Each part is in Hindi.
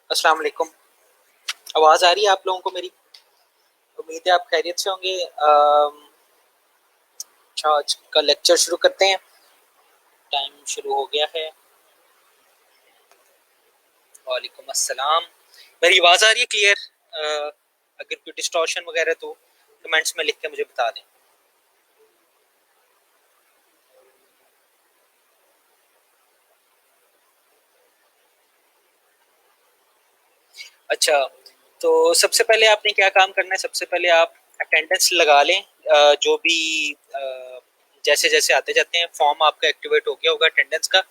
अस्सलाम वालेकुम। आवाज़ आ रही है आप लोगों को मेरी? उम्मीद है आप खैरियत से होंगे। अच्छा, आज का लेक्चर शुरू करते हैं। टाइम शुरू हो गया है। वालेकुम अस्सलाम। मेरी आवाज़ आ रही है क्लियर? अगर कोई डिस्टॉर्शन वगैरह तो कमेंट्स में लिख के मुझे बता दें। अच्छा, तो सबसे पहले आपने क्या काम करना है? सबसे पहले आप अटेंडेंस लगा लें। जो भी जैसे जैसे आते जाते हैं फॉर्म आपका एक्टिवेट हो गया होगा अटेंडेंस का।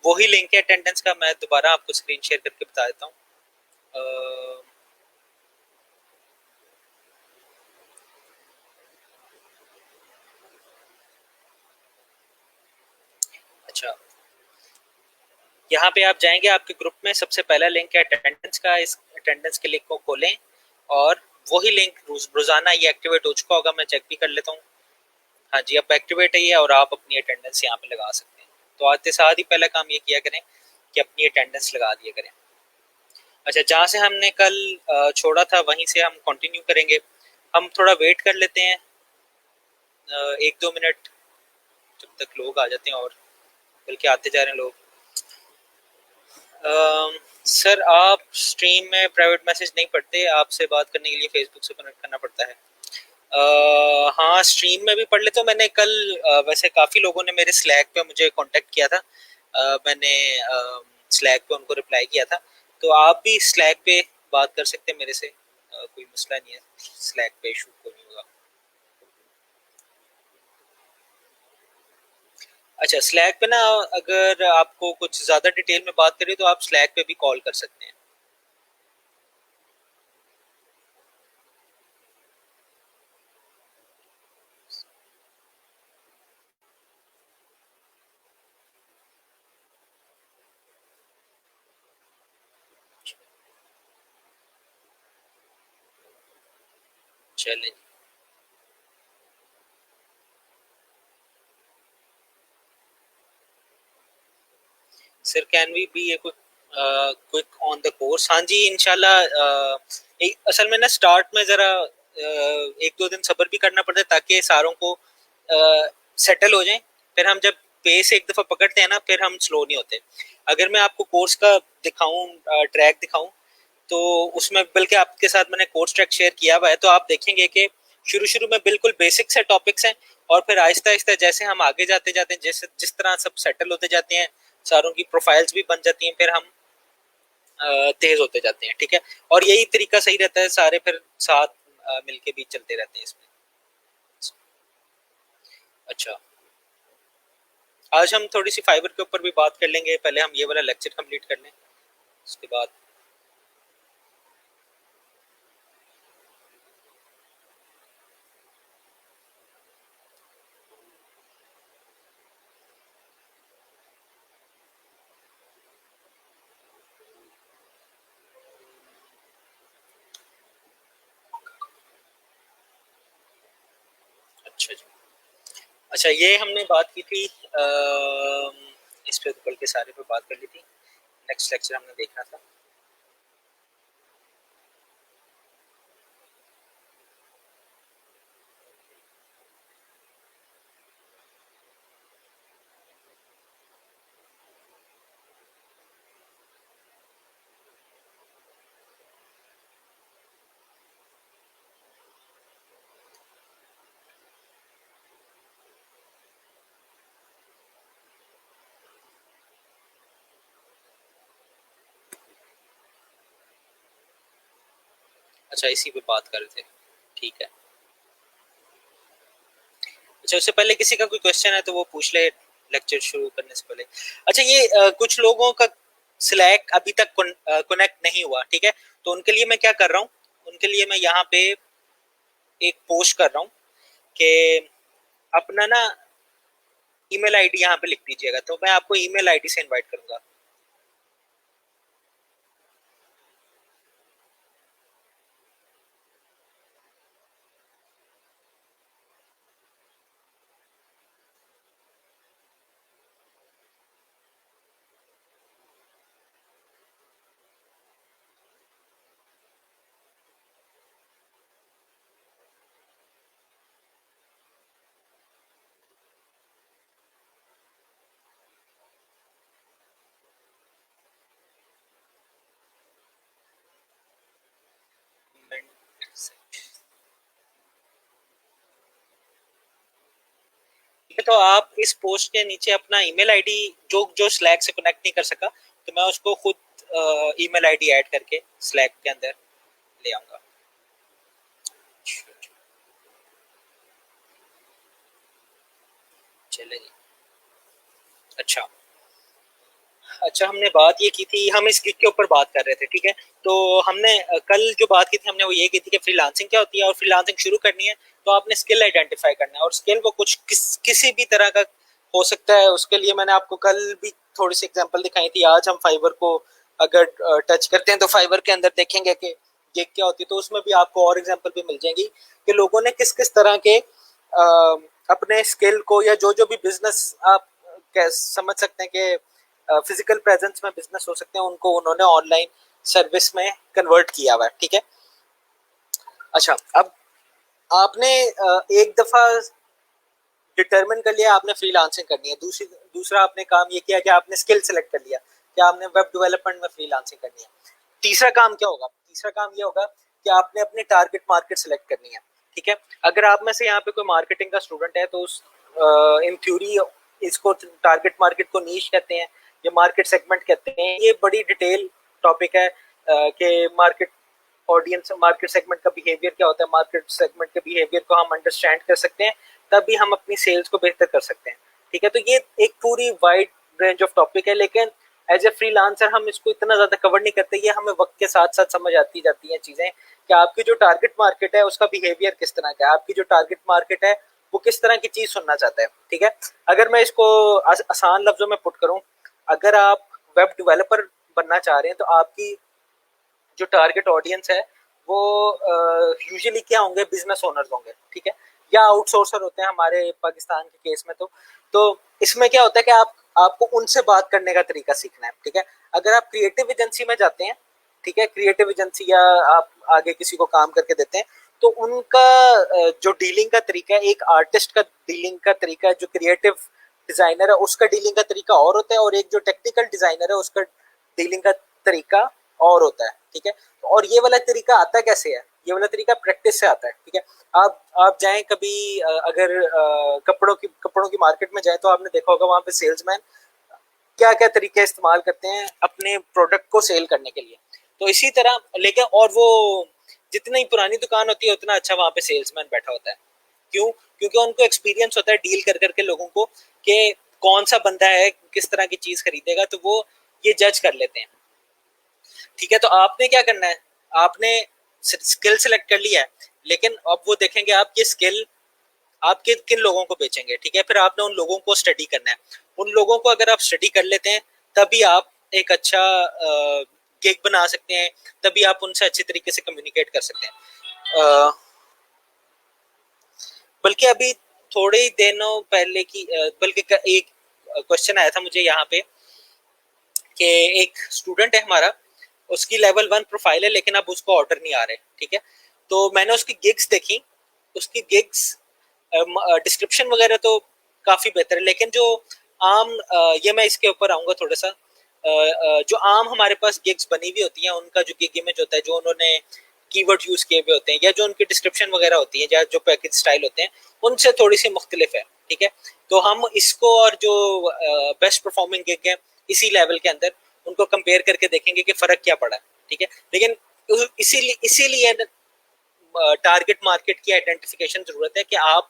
वही लिंक है अटेंडेंस का, मैं दोबारा आपको स्क्रीन शेयर करके बता देता हूँ। अ, अच्छा, यहाँ पे आप जाएंगे, आपके ग्रुप में सबसे पहला लिंक है अटेंडेंस का। इस अटेंडेंस के लिंक को खोलें और वही लिंक रोजाना ये एक्टिवेट हो चुका होगा, मैं चेक भी कर लेता हूँ। हाँ जी, अब एक्टिवेट है ये और आप अपनी अटेंडेंस यहाँ पे लगा सकते हैं। तो आते साथ ही पहला काम ये किया करें कि अपनी अटेंडेंस लगा दिया करें। अच्छा, जहाँ से हमने कल छोड़ा था वहीं से हम कंटिन्यू करेंगे। हम थोड़ा वेट कर लेते हैं, 1-2 मिनट, जब तक लोग आ जाते हैं। और बल्कि आते जा रहे हैं लोग। सर, आप स्ट्रीम में प्राइवेट मैसेज नहीं पढ़ते? आपसे बात करने के लिए फेसबुक से कनेक्ट करना पड़ता है। हाँ, स्ट्रीम में भी पढ़ लेता हूँ। मैंने कल वैसे काफ़ी लोगों ने मेरे स्लैक पे मुझे कांटेक्ट किया था। मैंने स्लैक पे उनको रिप्लाई किया था। तो आप भी स्लैक पे बात कर सकते हैं मेरे से। कोई मसला नहीं है, स्लैक पे इशू कोई नहीं होगा। अच्छा, स्लैक पे ना, अगर आपको कुछ ज़्यादा डिटेल में बात करें तो आप स्लैक पे भी कॉल कर सकते हैं। चलें। Sir, can we be a quick on the course? हाँ जी, इंशाल्लाह। असल में ना स्टार्ट में ज़रा 1-2 दिन सब्र भी करना पड़ता है ताकि सारों को सेटल हो जाएं। फिर हम जब पेस एक दफ़ा पकड़ते हैं ना, फिर हम स्लो नहीं होते। अगर मैं आपको कोर्स का दिखाऊं, ट्रैक दिखाऊं, तो उसमें बल्कि आपके साथ मैंने कोर्स ट्रैक शेयर किया हुआ है, तो आप देखेंगे कि शुरू शुरू में बिल्कुल बेसिक से टॉपिक्स हैं। और फिर आहिस्ता आहिस्ता जैसे हम आगे जाते जाते हैं, जैसे जिस तरह सब सेटल होते जाते हैं, सारों की प्रोफाइल्स भी बन जाती हैं, फिर हम तेज होते जाते हैं। ठीक है। और यही तरीका सही रहता है, सारे फिर साथ मिलके भी चलते रहते हैं इसमें। अच्छा, आज हम थोड़ी सी फाइबर के ऊपर भी बात कर लेंगे। पहले हम ये वाला लेक्चर कंप्लीट कर लें, उसके बाद। अच्छा जी। अच्छा, ये हमने बात की थी, इस पे तो बल्कि सारे पे बात कर ली थी। नेक्स्ट लेक्चर हमने देखना था। अच्छा, इसी पे बात कर रहे थे। ठीक है। अच्छा, उससे पहले किसी का कोई क्वेश्चन है तो वो पूछ ले, लेक्चर शुरू करने से पहले। अच्छा, ये कुछ लोगों का स्लैक अभी तक कनेक्ट नहीं हुआ, ठीक है। तो उनके लिए मैं क्या कर रहा हूँ, उनके लिए मैं यहाँ पे एक पोस्ट कर रहा हूँ कि अपना ना ईमेल आईडी यहाँ पे लिख दीजिएगा, तो मैं आपको ईमेल आईडी से इनवाइट करूंगा। तो आप इस पोस्ट के नीचे अपना ईमेल आईडी, जो जो स्लैक से कनेक्ट नहीं कर सका तो मैं उसको खुद ईमेल आईडी ऐड करके स्लैक के अंदर ले आऊंगा। चलेगी। अच्छा। अच्छा, हमने बात ये की थी, हम इस गिग के ऊपर बात कर रहे थे, ठीक है। तो हमने कल जो बात की थी हमने वो ये की थी कि फ्रीलांसिंग क्या होती है, और फ्रीलांसिंग शुरू करनी है तो आपने स्किल आइडेंटिफाई करना है, और स्किल वो कुछ किसी भी तरह का हो सकता है। उसके लिए मैंने आपको कल भी थोड़ी सी एग्जांपल दिखाई थी। आज हम फाइवर को अगर टच करते हैं तो फाइवर के अंदर देखेंगे कि गिग क्या होती है, तो उसमें भी आपको और एग्जांपल भी मिल जाएंगी कि लोगों ने किस किस तरह के अपने स्किल को, या जो जो भी बिजनेस आप समझ सकते हैं कि फिजिकल प्रेजेंस में बिजनेस हो सकते हैं, उनको उन्होंने ऑनलाइन सर्विस में कन्वर्ट किया हुआ है, ठीक है। अच्छा, अब आपने एक दफा डिटरमिन कर लिया आपने फ्रीलांसिंग करनी है, दूसरा आपने काम ये किया कि आपने स्किल सेलेक्ट कर लिया कि आपने वेब डेवलपमेंट में फ्रीलांसिंग करनी है। तीसरा काम क्या होगा? तीसरा काम ये होगा कि आपने अपनी टारगेट मार्केट सेलेक्ट करनी है, ठीक है। अगर आप में से यहाँ पे कोई मार्केटिंग का स्टूडेंट है तो उस इन थ्योरी इसको टारगेट मार्केट को नीश कहते हैं, ये मार्केट सेगमेंट कहते हैं। ये बड़ी डिटेल टॉपिक है कि मार्केट ऑडियंस, मार्केट सेगमेंट का बिहेवियर क्या होता है, मार्केट सेगमेंट के बिहेवियर को हम अंडरस्टैंड कर सकते हैं तभी हम अपनी सेल्स को बेहतर कर सकते हैं, ठीक है। तो ये एक पूरी वाइड रेंज ऑफ टॉपिक है, लेकिन एज ए फ्रीलांसर हम इसको इतना ज्यादा कवर नहीं करते। ये हमें वक्त के साथ साथ समझ आती जाती हैं चीजें कि आपकी जो टारगेट मार्केट है उसका बिहेवियर किस तरह का है, आपकी जो टारगेट मार्केट है वो किस तरह की चीज सुनना चाहता है, ठीक है। अगर मैं इसको आसान लफ्जों में पुट करूं, अगर आप वेब डेवलपर बनना चाह रहे हैं तो आपकी जो टारगेट ऑडियंस है वो यूजुअली क्या होंगे, बिजनेस ओनर्स होंगे, ठीक है, या आउटसोर्सर होते हैं हमारे पाकिस्तान के केस में। तो इसमें क्या होता है कि आपको उनसे बात करने का तरीका सीखना है, ठीक है। अगर आप क्रिएटिव एजेंसी में जाते हैं, ठीक है, क्रिएटिव एजेंसी या आप आगे किसी को काम करके देते हैं, तो उनका जो डीलिंग का तरीका है, एक आर्टिस्ट का डीलिंग का तरीका है, जो क्रिएटिव डिजाइनर है उसका डीलिंग का तरीका और होता है, और एक जो टेक्निकल डिजाइनर है उसका डीलिंग का तरीका और होता है, ठीक है। और ये वाला तरीका आता कैसे है? ये वाला तरीका प्रैक्टिस से आता है, ठीक है। आप जाएं कभी अगर कपड़ों की मार्केट में जाएं तो आपने देखा होगा वहां पे सेल्समैन क्या क्या तरीके इस्तेमाल करते हैं अपने प्रोडक्ट को सेल करने के लिए। तो इसी तरह, लेकिन और वो जितनी पुरानी दुकान होती है उतना अच्छा वहां पे सेल्समैन बैठा होता है। क्यों? क्योंकि उनको एक्सपीरियंस होता है डील कर करके लोगों को कि कौन सा बंदा है किस तरह की चीज खरीदेगा, तो वो ये जज कर लेते हैं, ठीक है। तो आपने क्या करना है, आपने स्किल सेलेक्ट कर लिया है, लेकिन अब वो देखेंगे आप ये स्किल आप किन लोगों को बेचेंगे, ठीक है। फिर आपने उन लोगों को स्टडी करना है। उन लोगों को अगर आप स्टडी कर लेते हैं तभी आप एक अच्छा गिग बना सकते हैं, तभी आप उनसे अच्छे तरीके से कम्युनिकेट कर सकते हैं। बल्कि अभी थोड़े ही दिनों पहले की बल्कि एक क्वेश्चन आया था मुझे यहाँ पे कि एक स्टूडेंट है हमारा, उसकी लेवल 1 प्रोफाइल है लेकिन अब उसको ऑर्डर नहीं आ रहे, ठीक है। तो मैंने उसकी गिग्स देखी, उसकी गिग्स डिस्क्रिप्शन वगैरह तो काफी बेहतर है, लेकिन जो आम ये मैं इसके ऊपर आऊंगा थोड़ा सा, जो आम हमारे पास गिग्स बनी हुई होती हैं उनका जो गिग इमेज होता है, जो उन्होंने कीवर्ड यूज किए हुए होते हैं, या जो उनकी डिस्क्रिप्शन वगैरह होती है, या जो पैकेज स्टाइल होते हैं, उनसे थोड़ी सी मुख्तलिफ है, ठीक है। तो हम इसको और जो बेस्ट परफॉर्मिंग गिग है इसी लेवल के अंदर उनको कंपेयर करके देखेंगे कि फर्क क्या पड़ा है, ठीक है। लेकिन इसीलिए टारगेट मार्केट की आइडेंटिफिकेशन जरूरत है कि आप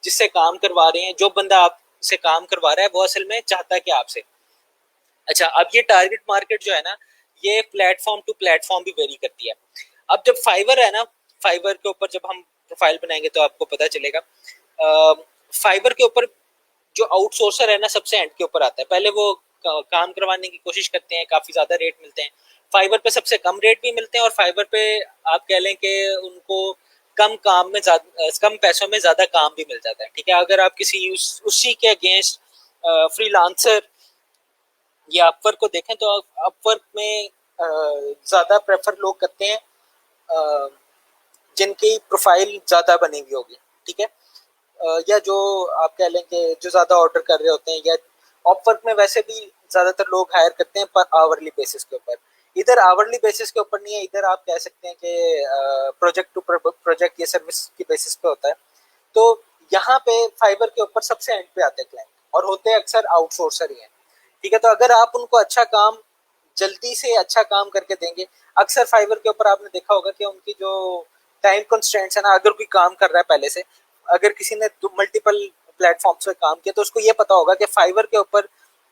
जिससे काम करवा रहे हैं, जो बंदा आपसे काम करवा रहा है वो असल में चाहता है कि आपसे। अच्छा, अब ये टारगेट मार्केट जो है ना, ये प्लेटफॉर्म टू प्लेटफॉर्म भी वेरी करती है। अब जब फाइवर है ना, फाइवर के ऊपर जब हम प्रोफाइल बनाएंगे तो आपको पता चलेगा। फाइवर के ऊपर जो आउटसोर्सर है ना सबसे एंड के ऊपर आता है, पहले वो काम करवाने की कोशिश करते हैं, काफी ज्यादा रेट मिलते हैं। फाइवर पे सबसे कम रेट भी मिलते हैं, और फाइवर पे आप कह लें कि उनको कम काम में कम पैसों में ज्यादा काम भी मिल जाता है, ठीक है। अगर आप किसी उसी के अगेंस्ट फ्रीलांसर या अपवर्क को देखें तो अपवर्क में ज्यादा प्रेफर लोग करते हैं जिनकी प्रोफाइल ज्यादा बनी हुई होगी, ठीक है। या जो आप कह लें कि जो ज्यादा ऑर्डर कर रहे होते हैं, या अपवर्क में वैसे भी ज्यादातर लोग हायर करते हैं पर आवरली बेसिस के ऊपर। इधर आवरली बेसिस के ऊपर नहीं है, इधर आप कह सकते हैं कि प्रोजेक्ट टू प्रोजेक्ट ये सर्विस की बेसिस पे होता है। तो यहाँ पे फाइवर के ऊपर सबसे एंड पे आते हैं क्लाइंट, और होते हैं अक्सर आउटसोर्सर ही हैं। ठीक है, तो अगर आप उनको अच्छा काम, जल्दी से अच्छा काम करके देंगे, अक्सर फाइवर के ऊपर आपने देखा होगा कि उनकी जो टाइम कंस्ट्रेंट्स है ना, अगर कोई काम कर रहा है पहले से, अगर किसी ने मल्टीपल प्लेटफॉर्म्स पे काम किया तो उसको ये पता होगा कि फाइवर के ऊपर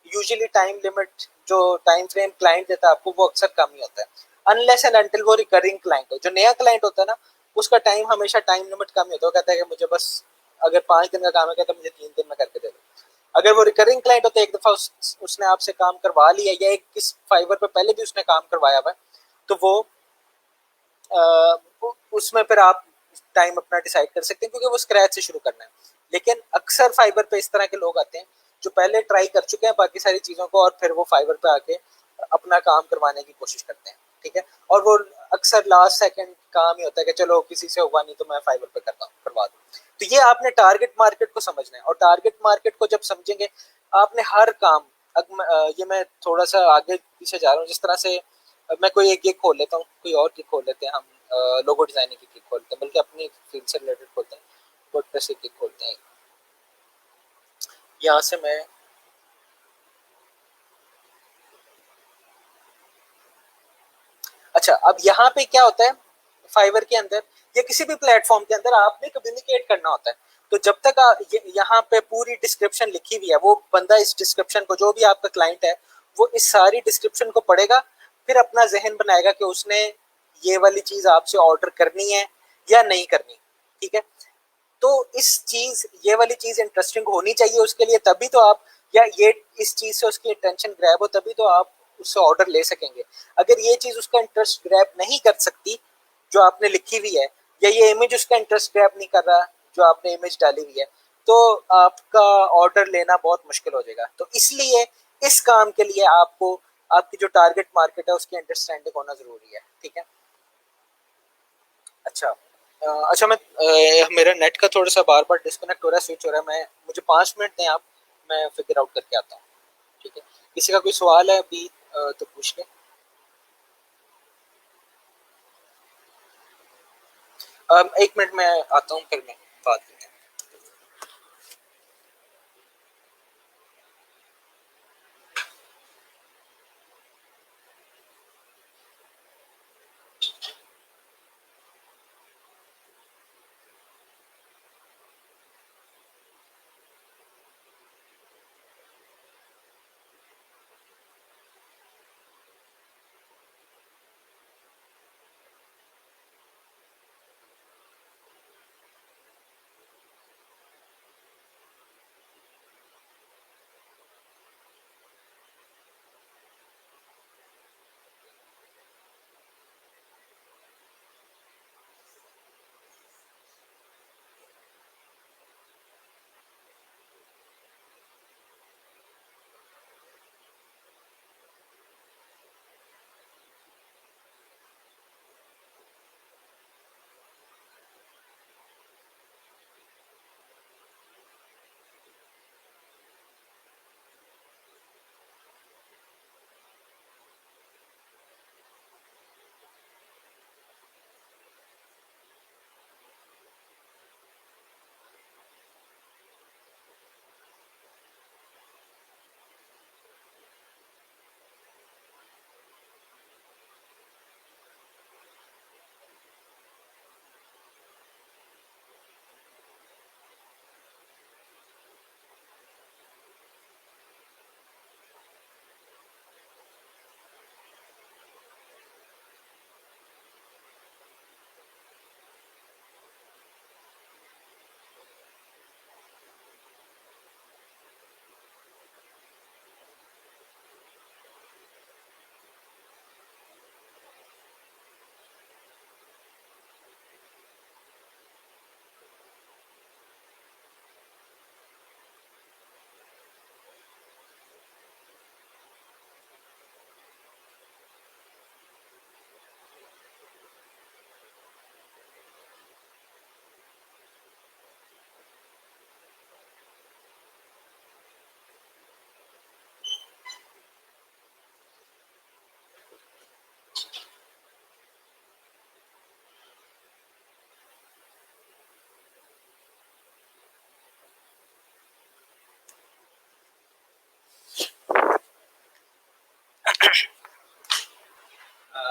यूजुअली टाइम लिमिट, जो टाइम फ्रेम क्लाइंट देता है आपको, वो अक्सर कम ही होता है, अनलेस एंड अनटिल वो रिकरिंग क्लाइंट हो। जो नया क्लाइंट होता है ना, उसका टाइम हमेशा टाइम लिमिट कम ही होता है, वो कहता है कि मुझे बस अगर 5 दिन का काम है तो मुझे 3 दिन में करके दे दो। अगर वो रिकरिंग क्लाइंट होता है, एक दफा उसने आपसे काम करवा लिया, या एक किस फाइवर पे पहले भी उसने काम करवाया हुआ है, तो वो उसमें फिर आप टाइम अपना डिसाइड कर सकते हैं, क्योंकि वो स्क्रैच से शुरू करना है। लेकिन अक्सर फाइबर पे इस तरह के लोग आते हैं जो पहले ट्राई कर चुके हैं बाकी सारी चीज़ों को, और फिर वो फाइबर पे आके अपना काम करवाने की कोशिश करते हैं। ठीक है, और वो अक्सर लास्ट सेकंड काम ही होता है कि चलो किसी से हुआ नहीं तो मैं फाइबर पे करता हूँ, करवा दूँ। तो ये आपने टारगेट मार्केट को समझना है, और टारगेट मार्केट को जब समझेंगे, आपने हर काम, ये मैं थोड़ा सा आगे पीछे जा रहा हूँ, जिस तरह से मैं कोई एक गिग खोल लेता हूँ, कोई और गिग खोल लेते हैं हम, लोगो डिजाइनिंग की गिग खोलते हैं, बल्कि अपनी फील्ड से रिलेटेड खोलते हैं, वर्डप्रेस की गिग खोलते हैं। यहाँ से मैं, अच्छा, अब यहाँ पे क्या होता है, फाइवर के अंदर या किसी भी प्लेटफॉर्म के अंदर आपने कम्युनिकेट करना होता है। तो जब तक यहाँ पे पूरी डिस्क्रिप्शन लिखी हुई है, वो बंदा इस डिस्क्रिप्शन को, जो भी आपका क्लाइंट है, वो इस सारी डिस्क्रिप्शन को पढ़ेगा, फिर अपना जहन बनाएगा कि उसने ये वाली चीज आपसे ऑर्डर करनी है या नहीं करनी। ठीक है, तो ये वाली चीज इंटरेस्टिंग होनी चाहिए उसके लिए, तभी तो आप, या ये इस चीज से उसकी अटेंशन ग्रैब हो, तभी तो आप उससे ऑर्डर ले सकेंगे। अगर ये चीज उसका इंटरेस्ट ग्रैब नहीं कर सकती जो आपने लिखी हुई है, या ये इमेज उसका इंटरेस्ट ग्रैब नहीं कर रहा जो आपने इमेज डाली हुई है, तो आपका ऑर्डर लेना बहुत मुश्किल हो जाएगा। तो इसलिए इस काम के लिए आपको आपकी जो टारगेट मार्केट है उसकी अंडरस्टैंडिंग होना जरूरी है। ठीक है, अच्छा, अच्छा, मैं मेरा नेट का थोड़ा सा बार बार डिस्कनेक्ट हो रहा है, स्विच हो रहा है, मैं, मुझे 5 मिनट दें आप, मैं फिगर आउट करके आता हूँ। ठीक है, किसी का कोई सवाल है अभी तो पूछ ले। 1 मिनट में आता हूँ, फिर मैं बात करते हैं।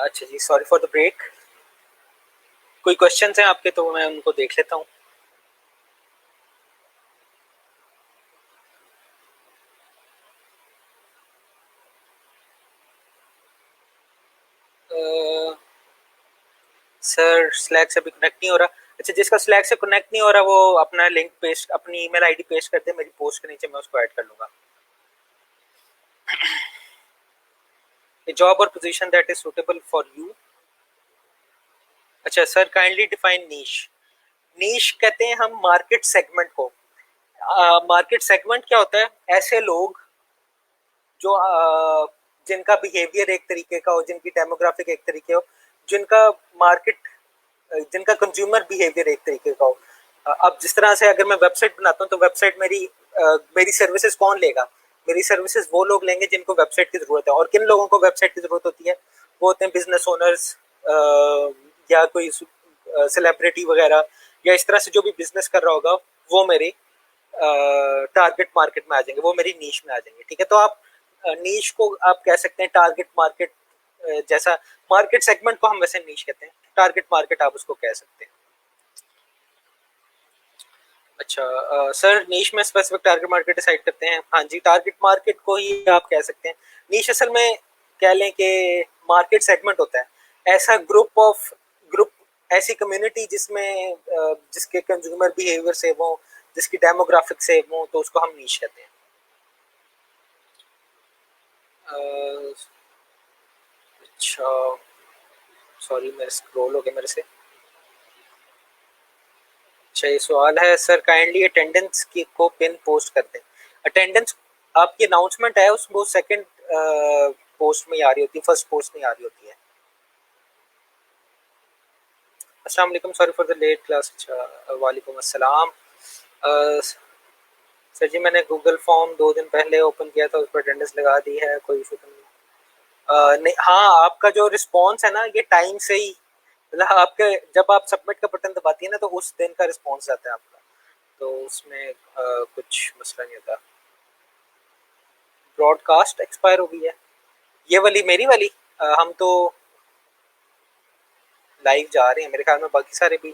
अच्छा जी, सॉरी फॉर द ब्रेक। कोई क्वेश्चंस हैं आपके तो मैं उनको देख लेता हूँ। सर स्लैक से अभी कनेक्ट नहीं हो रहा। अच्छा, जिसका स्लैक से कनेक्ट नहीं हो रहा वो अपना लिंक पेस्ट, अपनी ईमेल आईडी पेस्ट कर दे मेरी पोस्ट के नीचे, मैं उसको ऐड कर लूंगा। A job or position that is suitable for you। अच्छा सर, काइंडली डिफाइन नीश। नीश कहते हैं हम मार्केट सेगमेंट को। मार्केट सेगमेंट क्या होता है? ऐसे लोग जो जिनका बिहेवियर एक तरीके का हो, जिनकी डेमोग्राफिक एक तरीके हो, जिनका मार्केट, जिनका कंज्यूमर बिहेवियर एक तरीके का हो। अब जिस तरह से अगर मैं वेबसाइट बनाता हूँ तो वेबसाइट मेरी सर्विसेज कौन लेगा? मेरी सर्विसेज वो लोग लेंगे जिनको वेबसाइट की जरूरत है। और किन लोगों को वेबसाइट की जरूरत होती है? वो होते हैं बिजनेस ओनर्स, या कोई सेलिब्रिटी वगैरह, या इस तरह से जो भी बिजनेस कर रहा होगा वो मेरे टारगेट मार्केट में आ जाएंगे, वो मेरी नीश में आ जाएंगे। ठीक है, तो आप नीश को आप कह सकते हैं टारगेट मार्केट। जैसा मार्केट सेगमेंट को हम वैसे नीश कहते हैं, टारगेट मार्केट आप उसको कह सकते हैं। अच्छा सर, नीश में स्पेसिफिक टारगेट मार्केट डिसाइड करते हैं? हाँ जी, टारगेट मार्केट को ही आप कह सकते हैं। नीश असल में कह लें कि मार्केट सेगमेंट होता है, ऐसा ग्रुप, ऐसी कम्युनिटी जिसमें जिसके कंज्यूमर बिहेवियर से वो, जिसकी डेमोग्राफिक से वो, तो उसको हम नीश कहते हैं। अच्छा, सॉरी मेरे स्क्रॉल हो गया मेरे से। अच्छा, ये सवाल है सर, काइंडली अटेंडेंस की को पिन पोस्ट कर दें। अटेंडेंस आपकी अनाउंसमेंट है उस वो सेकंड पोस्ट में आ रही होती है, फर्स्ट पोस्ट में आ रही होती है। अस्सलाम वालेकुम, sorry for the late class. अच्छा, वालेकुम अस्सलाम। सर जी, मैंने गूगल फॉर्म 2 दिन पहले ओपन किया था, उस पर अटेंडेंस लगा दी है, कोई इशू तो नहीं? नहीं, हाँ, आपका जो रिस्पॉन्स है ना ये टाइम से ही, मतलब आपके जब आप सबमिट का बटन दबाती है ना तो उस दिन का रिस्पॉन्स आता है आपका, तो उसमें कुछ मसला नहीं होता। ब्रॉडकास्ट एक्सपायर हो गई है? ये वाली मेरी वाली? हम तो लाइव जा रहे हैं मेरे ख्याल में, बाकी सारे भी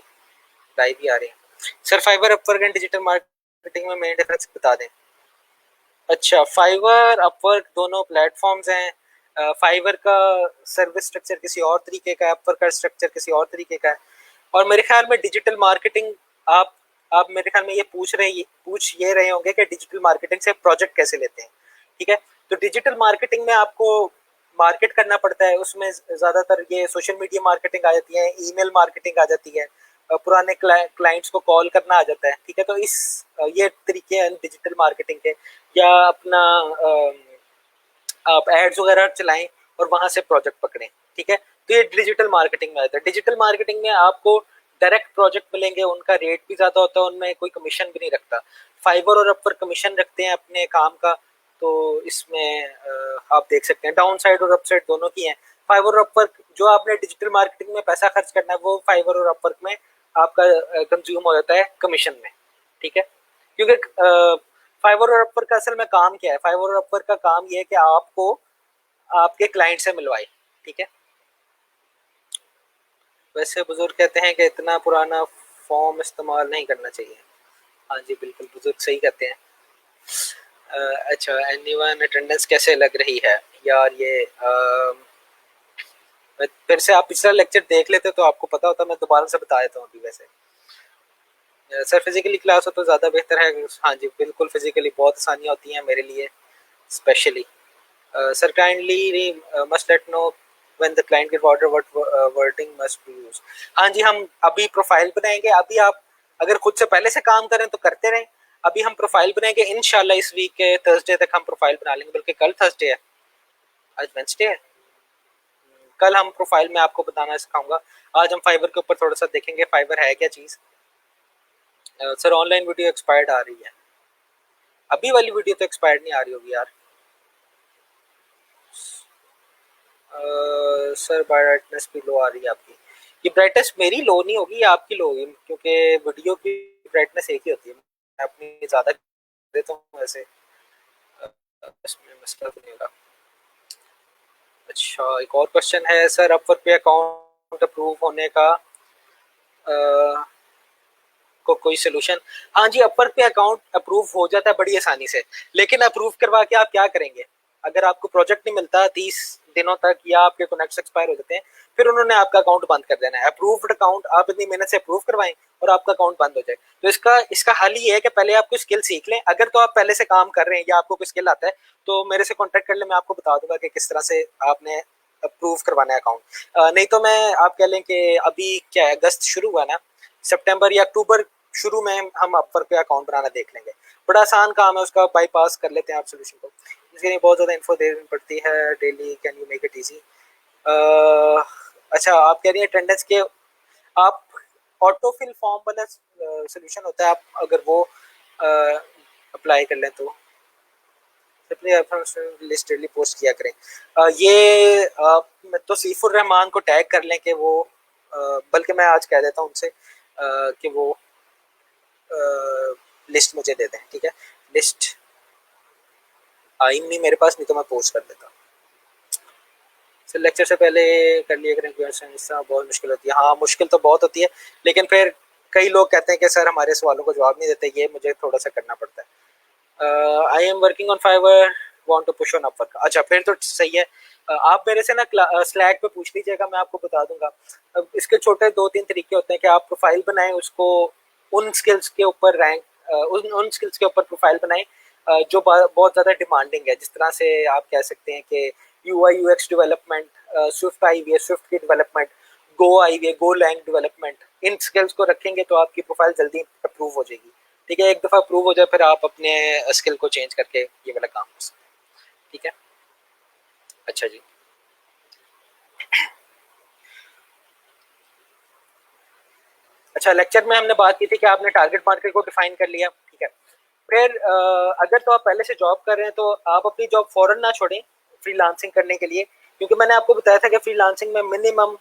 लाइव ही आ रहे हैं। Sir Fiverr, Upwork and digital marketing में मेन डिफरेंस बता दें। अच्छा, फाइवर अपवर्क दोनों प्लेटफॉर्म्स हैं। फाइवर का सर्विस स्ट्रक्चर किसी और तरीके का है, अपवर्क का स्ट्रक्चर किसी और तरीके का है। और मेरे ख्याल में डिजिटल मार्केटिंग, आप आप मेरे ख्याल में ये पूछ ये रहे होंगे कि डिजिटल मार्केटिंग से प्रोजेक्ट कैसे लेते हैं। ठीक है, तो डिजिटल मार्केटिंग में आपको मार्केट करना पड़ता है, उसमें ज्यादातर ये सोशल मीडिया मार्केटिंग आ जाती है, ईमेल मार्केटिंग आ जाती है, पुराने क्लाइंट्स को कॉल करना आ जाता है। ठीक है, तो ये तरीके हैं डिजिटल मार्केटिंग के। या अपना आप एड्स वगैरह चलाएं और वहां से प्रोजेक्ट पकड़ें। ठीक है, तो ये डिजिटल मार्केटिंग में आता है। डिजिटल मार्केटिंग में आपको डायरेक्ट प्रोजेक्ट मिलेंगे, उनका रेट भी ज्यादा होता है, उनमें कोई कमीशन भी नहीं रखता। फाइवर और अपवर कमीशन रखते हैं अपने काम का। तो इसमें आप देख सकते हैं डाउन साइड और अपसाइड दोनों की है। फाइवर और अपवर्क, जो आपने डिजिटल मार्केटिंग में पैसा खर्च करना है वो फाइवर और अपवर्क में आपका कंज्यूम हो जाता है कमीशन में। ठीक है, क्योंकि फाइवर और अपवर्क का असल में काम क्या है? फाइवर और अपवर्क का काम ये है कि आपको आपके क्लाइंट से मिलवाए। ठीक है, वैसे बुजुर्ग कहते हैं कि इतना पुराना फॉर्म इस्तेमाल नहीं करना चाहिए। हाँ जी, बिल्कुल बुजुर्ग सही कहते हैं। अच्छा, एनीवन अटेंडेंस कैसे लग रही है? यार ये फिर से आप पिछला लेक्चर देख लेते तो आपको पता होता, मैं दोबारा से बता देता हूँ अभी। वैसे सर फिजिकली क्लास हो तो ज़्यादा बेहतर है। हाँ जी बिल्कुल, फिजिकली बहुत आसानियाँ होती हैं मेरे लिए specially. Sir kindly must late know when the client gate order what wording must be use. हाँ जी, हम अभी प्रोफाइल बनाएंगे। अभी आप अगर खुद से पहले से काम करें तो करते रहें। अभी हम प्रोफाइल बनाएंगे इंशाल्लाह, इस वीक के थर्सडे तक हम प्रोफाइल बना लेंगे, बल्कि कल थर्सडे है, आज वेंसडे है। कल हम प्रोफाइल में आपको बताना सिखाऊंगा। आज हम फाइबर के ऊपर थोड़ा सा देखेंगे फाइबर है क्या चीज़। सर ऑनलाइन वीडियो एक्सपायर्ड आ रही है? अभी वाली वीडियो तो एक्सपायर्ड नहीं आ रही होगी यार। सर ब्राइटनेस भी लो आ रही है आपकी। ये ब्राइटनेस मेरी लो नहीं होगी, ये आपकी लो होगी, क्योंकि वीडियो की ब्राइटनेस एक ही होती है। मैं अपनी ज़्यादा देता हूँ वैसे, इसमें मसला तो नहीं होगा। अच्छा, एक और क्वेश्चन है सर, अपवर्क पे अकाउंट अप्रूव होने का को कोई सोल्यूशन? हाँ जी, अपवर्क पे अकाउंट अप्रूव हो जाता है बड़ी आसानी से, लेकिन अप्रूव करवा के आप क्या करेंगे? अगर आपको प्रोजेक्ट नहीं मिलता 30 दिनों तक या आपके कनेक्ट एक्सपायर हो जाते हैं, फिर उन्होंने आपका अकाउंट बंद कर देना है। अप्रूव्ड अकाउंट आप इतनी मेहनत से अप्रूव करवाएं और आपका अकाउंट बंद हो जाए। तो इसका इसका हल ये है कि पहले आप कोई स्किल सीख लें। अगर तो आप पहले से काम कर रहे हैं या आपको कोई स्किल आता है तो मेरे से कॉन्टेक्ट कर लें, मैं आपको बता दूंगा कि किस तरह से आपने अप्रूव करवाना है अकाउंट। नहीं तो मैं आप कह लें कि अभी क्या है, अगस्त शुरू हुआ ना, सितंबर या अक्टूबर शुरू में हम अपवर्क पे अकाउंट बनाना देख लेंगे। बड़ा आसान काम है, उसका बाईपास कर लेते हैं आप सोल्यूशन को। इसके लिए बहुत ज़्यादा इन्फो देनी पड़ती है daily, can you make it easy? अच्छा, आप कह रही हैं अटेंडेंस के आप ऑटो फिल फॉर्म वाला सोल्यूशन होता है, आप अगर वो अप्लाई कर लें तो लिस्ट डेली पोस्ट किया करें। ये तो सीफुर रहमान को टैग कर लें कि वो बल्कि मैं आज कह देता हूँ उनसे कि वो लिस्ट मुझे दे दें, ठीक है? लिस्ट आई नहीं मेरे पास, नहीं तो मैं पोस्ट कर देता। सर लेक्चर से पहले कर लिया करें क्वेश्चन, इससे बहुत मुश्किल होती है। हाँ, मुश्किल तो बहुत होती है, लेकिन फिर कई लोग कहते हैं कि सर हमारे सवालों को जवाब नहीं देते, ये मुझे थोड़ा सा करना पड़ता है। I am working on Fiverr, want to push on Upwork. अच्छा, फिर तो सही है। आप मेरे से ना स्लैक पे पूछ लीजिएगा, मैं आपको बता दूंगा। अब इसके छोटे 2-3 तरीके होते हैं कि आप प्रोफाइल बनाएं, उसको उन स्किल्स के ऊपर रैंक उन स्किल्स के ऊपर प्रोफाइल बनाएं जो बहुत ज़्यादा डिमांडिंग है। जिस तरह से आप कह सकते हैं कि UI UX डेवलपमेंट, स्विफ्ट आई हुई है, स्विफ्ट की डेवलपमेंट, गो आई हुई है, गो लैंग डेवलपमेंट। इन स्किल्स को रखेंगे तो आपकी प्रोफाइल जल्दी अप्रूव हो जाएगी। ठीक है, एक दफ़ा अप्रूव हो जाए फिर आप अपने स्किल को चेंज करके ये वाला काम कर सकते हैं। ठीक है, अच्छा जी। अच्छा, लेक्चर में हमने बात की थी कि आपने टारगेट मार्केट को डिफाइन कर लिया, ठीक है। फिर अगर तो आप पहले से जॉब कर रहे हैं तो आप अपनी जॉब फौरन ना छोड़ें फ्रीलांसिंग करने के लिए, क्योंकि मैंने आपको बताया था कि फ्रीलांसिंग में मिनिमम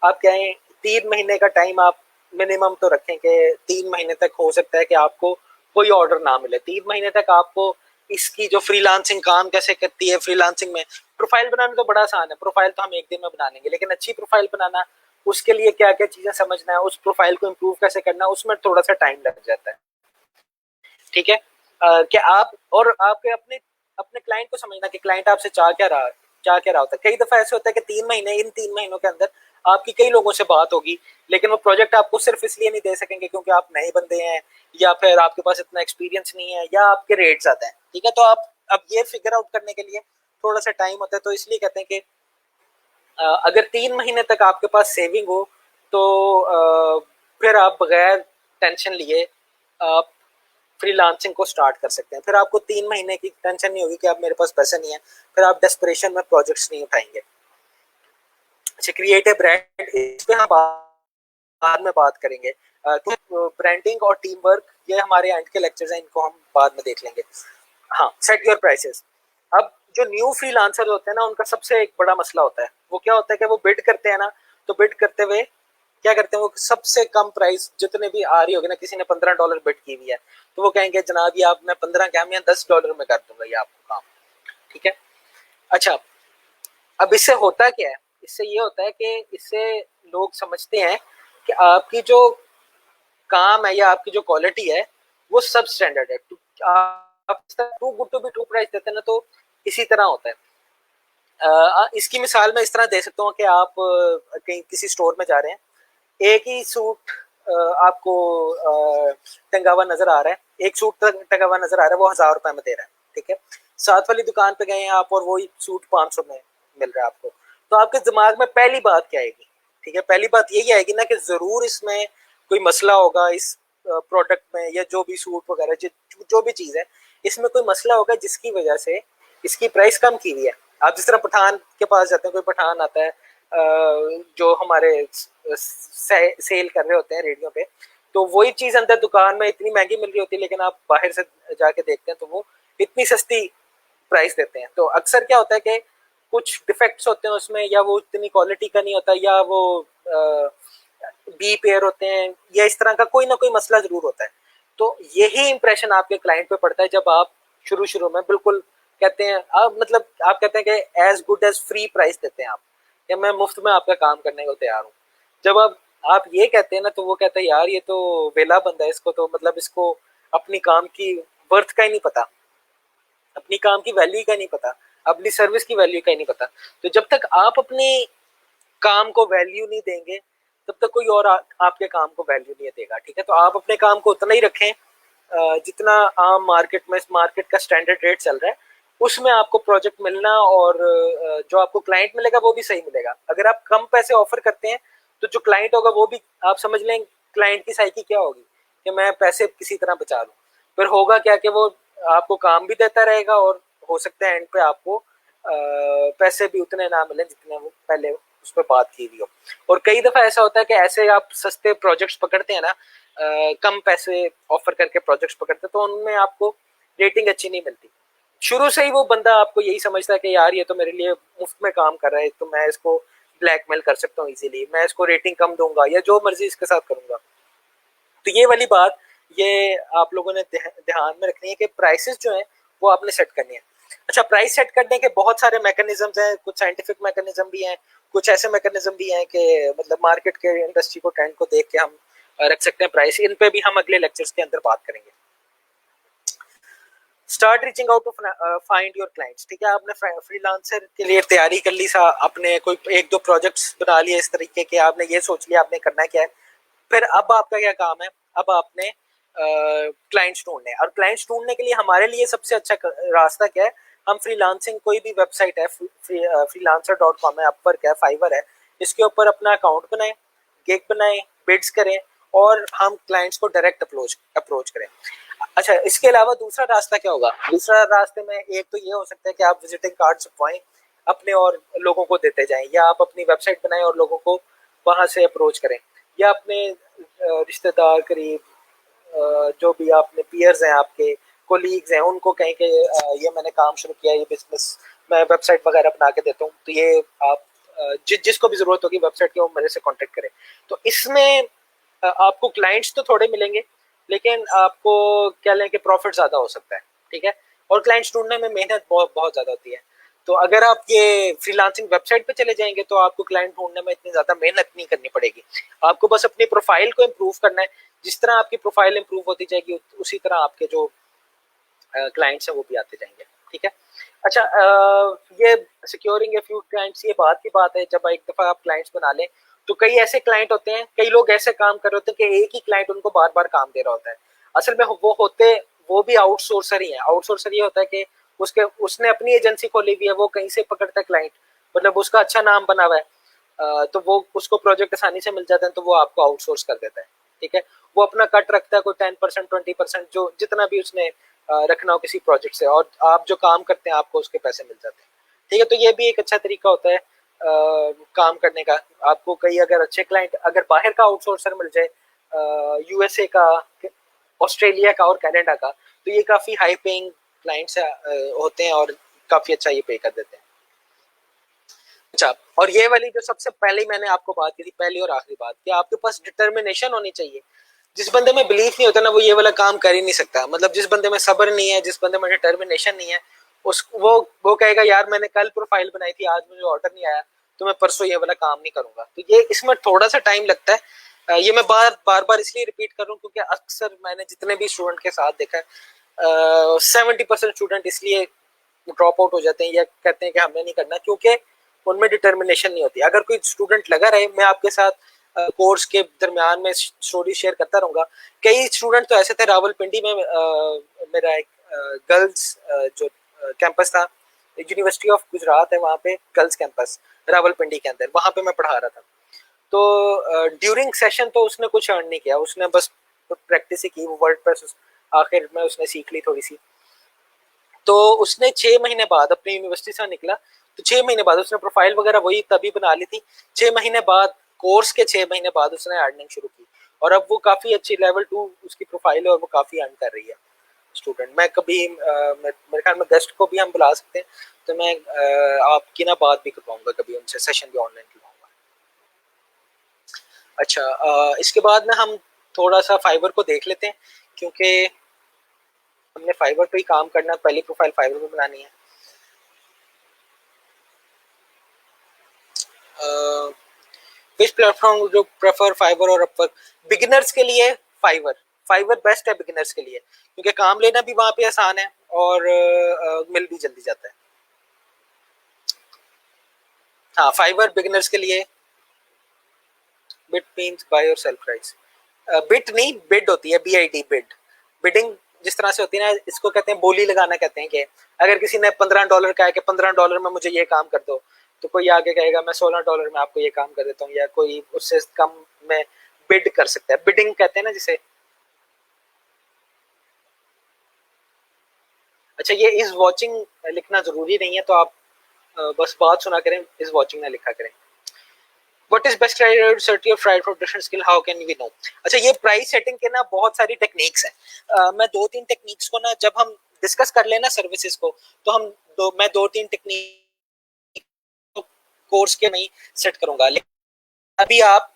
आप कहें 3 महीने का टाइम आप मिनिमम तो रखें कि 3 महीने तक हो सकता है कि आपको कोई ऑर्डर ना मिले। 3 महीने तक आपको इसकी जो फ्रीलांसिंग काम कैसे करती है फ्रीलांसिंग में, प्रोफाइल बनाना तो बड़ा आसान है, प्रोफाइल तो हम एक दिन में बना लेंगे, लेकिन अच्छी प्रोफाइल बनाना, उसके लिए क्या क्या चीजें समझना है, उस प्रोफाइल को इम्प्रूव कैसे करना, उसमें थोड़ा सा टाइम लग जाता है। ठीक है, कि आप और आपके अपने अपने क्लाइंट को समझना कि क्लाइंट आपसे चाह क्या रहा होता है। कई दफा ऐसे होता है कि 3 महीने, इन 3 महीनों के अंदर आपकी कई लोगों से बात होगी, लेकिन वो प्रोजेक्ट आपको सिर्फ इसलिए नहीं दे सकेंगे क्योंकि आप नए बंदे हैं, या फिर आपके पास इतना एक्सपीरियंस नहीं है, या आपके रेट ज्यादा है। ठीक है, तो आप अब ये फिगर आउट करने के लिए थोड़ा सा टाइम होता है, तो इसलिए कहते हैं कि अगर 3 महीने तक आपके पास सेविंग हो तो फिर आप बगैर टेंशन लिए आप फ्रीलांसिंग को स्टार्ट कर सकते हैं। फिर आपको 3 महीने की टेंशन नहीं होगी कि अब मेरे पास पैसा नहीं है, फिर आप डेस्परेशन में प्रोजेक्ट्स नहीं उठाएंगे। अच्छा, क्रिएटिव ब्रांड, इस पे हम बाद में बात करेंगे। तो ब्रांडिंग और टीम वर्क ये हमारे एंड के लेक्चर्स हैं, इनको हम बाद में देख लेंगे। हाँ, सेट योर प्राइसेस। अब जो न्यू फ्रीलांसर होते हैं ना, उनका सबसे एक बड़ा मसला होता है, वो क्या होता है कि वो बिड करते हैं ना, तो बिड करते हुए क्या करते हैं, वो सबसे कम प्राइस जितने भी आ रही होगी ना, किसी ने $15 बिड की हुई है तो वो कहेंगे जनाब ये आप मैं 15 क्या मैं $10 में कर दूंगा ये आपको काम। ठीक है, अच्छा, अब इससे होता क्या है, इससे ये होता है कि इससे लोग समझते हैं कि आपकी जो काम है या आपकी जो क्वालिटी है वो सब स्टैंडर्ड है। आप too good to be to price देते हैं ना, तो इसी तरह होता है। इसकी मिसाल मैं इस तरह दे सकता हूँ कि आप कहीं किसी स्टोर में जा रहे हैं, एक ही सूट आपको टंगा हुआ नजर आ रहा है, एक सूट टंगा हुआ नजर आ रहा है, वो $1000 में दे रहा है। ठीक है, साथ वाली दुकान पे गए हैं आप और वही सूट 500 में मिल रहा है आपको, तो आपके दिमाग में पहली बात क्या आएगी? ठीक है, पहली बात यही आएगी ना कि जरूर इसमें कोई मसला होगा, इस प्रोडक्ट में या जो भी सूट वगैरह जो भी चीज है, इसमें कोई मसला होगा जिसकी वजह से इसकी प्राइस कम की हुई है। आप जिस तरह पठान के पास जाते हैं, कोई पठान आता है जो हमारे सेल कर रहे होते हैं रेडियो पे, तो वही चीज अंदर दुकान में इतनी महंगी मिल रही होती है, लेकिन आप बाहर से जाके देखते हैं तो वो इतनी सस्ती प्राइस देते हैं। तो अक्सर क्या होता है कि कुछ डिफेक्ट्स होते हैं उसमें, या वो इतनी क्वालिटी का नहीं होता, या वो बी पेयर होते हैं, या इस तरह का कोई ना कोई मसला जरूर होता है। तो यही इंप्रेशन आपके क्लाइंट पे पड़ता है जब आप शुरू शुरू में बिल्कुल कहते हैं आप, मतलब आप कहते हैं कि as good as free price देते हैं आप, कि मैं मुफ्त में आपका काम करने को तैयार हूँ। जब आप ये कहते हैं ना, तो वो कहते हैं यार ये तो वेला बंदा है, इसको तो मतलब इसको अपनी काम की वर्थ का ही नहीं पता, अपनी काम की वैल्यू का नहीं पता, अपनी सर्विस की वैल्यू का ही नहीं पता। तो जब तक आप अपने काम को वैल्यू नहीं देंगे, तब तक कोई और आपके काम को वैल्यू नहीं देगा। ठीक है, तो आप अपने काम को उतना ही रखें जितना आम मार्केट में, मार्केट का स्टैंडर्ड रेट चल रहा है, उसमें आपको प्रोजेक्ट मिलना, और जो आपको क्लाइंट मिलेगा वो भी सही मिलेगा। अगर आप कम पैसे ऑफर करते हैं, तो जो क्लाइंट होगा वो भी, आप समझ लें क्लाइंट की साइकी क्या होगी, कि मैं पैसे किसी तरह बचा लूं। फिर होगा क्या कि वो आपको काम भी देता रहेगा, और हो सकता है एंड पे आपको पैसे भी उतने ना मिले जितने वो पहले उस पर बात की हुई हो। और कई दफा ऐसा होता है कि ऐसे आप सस्ते प्रोजेक्ट्स पकड़ते हैं ना, कम पैसे ऑफर करके प्रोजेक्ट्स पकड़ते हैं, तो उनमें आपको रेटिंग अच्छी नहीं मिलती। शुरू से ही वो बंदा आपको यही समझता है कि यार ये तो मेरे लिए मुफ्त में काम कर रहा है, तो मैं इसको ब्लैकमेल कर सकता हूँ इजीली, मैं इसको रेटिंग कम दूंगा या जो मर्जी इसके साथ करूंगा। तो ये वाली बात, ये आप लोगों ने ध्यान में रखनी है कि प्राइसेस जो है वो आपने सेट करनी है। अच्छा, प्राइस सेट करने के बहुत सारे मैकेनिज्म्स हैं, कुछ साइंटिफिक मैकेनिज्म भी हैं, कुछ ऐसे मैकेनिज्म भी हैं कि मतलब मार्केट के इंडस्ट्री को, ट्रेंड को देख के हम रख सकते हैं प्राइस। इन पे भी हम अगले लेक्चर्स के अंदर बात करेंगे। Start reaching out to find your clients. ठीक है, आपने फ्रीलांसर के लिए तैयारी कर ली, आपने कोई एक दो प्रोजेक्ट्स बना लिए इस तरीके के, आपने ये सोच लिया आपने करना क्या है। फिर अब आपका क्या काम है, अब आपने क्लाइंट्स ढूंढने, और क्लाइंट्स ढूंढने के लिए हमारे लिए सबसे अच्छा रास्ता क्या है, हम फ्रीलांसिंग, कोई भी वेबसाइट है, freelancer.com है, अपवर्क है, फाइवर है, इसके ऊपर अपना अकाउंट बनाएं, गिग बनाएं, बिड्स करें, और हम क्लाइंट्स को डायरेक्ट अप्रोच करें। अच्छा, इसके अलावा दूसरा रास्ता क्या होगा, दूसरा रास्ते में एक तो ये हो सकता है कि आप विजिटिंग कार्ड छपवाएं अपने और लोगों को देते जाएं, या आप अपनी वेबसाइट बनाएं और लोगों को वहां से अप्रोच करें, या अपने रिश्तेदार, करीब जो भी आपने पीयर्स हैं, आपके कोलीग्स हैं, उनको कहें कि ये मैंने काम शुरू किया, ये बिजनेस, मैं वेबसाइट वगैरह बना के देता हूँ, तो ये आप जिसको भी जरूरत होगी वेबसाइट की, वो मेरे से कांटेक्ट करें। तो इसमें आपको क्लाइंट्स तो थोड़े मिलेंगे, लेकिन आपको क्या लें कि प्रॉफिट ज्यादा हो सकता है। ठीक है, और क्लाइंट्स ढूंढने में मेहनत बहुत बहुत ज्यादा होती है। तो अगर आप ये फ्रीलांसिंग वेबसाइट पे चले जाएंगे, तो आपको क्लाइंट ढूंढने में इतनी ज्यादा मेहनत नहीं करनी पड़ेगी, आपको बस अपनी प्रोफाइल को इम्प्रूव करना है। जिस तरह आपकी प्रोफाइल इम्प्रूव होती जाएगी, उसी तरह आपके जो क्लाइंट्स हैं वो भी आते जाएंगे। ठीक है, अच्छा, ये सिक्योरिंग ए फ्यू क्लाइंट्स, ये बात की बात है, जब एक दफा आप क्लाइंट्स बना लें, तो कई ऐसे क्लाइंट होते हैं, कई लोग ऐसे काम कर रहे होते हैं कि एक ही क्लाइंट उनको बार बार काम दे रहा होता है। असल में वो भी आउटसोर्सर ही है। आउटसोर्सर ये होता है कि उसने अपनी एजेंसी खोली हुई है, वो कहीं से पकड़ता है क्लाइंट, मतलब उसका अच्छा नाम बना हुआ है, तो वो उसको प्रोजेक्ट आसानी से मिल जाता है, तो वो आपको आउटसोर्स कर देता है। ठीक है, वो अपना कट रखता है, कोई 10%, 20%, जो जितना भी उसने रखना हो किसी प्रोजेक्ट से, और आप जो काम करते हैं आपको उसके पैसे मिल जाते हैं। ठीक है, तो ये भी एक अच्छा तरीका होता है काम करने का। आपको कई अगर अच्छे क्लाइंट, अगर बाहर का आउटसोर्सर मिल जाए, यूएसए का, ऑस्ट्रेलिया का और कनाडा का, तो ये काफी हाई पेइंग क्लाइंट्स होते हैं, और काफी अच्छा ये पे कर देते हैं। अच्छा, और ये वाली जो सबसे पहले मैंने आपको बात की थी, पहली और आखिरी बात, कि आपके पास डिटर्मिनेशन होनी चाहिए। जिस बंदे में बिलीफ नहीं होता ना, वो ये वाला काम कर ही नहीं सकता। मतलब जिस बंदे में सब्र नहीं है, जिस बंदे में डिटर्मिनेशन नहीं है, उस वो कहेगा यार मैंने कल प्रोफाइल बनाई थी, आज मुझे ऑर्डर नहीं आया, तो मैं परसों ये वाला काम नहीं करूंगा। तो ये इसमें थोड़ा सा टाइम लगता है। ये मैं बार इसलिए रिपीट कर रहा हूँ, क्योंकि अक्सर मैंने जितने भी स्टूडेंट के साथ देखा है, 70% स्टूडेंट इसलिए ड्रॉप आउट हो जाते हैं या कहते हैं कि हमने नहीं करना, क्योंकि उनमें डिटर्मिनेशन नहीं होती। अगर कोई स्टूडेंट लगा रहे, मैं आपके साथ कोर्स के दरमियान में स्टोरी शेयर करता रहूंगा। कई स्टूडेंट तो ऐसे थे, रावलपिंडी में मेरा एक गर्ल्स जो कैंपस था, यूनिवर्सिटी ऑफ गुजरात है, वहाँ पे गर्ल्स कैंपस रावलपिंडी के अंदर, वहाँ पे मैं पढ़ा रहा था। तो ड्यूरिंग सेशन तो उसने कुछ अर्न नहीं किया, उसने बस प्रैक्टिस ही की, वो वर्ड प्रेस आखिर में उसने सीख ली थोड़ी सी। तो उसने 6 महीने बाद अपनी यूनिवर्सिटी से निकला, तो 6 महीने बाद उसने प्रोफाइल वगैरह वही तभी बना ली थी। 6 महीने बाद, कोर्स के 6 महीने बाद उसने अर्निंग शुरू की, और अब वो काफी अच्छी लेवल 2 उसकी प्रोफाइल है, और वो काफी अर्न कर रही है। स्टूडेंट, मैं कभी मेरे ख्याल में गेस्ट को भी हम बुला सकते हैं, तो मैं आपकी ना बात भी करवाऊंगा, कभी उनसे सेशन भी ऑनलाइन करवाऊंगा। अच्छा, इसके बाद ना हम थोड़ा सा फाइबर को देख लेते हैं, क्योंकि हमने फाइबर पे ही काम करना, पहली प्रोफाइल फाइबर पे बनानी है। विच प्लेटफॉर्म जो प्रेफर फाइवर और अपवर्क? बिगिनर्स के लिए फाइवर, फाइवर बेस्ट है बिगिनर्स के लिए, क्योंकि काम लेना भी वहां पे आसान है और मिल भी जल्दी जाता है। हाँ, फाइवर बिगिनर्स के लिए। बिट मींस बाय और सेल प्राइस। बिट नहीं, बिड होती है, BID, बिड। बिडिंग जिस तरह से होती है ना, इसको कहते हैं बोली लगाना, कहते हैं कि अगर किसी ने $15 कहा है कि $15 में मुझे ये काम कर दो, तो कोई आगे कहेगा मैं $16 में आपको ये काम कर देता हूँ, या कोई उससे कम में बिड कर सकता है। बिडिंग कहते हैं ना जिसे। अच्छा, ये इज वॉचिंग लिखना जरूरी नहीं है, तो आप बस बात सुना करें, इज वॉचिंग ना लिखा करें। What is best criteria to search your price production skill, how can we know? अच्छा, ये प्राइस सेटिंग के ना बहुत सारी टेक्निक्स हैं। मैं दो तीन टेक्निक्स को ना, जब हम डिस्कस कर लेना सर्विसेज को, तो मैं दो तीन टेक्निक कोर्स के नहीं सेट करूंगा। लेकिन अभी आप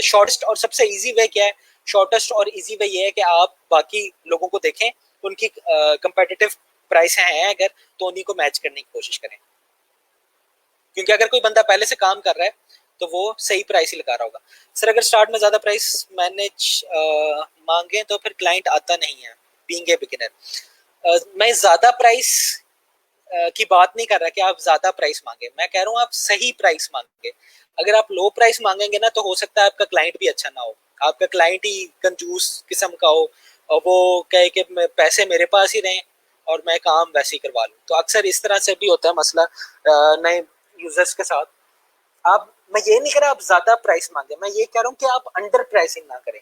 शॉर्टेस्ट और सबसे इजी वे क्या है? शॉर्टेस्ट और इजी वे ये है कि आप बाकी लोगों को देखें, उनकी कंपेटिटिव प्राइस हैं अगर, तो उन्हीं को मैच करने की कोशिश करें। क्योंकि अगर कोई बंदा पहले से काम कर रहा है तो वो सही प्राइस ही लगा रहा होगा। सर अगर स्टार्ट में ज़्यादा प्राइस मैनेज मांगे तो फिर क्लाइंट आता नहीं है, बीइंग ए बिगिनर। मैं ज़्यादा प्राइस की बात नहीं कर रहा कि आप ज़्यादा प्राइस मांगे, मैं कह रहा हूँ आप सही प्राइस मांगे। अगर आप लो प्राइस मांगेंगे ना, तो हो सकता है आपका क्लाइंट भी अच्छा ना हो, आपका क्लाइंट ही कंजूस किस्म का हो और वो कहे कि पैसे मेरे पास ही रहें और मैं काम वैसे ही करवा लूँ। तो अक्सर इस तरह से भी होता है मसला नए यूजर्स के साथ। आप, मैं ये नहीं कह रहा आप ज्यादा प्राइस मांगे, मैं ये कह रहा हूँ कि आप अंडर प्राइसिंग ना करें।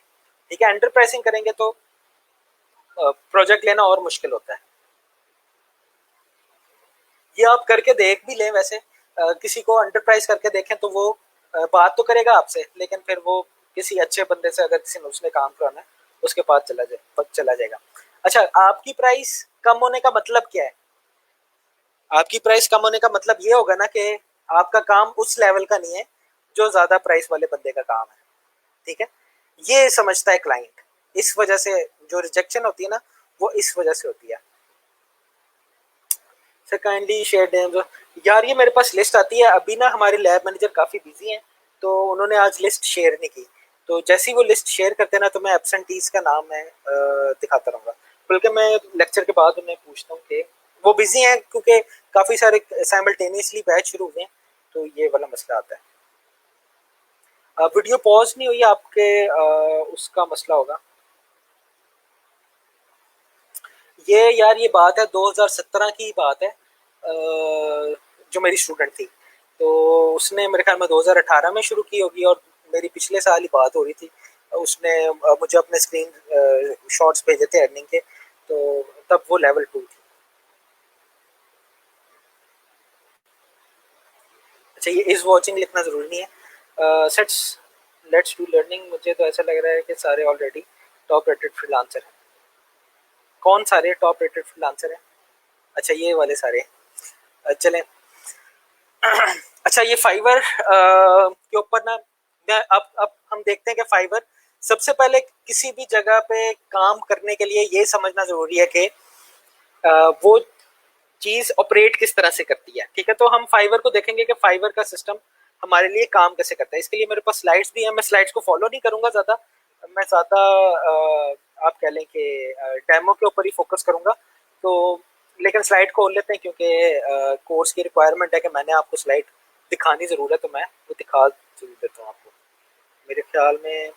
ठीक है, अंडर प्राइसिंग करेंगे तो प्रोजेक्ट लेना और मुश्किल होता है। ये आप करके देख भी लें वैसे, किसी को अंडर प्राइस करके देखें तो वो बात तो करेगा आपसे, लेकिन फिर वो किसी अच्छे बंदे से, अगर किसी ने उसने काम कराना है, उसके पास चला जाएगा। अच्छा, आपकी प्राइस कम होने का मतलब क्या है? आपकी प्राइस कम होने का मतलब ये होगा ना कि आपका काम उस लेवल का नहीं है जो ज्यादा प्राइस वाले बंदे का काम है। ठीक है, ये समझता है क्लाइंट। इस वजह से जो रिजेक्शन होती है ना, वो इस वजह से होती है। Sir kindly share names. यार ये मेरे पास लिस्ट आती है, अभी ना हमारे लैब मैनेजर काफ़ी बिजी हैं, तो उन्होंने आज लिस्ट शेयर नहीं की। तो जैसे ही वो लिस्ट शेयर करते ना, तो मैं एब्सेंटीज का नाम मैं दिखाता रहूँगा। बल्कि मैं लेक्चर के बाद उन्हें पूछता हूँ कि वो बिजी हैं, क्योंकि काफ़ी सारे साइमल्टेनियसली बैच शुरू हुए हैं, तो ये वाला मसला आता है। वीडियो पॉज नहीं हुई आपके, उसका मसला होगा। ये यार ये बात है 2017 की बात है। जो मेरी स्टूडेंट थी, तो उसने मेरे ख्याल में 2018 में शुरू की होगी, और मेरी पिछले साल ही बात हो रही थी। उसने मुझे अपने स्क्रीन शॉट्स भेजे थे अर्निंग के, तो तब वो लेवल 2 थी। अच्छा, ये इज वॉचिंग लिखना ज़रूरी नहीं है। सेट्स लेट्स डू लर्निंग, मुझे तो ऐसा लग रहा है कि सारे ऑलरेडी टॉप रेटेड फ्रीलांसर हैं। कौन सारे टॉप रेटेड फ्रीलांसर हैं? अच्छा, ये वाले सारे। चलें। अच्छा, ये फाइवर के ऊपर ना, मैं अब हम देखते हैं कि फाइवर सबसे पहले किसी भी जगह पे काम करने के लिए ये समझना जरूरी है कि वो चीज ऑपरेट किस तरह से करती है। ठीक है, तो हम फाइवर को देखेंगे कि फाइवर का सिस्टम हमारे लिए काम कैसे करता है। इसके लिए मेरे पास स्लाइड्स भी हैं, मैं स्लाइड्स को फॉलो नहीं करूंगा ज्यादा, मैं ज्यादा आप कह लें कि डेमो के ऊपर ही फोकस करूंगा। तो लेकिन स्लाइड को खोल लेते हैं, क्योंकि कोर्स की रिक्वायरमेंट है कि मैंने आपको स्लाइड दिखानी जरूर है, तो मैं वो दिखा जरूर देता हूँ आपको। मेरे ख्याल में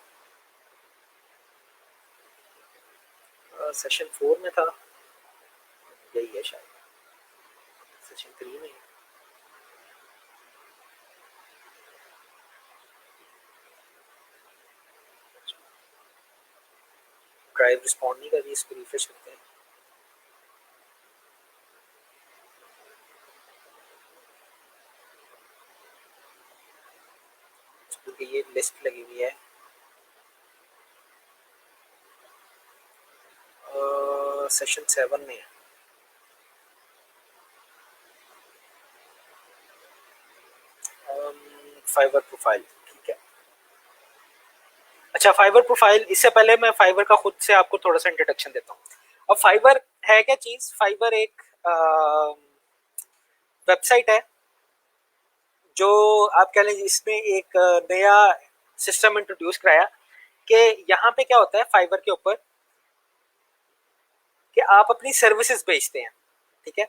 सेशन 4 में था, यही है शायद, सेशन 3 में। ड्राइव रिस्पॉन्ड नहीं कर रही, इसको रिफ्रेश करते हैं। क्योंकि ये लिस्ट लगी हुई है, सेशन 7 में है। फाइबर प्रोफाइल, ठीक है। अच्छा, फाइबर प्रोफाइल, इससे पहले मैं फाइबर का खुद से आपको थोड़ा सा इंट्रोडक्शन देता हूँ। अब फाइबर है क्या चीज? फाइबर एक वेबसाइट है जो आप कह लें इसमें एक नया सिस्टम इंट्रोड्यूस कराया कि यहाँ पे क्या होता है फाइवर के ऊपर कि आप अपनी सर्विसेज बेचते हैं, ठीक है।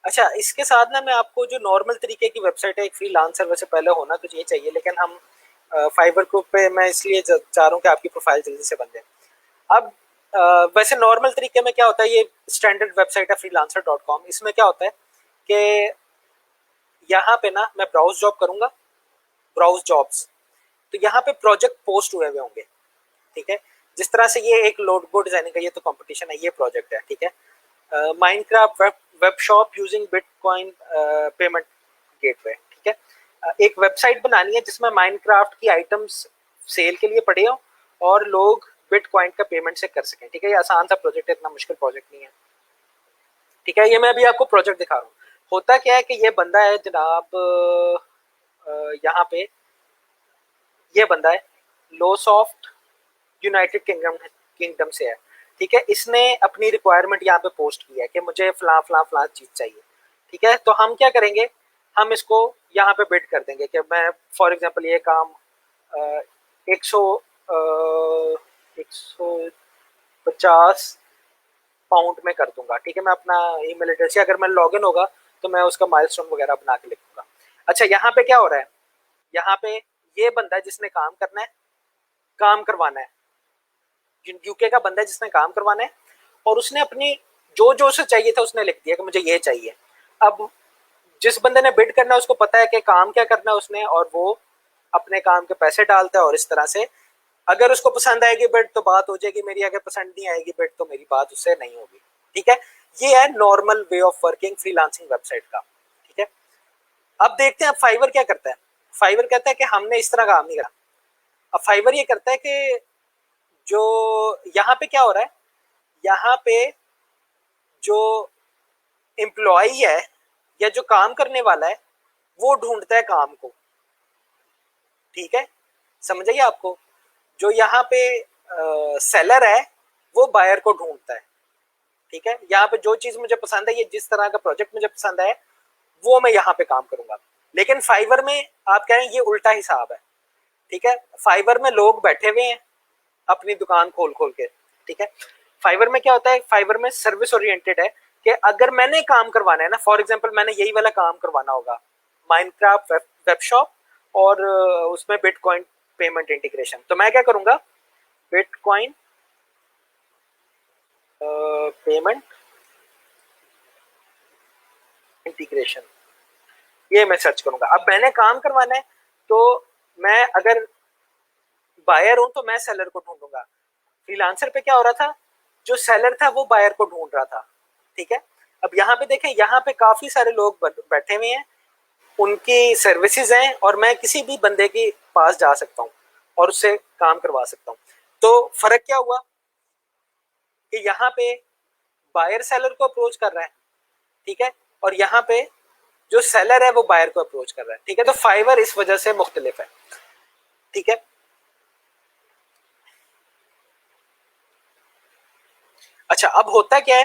अच्छा, इसके साथ ना मैं आपको जो नॉर्मल तरीके की वेबसाइट है एक फ्रीलांसर वैसे पहले होना तो ये चाहिए, लेकिन हम फाइवर ग्रुप पे मैं इसलिए चाह रहा हूँ कि आपकी प्रोफाइल जल्दी से बन जाए। अब वैसे नॉर्मल तरीके में क्या होता है, ये स्टैंडर्ड वेबसाइट है freelancer.com। इसमें क्या होता है कि यहाँ पे ना मैं ब्राउज जॉब करूंगा, ब्राउज जॉब्स, तो यहाँ पे प्रोजेक्ट पोस्ट हुए होंगे, ठीक है। जिस तरह से ये एक लोगो डिजाइनिंग का ये तो कंपटीशन है, ये प्रोजेक्ट है, ठीक है। Minecraft web shop using bitcoin payment gateway, ठीक है। एक वेबसाइट बनानी है जिसमें माइनक्राफ्ट की आइटम्स सेल के लिए पड़े हो और लोग बिटकॉइन का पेमेंट से कर सकें, ठीक है। ये आसान सा प्रोजेक्ट है, इतना मुश्किल प्रोजेक्ट नहीं है, ठीक है। ये मैं अभी आपको प्रोजेक्ट दिखा रहा हूँ। होता क्या है कि ये बंदा है जनाब, यहाँ पे ये बंदा है लो सॉफ्ट, यूनाइटेड किंगडम से है, ठीक है। इसने अपनी रिक्वायरमेंट यहाँ पे पोस्ट की है कि मुझे फला फला फला चीज चाहिए, ठीक है। तो हम क्या करेंगे, हम इसको यहाँ पे बिड कर देंगे कि मैं फॉर एग्जांपल ये काम 150 पाउंड में कर दूंगा, ठीक है। मैं अपना ईमेल एड्रेस, अगर मैं लॉगिन होगा तो मैं उसका माइलस्टोन वगैरह बना के लिखूंगा। अच्छा, यहाँ पे क्या हो रहा है, यहाँ पे ये बंदा है जिसने काम करना है, काम करवाना है, यूके का बंदा है जिसने काम करवाना है, और उसने अपनी जो जो उसे चाहिए था उसने लिख दिया कि मुझे ये चाहिए। अब जिस बंदे ने बिड करना है उसको पता है कि काम क्या करना है उसने, और वो अपने काम के पैसे डालता है, और इस तरह से अगर उसको पसंद आएगी बिड तो बात हो जाएगी मेरी, अगर पसंद नहीं आएगी बिड तो मेरी बात उससे नहीं होगी, ठीक है। ये है normal way of working freelancing website का, ठीक है। अब देखते हैं अब फाइवर क्या करता है। फाइवर कहता है कि हमने इस तरह काम नहीं करा। अब फाइवर ये करता है कि जो यहाँ पे क्या हो रहा है, यहाँ पे जो एम्प्लॉय है या जो काम करने वाला है वो ढूंढता है काम को, ठीक है। समझ आइए आपको, जो यहाँ पे सेलर है वो बायर को ढूंढता है, ठीक है। यहाँ पे जो चीज मुझे पसंद है, ये जिस तरह का प्रोजेक्ट मुझे पसंद है वो मैं यहाँ पे काम करूंगा। लेकिन फाइवर में आप कह रहे हैं ये उल्टा हिसाब है, ठीक है। फाइवर में लोग बैठे हुए हैं अपनी दुकान खोल खोल के, ठीक है। फाइवर में क्या होता है, फाइवर में सर्विस ओरिएंटेड है कि अगर मैंने काम करवाना है ना, फॉर एग्जांपल मैंने यही वाला काम करवाना होगा, माइनक्राफ्ट वेब शॉप और उसमें बिटकॉइन पेमेंट इंटीग्रेशन, तो मैं क्या करूंगा, बिटकॉइन पेमेंट इंटीग्रेशन, ये मैं सर्च करूंगा। अब मैंने काम करवाना है तो मैं अगर बायर हूं तो मैं सेलर को ढूंढूंगा। फ्रीलांसर पे क्या हो रहा था, जो सेलर था वो बायर को ढूंढ रहा था, ठीक है। अब यहाँ पे देखें, यहाँ पे काफी सारे लोग बैठे हुए हैं, उनकी सर्विसेज हैं, और मैं किसी भी बंदे के पास जा सकता हूँ और उससे काम करवा सकता हूँ। तो फर्क क्या हुआ कि यहाँ पे बायर सेलर को अप्रोच कर रहा है, ठीक है, और यहाँ पे जो सेलर है वो बायर को अप्रोच कर रहा है, ठीक है। तो फाइवर इस वजह से मुख्तलिफ है, ठीक है। अच्छा, अब होता क्या है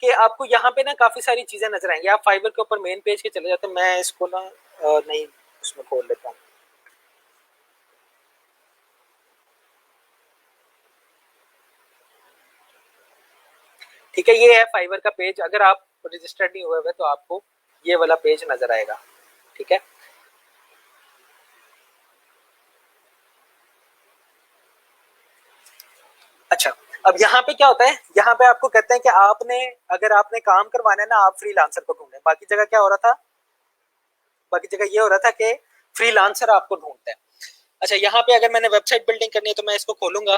कि आपको यहाँ पे ना काफी सारी चीजें नजर आएंगी। आप फाइवर के ऊपर मेन पेज के चले जाते हैं, मैं इसको ना नहीं उसमें खोल लेता हूँ, ठीक है। ये है फाइवर का पेज, अगर आप रजिस्टर्ड नहीं हुए हुए तो आपको ये वाला पेज नजर आएगा, ठीक है। अच्छा, अब यहाँ पे क्या होता है, यहाँ पे आपको कहते हैं कि आपने अगर आपने काम करवाना है ना, आप फ्रीलांसर को ढूंढे। बाकी जगह क्या हो रहा था, बाकी जगह ये हो रहा था कि फ्रीलांसर आपको ढूंढते हैं। अच्छा, यहाँ पे अगर मैंने वेबसाइट बिल्डिंग करनी है तो मैं इसको खोलूंगा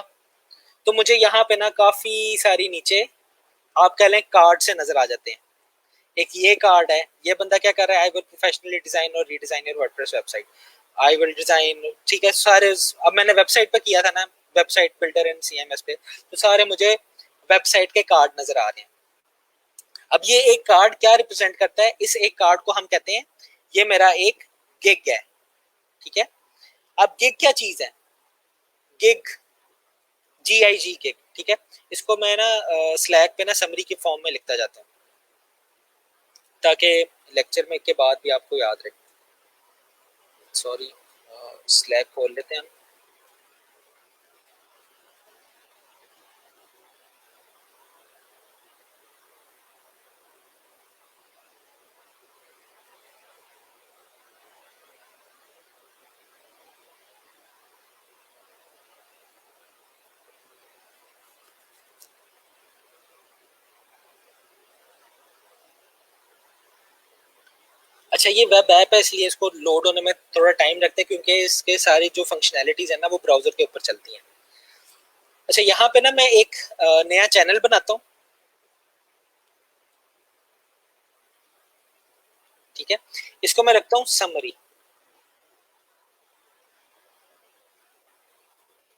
तो मुझे यहाँ पे ना काफी सारी नीचे आप कह लें कार्ड से नजर आ जाते हैं। एक ये कार्ड है, ये बंदा क्या कर रहा है, आई विल प्रोफेशनली डिजाइन और redesign your WordPress website, I will design, ठीक है। सारे अब मैंने वेबसाइट पे किया था ना, वेबसाइट बिल्डर एंड सीएमएस पे, तो सारे मुझे वेबसाइट के कार्ड नजर आ रहे हैं। अब ये एक कार्ड क्या रिप्रेजेंट करता है, इस एक कार्ड को हम कहते हैं ये मेरा एक गिग है, ठीक है। अब गिग क्या चीज है, गिग GIG गिग, ठीक है। इसको मैं ना स्लैक पे ना समरी की फॉर्म में लिखता जाता हूँ ताकि लेक्चर में के बाद भी आपको याद रहे। सॉरी, स्लैक खोल लेते हैं हम। अच्छा, ये वेब ऐप है इसलिए इसको लोड होने में थोड़ा टाइम लगता है, क्योंकि इसके सारी जो फंक्शनैलिटीज है ना वो ब्राउजर के ऊपर चलती हैं। अच्छा, यहाँ पे ना मैं एक नया चैनल बनाता हूँ, ठीक है। इसको मैं रखता हूँ समरी,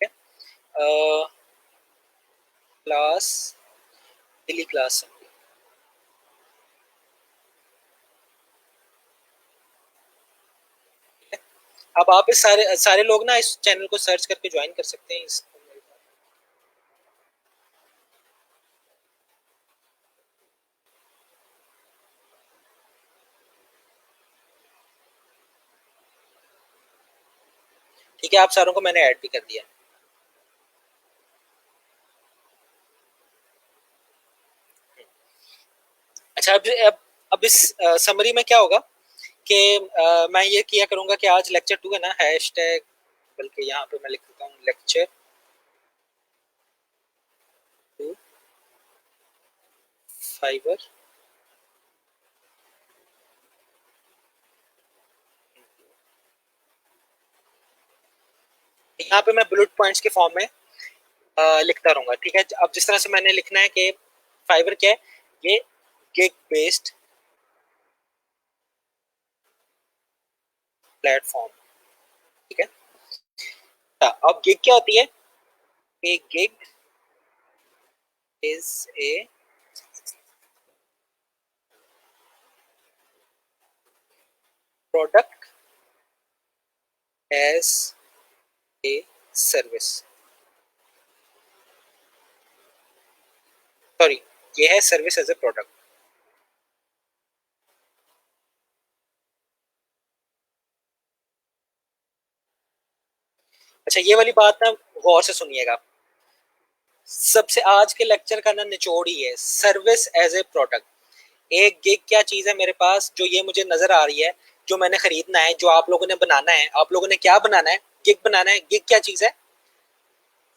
ठीक है। Class, daily class summary. अब आप इस सारे सारे लोग ना इस चैनल को सर्च करके ज्वाइन कर सकते हैं इस। ठीक है, आप सारों को मैंने ऐड भी कर दिया। अच्छा, अब इस समरी में क्या होगा कि मैं ये किया करूंगा कि आज लेक्चर 2 है ना, हैशटैग, बल्कि यहाँ पे मैं लिख देता हूँ लेक्चर 2 फाइबर। यहाँ पे मैं बुलेट पॉइंट्स के फॉर्म में लिखता रहूंगा, ठीक है। अब जिस तरह से मैंने लिखना है कि फाइबर क्या है, ये गिग बेस्ड प्लेटफॉर्म, ठीक है। अब गिग क्या होती है? A gig is a product as a service, sorry, ये है सर्विस एज ए प्रोडक्ट। अच्छा, ये वाली बात ना गौर से सुनिएगा, सबसे आज के लेक्चर का ना निचोड़ ही है सर्विस एज ए प्रोडक्ट। एक गिग क्या चीज है मेरे पास जो ये मुझे नजर आ रही है, जो मैंने खरीदना है, जो आप लोगों ने बनाना है। आप लोगों ने क्या बनाना है? गिग बनाना है। गिग क्या चीज है?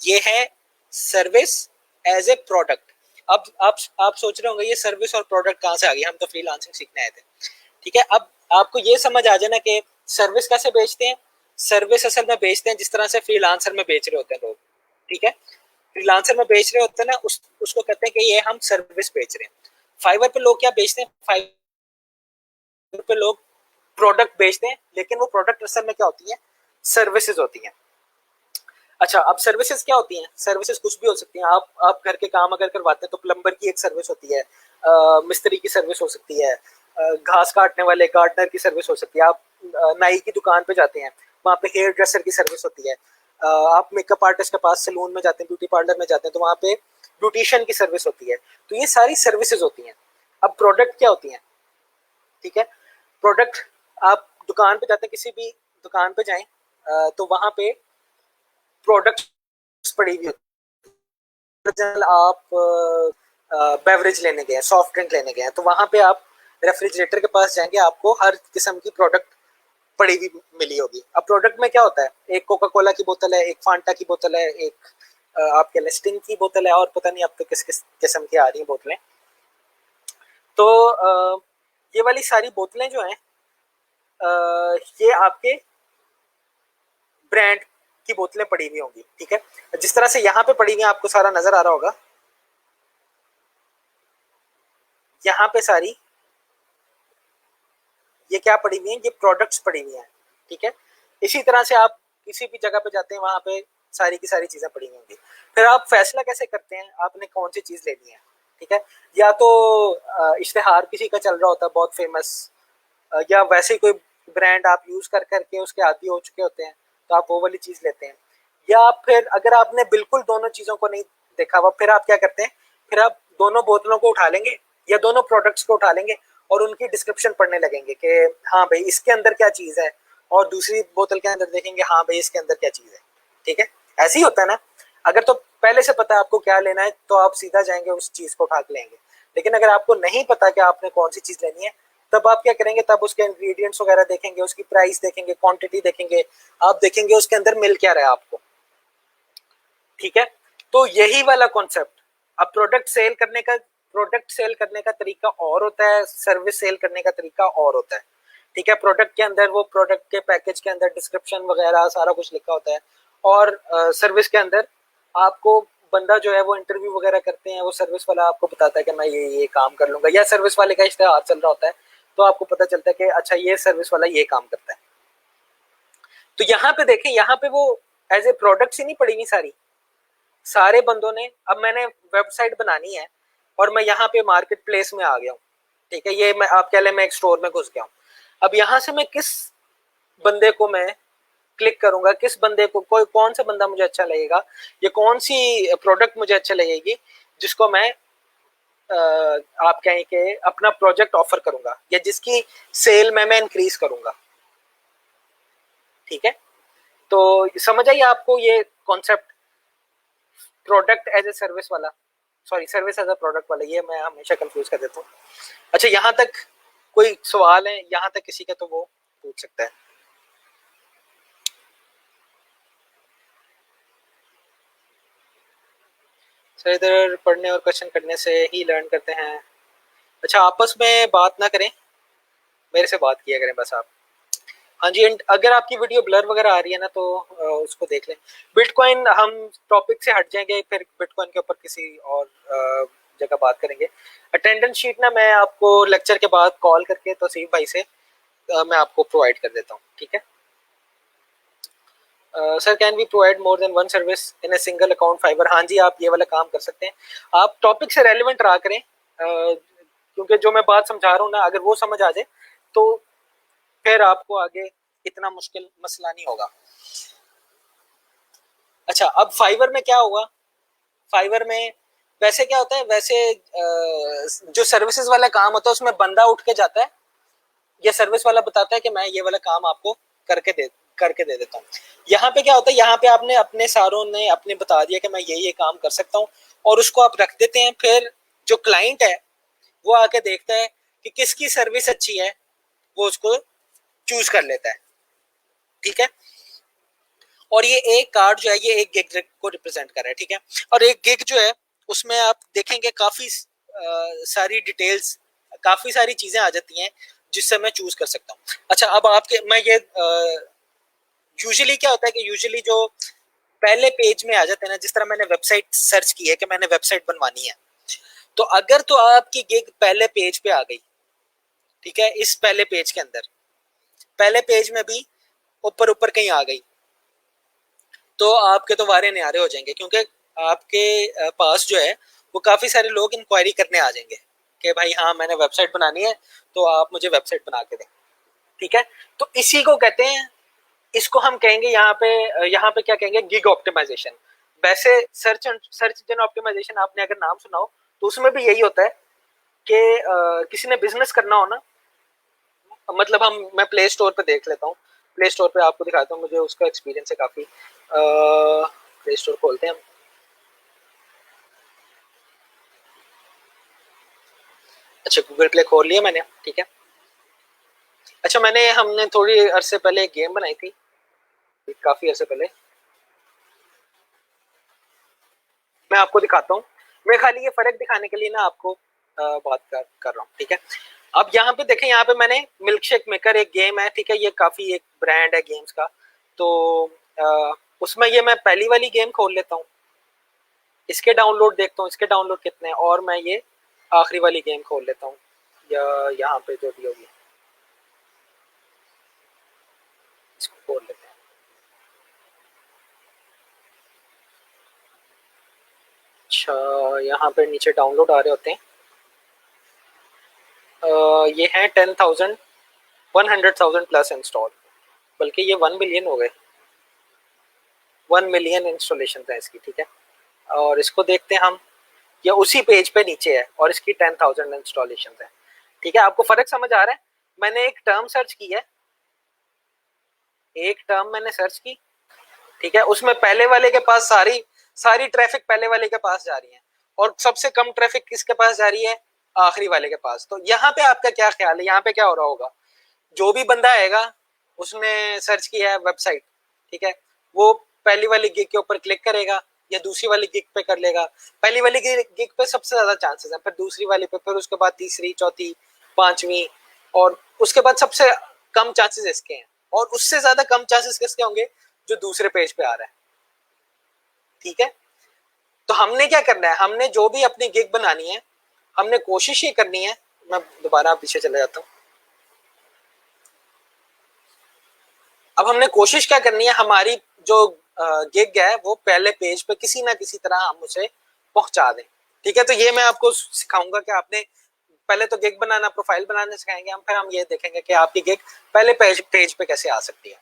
ये है सर्विस एज ए प्रोडक्ट। अब आप सोच रहे होंगे ये सर्विस और प्रोडक्ट कहाँ से आ गई, हम तो फ्रीलांसिंग सीखने आए थे, ठीक है। अब आपको ये समझ आ जाना कि सर्विस कैसे बेचते हैं। सर्विस असल में बेचते हैं जिस तरह से फ्रीलांसर में बेच रहे होते हैं लोग, ठीक है। फ्रीलांसर में बेच रहे होते हैं ना, उसको कहते हैं कि ये हम सर्विस बेच रहे हैं। फाइवर पे लोग क्या बेचते हैं? फाइवर पे लोग प्रोडक्ट बेचते हैं, लेकिन वो प्रोडक्ट असल में क्या होती है? सर्विसेज होती हैं। अच्छा, अब सर्विसेज क्या होती हैं? सर्विसेज कुछ भी हो सकती हैं। आप घर के काम अगर करवाते हैं तो प्लम्बर की एक सर्विस होती है, मिस्त्री की सर्विस हो सकती है, घास काटने वाले गार्डनर की सर्विस हो सकती है। आप नाई की दुकान पे जाते हैं, वहाँ पे हेयर ड्रेसर की सर्विस होती है। आप मेकअप आर्टिस्ट के पास सैलून में जाते हैं, ब्यूटी पार्लर में जाते हैं, तो वहाँ पे ब्यूटिशियन की सर्विस होती है। तो ये सारी सर्विसेज होती हैं। अब प्रोडक्ट क्या होती हैं? ठीक है, प्रोडक्ट, आप दुकान पे जाते हैं, किसी भी दुकान पे जाएं, तो वहाँ पे प्रोडक्ट्स पड़ी हुई होती है। आप बेवरेज लेने गए हैं, सॉफ्ट ड्रिंक लेने गए हैं, तो वहाँ पे आप रेफ्रिजरेटर के पास जाएंगे, आपको हर किस्म की प्रोडक्ट पड़ी हुई मिली होगी। अब प्रोडक्ट में क्या होता है? एक कोका कोला की बोतल है, एक फांटा की बोतल है, एक आपके लिस्टिंग की बोतल है, और पता नहीं अब तो किस किस किस्म की आ रही हैं बोतलें। तो ये वाली सारी बोतलें जो हैं, ये आपके ब्रांड की बोतलें पड़ी हुई होंगी, ठीक है। जिस तरह से यहाँ पे पड़ी हुई आपको सारा नजर आ रहा होगा, यहाँ पे सारी ये क्या पड़ी हुई है? ये प्रोडक्ट्स पड़ी हुई हैं, ठीक है। इसी तरह से आप किसी भी जगह पे जाते हैं, वहां पे सारी की सारी चीजें पड़ी हुई होंगी। फिर आप फैसला कैसे करते हैं आपने कौन सी चीज लेनी है? ठीक है, या तो इश्तेहार किसी का चल रहा होता है बहुत फेमस, या वैसे ही कोई ब्रांड आप यूज कर करके उसके आदी हो चुके होते हैं, तो आप वो वाली चीज लेते हैं। या फिर अगर आपने बिल्कुल दोनों चीजों को नहीं देखा हुआ, फिर आप क्या करते हैं? फिर आप दोनों बोतलों को उठा लेंगे या दोनों प्रोडक्ट्स को उठा लेंगे और उनकी डिस्क्रिप्शन पढ़ने लगेंगे कि हाँ भाई इसके अंदर क्या चीज है, और दूसरी बोतल के अंदर देखेंगे हाँ भाई इसके अंदर क्या चीज़ है, ठीक है। ऐसे ही होता है ना, अगर तो पहले से पता है आपको क्या लेना है तो आप सीधा जाएंगे उस चीज़ को उठा के लेंगे। लेकिन अगर आपको नहीं पता कि आपने कौन सी चीज़ लेनी है, तब आप क्या करेंगे, तब उसके इंग्रेडिएंट्स वगैरह देखेंगे, उसकी प्राइस देखेंगे, क्वांटिटी देखेंगे, आप देखेंगे उसके अंदर मिल क्या रहा है आपको, ठीक है। तो यही वाला कॉन्सेप्ट, अब प्रोडक्ट सेल करने का तरीका और होता है, सर्विस सेल करने का तरीका और होता है, ठीक है। प्रोडक्ट के अंदर वो प्रोडक्ट के पैकेज के अंदर डिस्क्रिप्शन वगैरह सारा कुछ लिखा होता है, और सर्विस के अंदर आपको बंदा जो है वो इंटरव्यू वगैरह करते हैं, वो सर्विस वाला आपको बताता है कि मैं ये काम कर लूंगा, या सर्विस वाले का इश्तेहार चल रहा होता है तो आपको पता चलता है कि अच्छा ये सर्विस वाला ये काम करता है। तो यहाँ पे देखें, यहाँ पे वो एज ए प्रोडक्ट ही नहीं पड़ी हुई सारी, सारे बंदों ने, अब मैंने वेबसाइट बनानी है और मैं यहाँ पे मार्केट प्लेस में आ गया हूँ, ठीक है। ये मैं आप कह लें मैं एक स्टोर में घुस गया हूँ। अब यहाँ से मैं किस बंदे को मैं क्लिक करूंगा, किस बंदे को, कोई कौन सा बंदा मुझे अच्छा लगेगा, ये कौन सी प्रोडक्ट मुझे अच्छा लगेगी जिसको मैं आप कहें कि अपना प्रोजेक्ट ऑफर करूंगा, या जिसकी सेल में मैं इंक्रीज करूंगा, ठीक है। तो समझ आइए आपको ये concept, product as a service वाला, sorry service as a product वाला, ये मैं हमेशा कंफ्यूज कर देता हूँ। अच्छा, यहाँ तक कोई सवाल है यहाँ तक किसी का, तो वो पूछ सकता है। सर इधर पढ़ने और क्वेश्चन करने से ही लर्न करते हैं। अच्छा, आपस में बात ना करें, मेरे से बात किया करें बस आप। हाँ जी, एंड अगर आपकी वीडियो ब्लर वगैरह आ रही है ना तो उसको देख लें। बिटकॉइन, हम टॉपिक से हट जाएंगे, फिर बिटकॉइन के ऊपर किसी और जगह बात करेंगे। अटेंडेंस शीट ना मैं आपको लेक्चर के बाद कॉल करके तौसीफ भाई से मैं आपको प्रोवाइड कर देता हूँ, ठीक है। Sir can we provide more than one service in a single account Fiverr? हाँ जी, आप ये वाला काम कर सकते हैं। आप टॉपिक से रेलिवेंट रहा करें, क्योंकि जो मैं बात समझा रहा हूँ ना, अगर वो समझ आ जाए तो फिर आपको आगे इतना मुश्किल मसला नहीं होगा। अच्छा, अब फाइवर में क्या होगा, फाइवर में वैसे क्या होता है, वैसे जो सर्विसेज वाला काम होता है उसमें बंदा उठ के जाता है, या सर्विस वाला बताता है कि मैं ये वाला काम आपको करके दे देता हूँ। यहाँ पे क्या होता है, यहाँ पे आपने अपने सारों ने अपने बता दिया कि मैं ये काम कर सकता हूँ, और उसको आप रख देते हैं। फिर जो क्लाइंट है वो आके देखता है कि किसकी सर्विस अच्छी है, वो उसको चूज कर लेता है, ठीक है। और ये एक कार्ड जो है ये एक गिग को रिप्रेजेंट कर रहा है, ठीक है। और एक गिग जो है उसमें आप देखेंगे काफी सारी डिटेल्स, काफी सारी चीजें आ जाती हैं जिससे मैं चूज कर सकता हूँ। अच्छा, अब आपके मैं ये यूजुअली क्या होता है कि यूजुअली जो पहले पेज में आ जाते हैं ना, जिस तरह मैंने वेबसाइट सर्च की है कि मैंने वेबसाइट बनवानी है, तो अगर तो आपकी गिग पहले पेज पे आ गई, ठीक है, इस पहले पेज के अंदर, पहले पेज में भी ऊपर ऊपर कहीं आ गई, तो आपके तो वारे न्यारे हो जाएंगे, क्योंकि आपके पास जो है वो काफ़ी सारे लोग इंक्वायरी करने आ जाएंगे कि भाई हाँ मैंने वेबसाइट बनानी है तो आप मुझे वेबसाइट बना के दें, ठीक है। तो इसी को कहते हैं, इसको हम कहेंगे यहाँ पे क्या कहेंगे, गिग ऑप्टिमाइजेशन। वैसे सर्च इंजन ऑप्टिमाइजेशन आपने अगर नाम सुना हो तो उसमें भी यही होता है कि किसी ने बिजनेस करना हो ना, मतलब मैं प्ले स्टोर पे देख लेता हूँ, प्ले स्टोर पे आपको दिखाता हूँ, मुझे उसका एक्सपीरियंस है काफ़ी। प्ले स्टोर खोलते हैं हम। अच्छा, गूगल प्ले खोल लिया मैंने, ठीक है। अच्छा, हमने थोड़ी अरसे पहले एक गेम बनाई थी, काफ़ी अरसे पहले, मैं आपको दिखाता हूँ। मैं खाली ये फ़र्क दिखाने के लिए ना आपको बात कर रहा हूँ, ठीक है। अब यहाँ पे देखें, यहाँ पे मैंने मिल्क शेक मेकर एक गेम है, ठीक है, ये काफ़ी एक ब्रांड है गेम्स का, तो उसमें ये मैं पहली वाली गेम खोल लेता हूँ, इसके डाउनलोड देखता हूँ, इसके डाउनलोड कितने हैं, और मैं ये आखिरी वाली गेम खोल लेता हूँ, या यहाँ पे जो भी होगी इसको खोल लेते हैं। अच्छा, यहाँ पे नीचे डाउनलोड आ रहे होते हैं, ये हैं 10,000 100,000 प्लस इंस्टॉल, बल्कि ये 1 मिलियन हो गए, 1 मिलियन इंस्टॉलेशन है इसकी, ठीक है। और इसको देखते हैं हम, ये उसी पेज पे नीचे है और इसकी 10,000 इंस्टॉलेशन है, ठीक है। आपको फर्क समझ आ रहा है? मैंने एक टर्म सर्च की है, एक टर्म मैंने सर्च की, ठीक है, उसमें पहले वाले के पास सारी सारी ट्रैफिक पहले वाले के पास जा रही है और सबसे कम ट्रैफिक किसके पास जा रही है, आखिरी वाले के पास। तो यहाँ पे आपका क्या ख्याल है, यहाँ पे क्या हो रहा होगा, जो भी बंदा आएगा उसने सर्च किया है वेबसाइट, ठीक है, वो पहली वाली गिग के ऊपर क्लिक करेगा या दूसरी वाली गिग पे कर लेगा। पहली वाली गिग पे सबसे ज्यादा चांसेस है, फिर दूसरी वाली पे, फिर उसके बाद तीसरी, चौथी, पांचवी, और उसके बाद सबसे कम चांसेस इसके हैं, और उससे ज्यादा कम चांसेस किसके होंगे, जो दूसरे पेज पे आ रहा है। ठीक है, तो हमने क्या करना है, हमने जो भी अपनी गिग बनानी है, हमने कोशिश ये करनी है, मैं दोबारा पीछे चले जाता हूँ। अब हमने कोशिश क्या करनी है, हमारी जो गिग है वो पहले पेज पे किसी ना किसी तरह हम उसे पहुंचा दें। ठीक है, तो ये मैं आपको सिखाऊंगा कि आपने पहले तो गिग बनाना, प्रोफाइल बनाना सिखाएंगे हम, फिर हम ये देखेंगे कि आपकी गिग पहले पेज पे कैसे आ सकती है।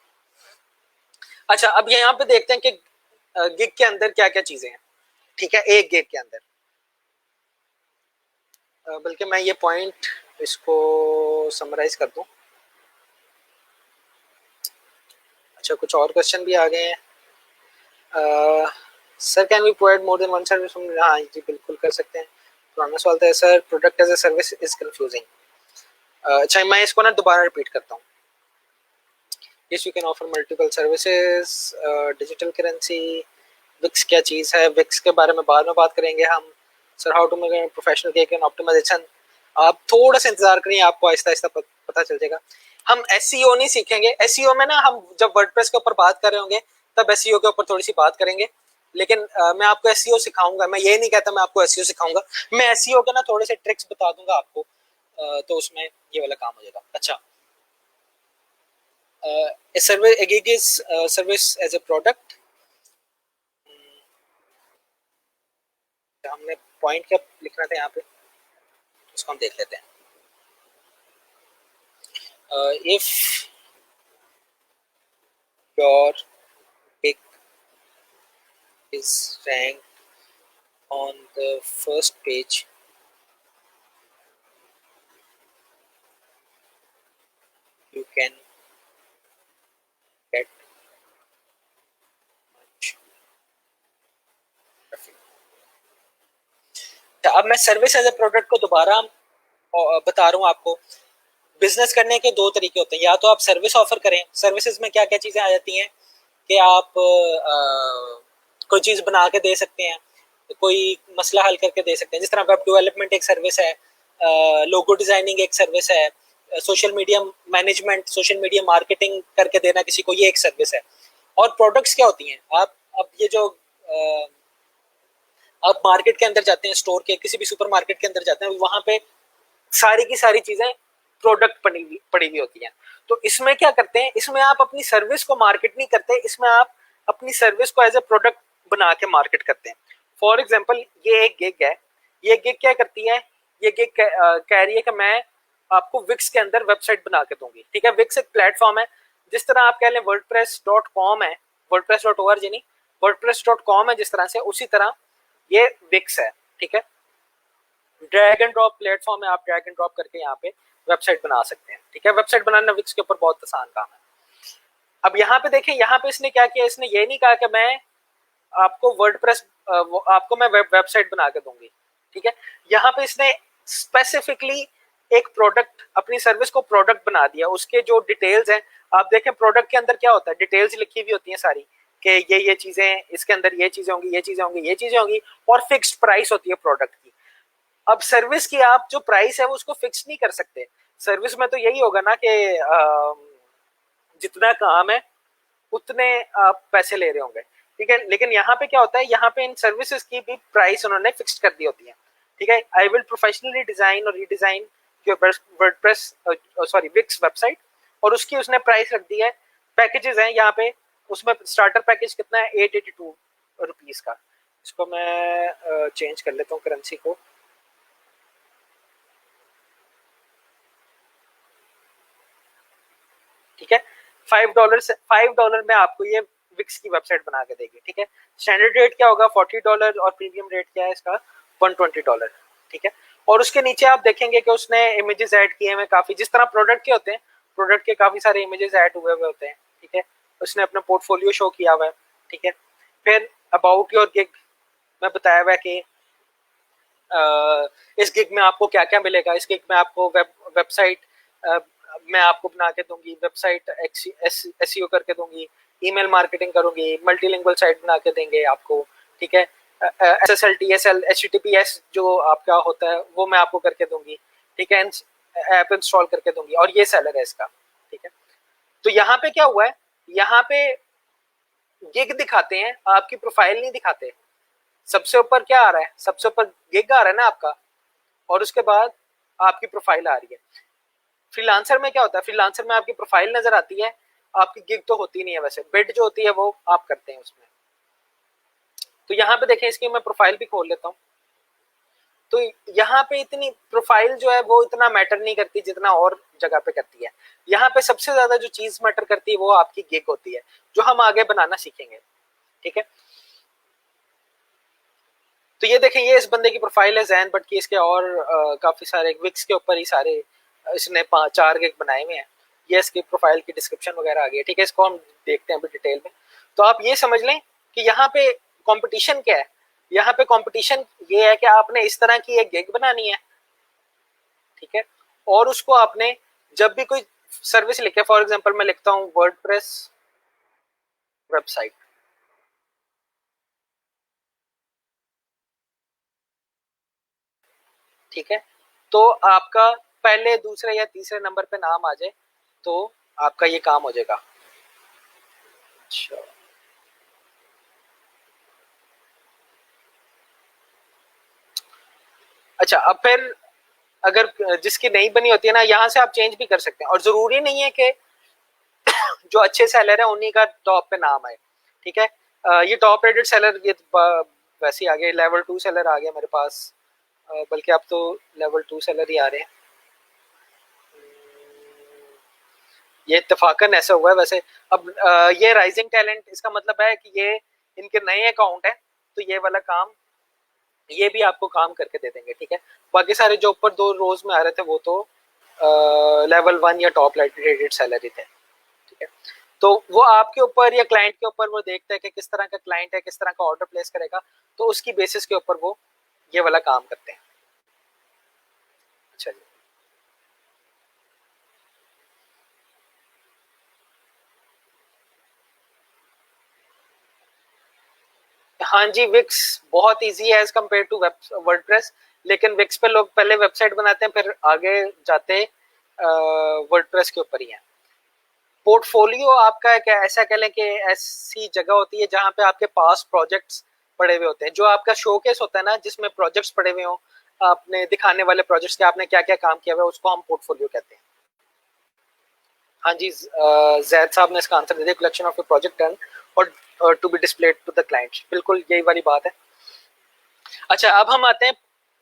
अच्छा, अब यहाँ पे देखते हैं कि गिग के अंदर क्या क्या चीजें हैं। ठीक है, एक गिग के अंदर, बल्कि मैं ये पॉइंट इसको समराइज कर दूं। अच्छा, कुछ और क्वेश्चन भी आ गए हैं। Sir can we provide more than one service? हाँ जी, बिल्कुल कर सकते हैं। पुराना सवाल था sir, product as a service is confusing. अच्छा, मैं इसको ना दोबारा रिपीट करता हूँ। Yes, you can offer multiple services, digital currency, Wix क्या चीज़ है, विक्स के बारे में बाद में बात करेंगे हम। Sir how to make professional cake and optimization, आप थोड़ा सा इंतजार करिए, आपको आहिस्ता आहिस्ता पता चल जाएगा। हम एसईओ नहीं सीखेंगे, एसईओ में ना हम जब वर्डप्रेस के ऊपर बात कर रहे होंगे तब एसईओ के ऊपर थोड़ी सी बात करेंगे, लेकिन मैं आपको एसईओ सिखाऊंगा। मैं ये नहीं कहता मैं आपको एसईओ सिखाऊंगा, मैं एसईओ के ना थोड़े से ट्रिक्स बता दूंगा आपको, तो उसमें ये वाला काम हो जाएगा। अच्छा, a service, a gig is service as a product। हमने पॉइंट क्या लिखना था यहाँ पे, उसको हम देख लेते हैं। if your gig is ranked on the first page, you can get much traffic। अब मैं सर्विस एज ए प्रोडक्ट को दोबारा बता रहा हूँ आपको। बिजनेस करने के दो तरीके होते हैं, या तो आप सर्विस ऑफर करें। सर्विसेज में क्या क्या चीजें आ जाती हैं कि आप कोई चीज बना के दे सकते हैं, कोई मसला हल करके दे सकते हैं। जिस तरह वेब डेवलपमेंट एक सर्विस है, लोगो डिजाइनिंग एक सर्विस है, social media management, social media marketing करके देना किसी को, ये एक सर्विस है। और प्रोडक्ट्स क्या होती हैं, आप अब ये जो आप मार्केट के अंदर जाते हैं, स्टोर के किसी भी सुपर मार्केट के अंदर जाते हैं, वहां पे सारी की सारी चीजें प्रोडक्ट पड़ी हुई होती हैं। तो इसमें क्या करते हैं, इसमें आप अपनी सर्विस को मार्केट नहीं करते, इसमें आप अपनी सर्विस को एज ए प्रोडक्ट बना के मार्केट करते हैं। फॉर एग्जाम्पल, ये एक गिग है, ये गिग क्या करती है, ये गिग कह रही है कि मैं आपको विक्स के अंदर वेबसाइट बना के दूंगी। ठीक है, विक्स एक प्लेटफॉर्म है, जिस तरह आप कह लें wordpress.com है, wordpress.org नहीं, wordpress.com है जिस तरह से, उसी तरह ये विक्स है। ठीक है, ड्रैग एंड ड्रॉप प्लेटफॉर्म है, आप ड्रैग एंड ड्रॉप करके यहाँ पे वेबसाइट बना सकते हैं। ठीक है, वेबसाइट बनाना विक्स के ऊपर बहुत आसान काम है। अब यहाँ पे देखें, यहाँ पे इसने क्या किया, इसने ये नहीं कहा कि मैं आपको वर्डप्रेस आपको मैं वेबसाइट बना के दूंगी। ठीक है, यहाँ पे इसने स्पेसिफिकली एक प्रोडक्ट, अपनी सर्विस को प्रोडक्ट बना दिया। उसके जो डिटेल्स हैं आप देखें, प्रोडक्ट के अंदर क्या होता है, डिटेल्स लिखी हुई होती हैं सारी, कि ये चीजें, इसके अंदर ये चीजें होंगी, ये चीजें होंगी, ये चीजें होंगी, और फिक्स्ड प्राइस होती है प्रोडक्ट की। अब सर्विस की आप जो प्राइस है वो उसको फिक्स नहीं कर सकते। सर्विस में तो यही होगा ना कि जितना काम है उतने आप पैसे ले रहे होंगे। ठीक है, लेकिन यहाँ पे क्या होता है, यहाँ पे इन सर्विसेज की भी प्राइस उन्होंने फिक्स कर दी होती है। ठीक है, आई विल प्रोफेशनली डिजाइन और redesign your WordPress sorry Wix website, और उसकी उसने प्राइस रख दी है। पैकेजेस हैं यहाँ पे, उसमें स्टार्टर पैकेज कितना है, 882 रुपीज का। इसको मैं चेंज कर लेता हूँ करेंसी को। ठीक है, $5 में आपको ये विक्स की वेबसाइट बना के देगी। ठीक है, स्टैंडर्ड रेट क्या होगा, $40, और प्रीमियम रेट क्या है इसका, $120। ठीक है, और उसके नीचे आप देखेंगे कि उसने इमेजेस ऐड किए हैं काफी, जिस तरह प्रोडक्ट के होते हैं, प्रोडक्ट के काफी सारे इमेजेस ऐड हुए होते हैं। ठीक है, उसने अपना पोर्टफोलियो शो किया हुआ है, ठीक है। फिर अबाउट योर गिग में बताया हुआ है कि इस गिग में आपको क्या क्या मिलेगा। इस गिग में आपको वेबसाइट मैं आपको बना के दूंगी, वेबसाइट एसईओ करके दूंगी, ईमेल मार्केटिंग करूंगी, मल्टीलिंगुअल साइट बना के देंगे आपको, ठीक है। SSL TSL HTTPS जो आपका होता है वो मैं आपको करके दूंगी, ठीक है। ऐप इंस्टॉल करके दूंगी, और ये सेलर है इसका, ठीक है। तो यहाँ पे क्या हुआ है, यहाँ पे गिग दिखाते हैं, आपकी प्रोफाइल नहीं दिखाते। सबसे ऊपर क्या आ रहा है, सबसे ऊपर गिग आ रहा है ना आपका, और उसके बाद आपकी प्रोफाइल आ रही है। फ्रीलांसर में क्या होता है, फ्रीलांसर में आपकी प्रोफाइल नजर आती है, आपकी गिग तो होती नहीं है, वैसे बिड जो होती है वो आप करते हैं उसमें। तो यहाँ पे देखें, इसकी मैं प्रोफाइल भी खोल लेता हूँ। तो यहाँ पे इतनी प्रोफाइल जो है वो इतना मैटर नहीं करती जितना और जगह पे करती है। यहाँ पे सबसे ज्यादा जो चीज मैटर करती है वो आपकी गिग होती है, जो हम आगे बनाना सीखेंगे, ठीक है। तो ये देखें, ये इस बंदे की प्रोफाइल है जैन बट की, इसके और काफी सारे विक्स के ऊपर ही सारे इसने 4 गिग बनाए हुए हैं। ये इसकी प्रोफाइल की डिस्क्रिप्शन वगैरह आ गई है, ठीक है। इसको हम देखते हैं अभी डिटेल में। तो आप ये समझ लें कि यहाँ पे कंपटीशन क्या है। यहाँ पे कंपटीशन ये है कि आपने इस तरह की एक गिग बनानी है, ठीक है, और उसको आपने जब भी कोई सर्विस लिखे, फॉर एग्जांपल मैं लिखता हूँ वर्डप्रेस वेबसाइट, ठीक है। तो आपका पहले दूसरे या तीसरे नंबर पे नाम आ जाए तो आपका ये काम हो जाएगा। अच्छा, अच्छा, अब फिर अगर जिसकी नहीं बनी होती है ना, यहाँ से आप चेंज भी कर सकते हैं, और जरूरी नहीं है कि जो अच्छे सेलर है उन्हीं का टॉप पे नाम आए, ठीक है। ये टॉप रेटेड सेलर ये वैसे ही आ गए, लेवल 2 सेलर आ गया मेरे पास, बल्कि अब तो लेवल 2 सेलर ही आ रहे हैं। ये इत्तेफाकन ऐसा हुआ है वैसे। अब ये राइजिंग टैलेंट, इसका मतलब है कि ये इनके नए अकाउंट है, तो ये वाला काम ये भी आपको काम करके दे देंगे, ठीक है। बाकी सारे जो ऊपर 2 रोज में आ रहे थे वो तो लेवल 1 या टॉप रेटेड सैलरी थे, ठीक है। तो वो आपके ऊपर या क्लाइंट के ऊपर वो देखता है कि किस तरह का क्लाइंट है, किस तरह का ऑर्डर प्लेस करेगा, तो उसकी बेसिस के ऊपर वो ये वाला काम करते हैं। अच्छा जी, हाँ जी, विक्स बहुत इजी है एज कम्पेयर टू वर्डप्रेस, लेकिन विक्स पे लोग पहले वेबसाइट बनाते हैं फिर आगे जाते वर्डप्रेस के ऊपर ही है। पोर्टफोलियो आपका एक ऐसा कह लें कि ऐसी जगह होती है जहां पे आपके पास प्रोजेक्ट्स पड़े हुए होते हैं, जो आपका शोकेस होता है ना, जिसमें प्रोजेक्ट्स पड़े हुए हों, आपने दिखाने वाले प्रोजेक्ट्स के आपने क्या क्या काम किया हुआ है, उसको हम पोर्टफोलियो कहते हैं। हाँ जी, जैद साहब ने इसका आंसर दे दिया, collection of a project done और to be displayed to the client, बिल्कुल यही वाली बात है। अच्छा, अब हम आते हैं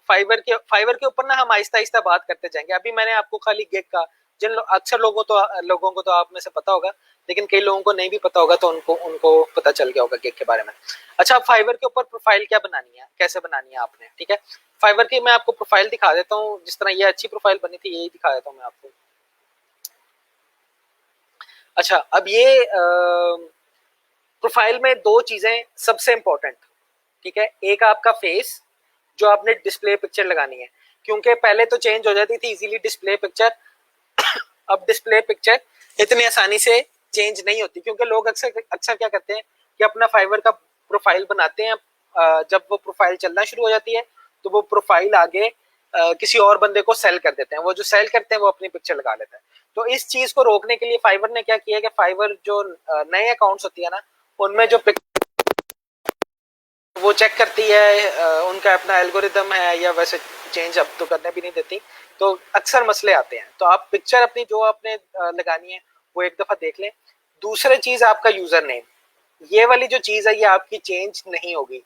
फाइवर के ऊपर ना हम आहिस्ता आहिस्ता बात करते जाएंगे। अभी मैंने आपको खाली गिग का, अक्सर लोगों को तो आप में से पता होगा, लेकिन कई लोगों को नहीं भी पता होगा, तो उनको उनको पता चल गया होगा गिग के बारे में। अच्छा, फाइवर के ऊपर प्रोफाइल क्या बनानी है, कैसे बनानी है आपने, ठीक है। फाइवर की मैं आपको प्रोफाइल दिखा देता हूँ, जिस तरह ये अच्छी प्रोफाइल बनी थी यही दिखा देता हूँ मैं आपको। अच्छा, अब ये प्रोफाइल में 2 चीजें सबसे इंपॉर्टेंट, ठीक है। एक आपका फेस, जो आपने डिस्प्ले पिक्चर लगानी है, क्योंकि पहले तो चेंज हो जाती थी इजीली डिस्प्ले पिक्चर, अब डिस्प्ले पिक्चर इतनी आसानी से चेंज नहीं होती, क्योंकि लोग अक्सर अक्सर क्या करते हैं कि अपना फाइवर का प्रोफाइल बनाते हैं, जब वो प्रोफाइल चलना शुरू हो जाती है तो वो प्रोफाइल आगे किसी और बंदे को सेल कर देते हैं, वो जो सेल करते हैं वो अपनी पिक्चर लगा लेता है। तो इस चीज को रोकने के लिए फाइवर ने क्या किया कि फाइवर जो नए अकाउंट्स होती है ना, उनमें जो वो चेक करती है, उनका अपना एल्गोरिदम है, या वैसे चेंज अब तो करने भी नहीं देती, तो अक्सर मसले आते हैं। तो आप पिक्चर अपनी जो आपने लगानी है वो एक दफा देख लें। दूसरी चीज आपका यूजर नेम, ये वाली जो चीज है ये आपकी चेंज नहीं होगी,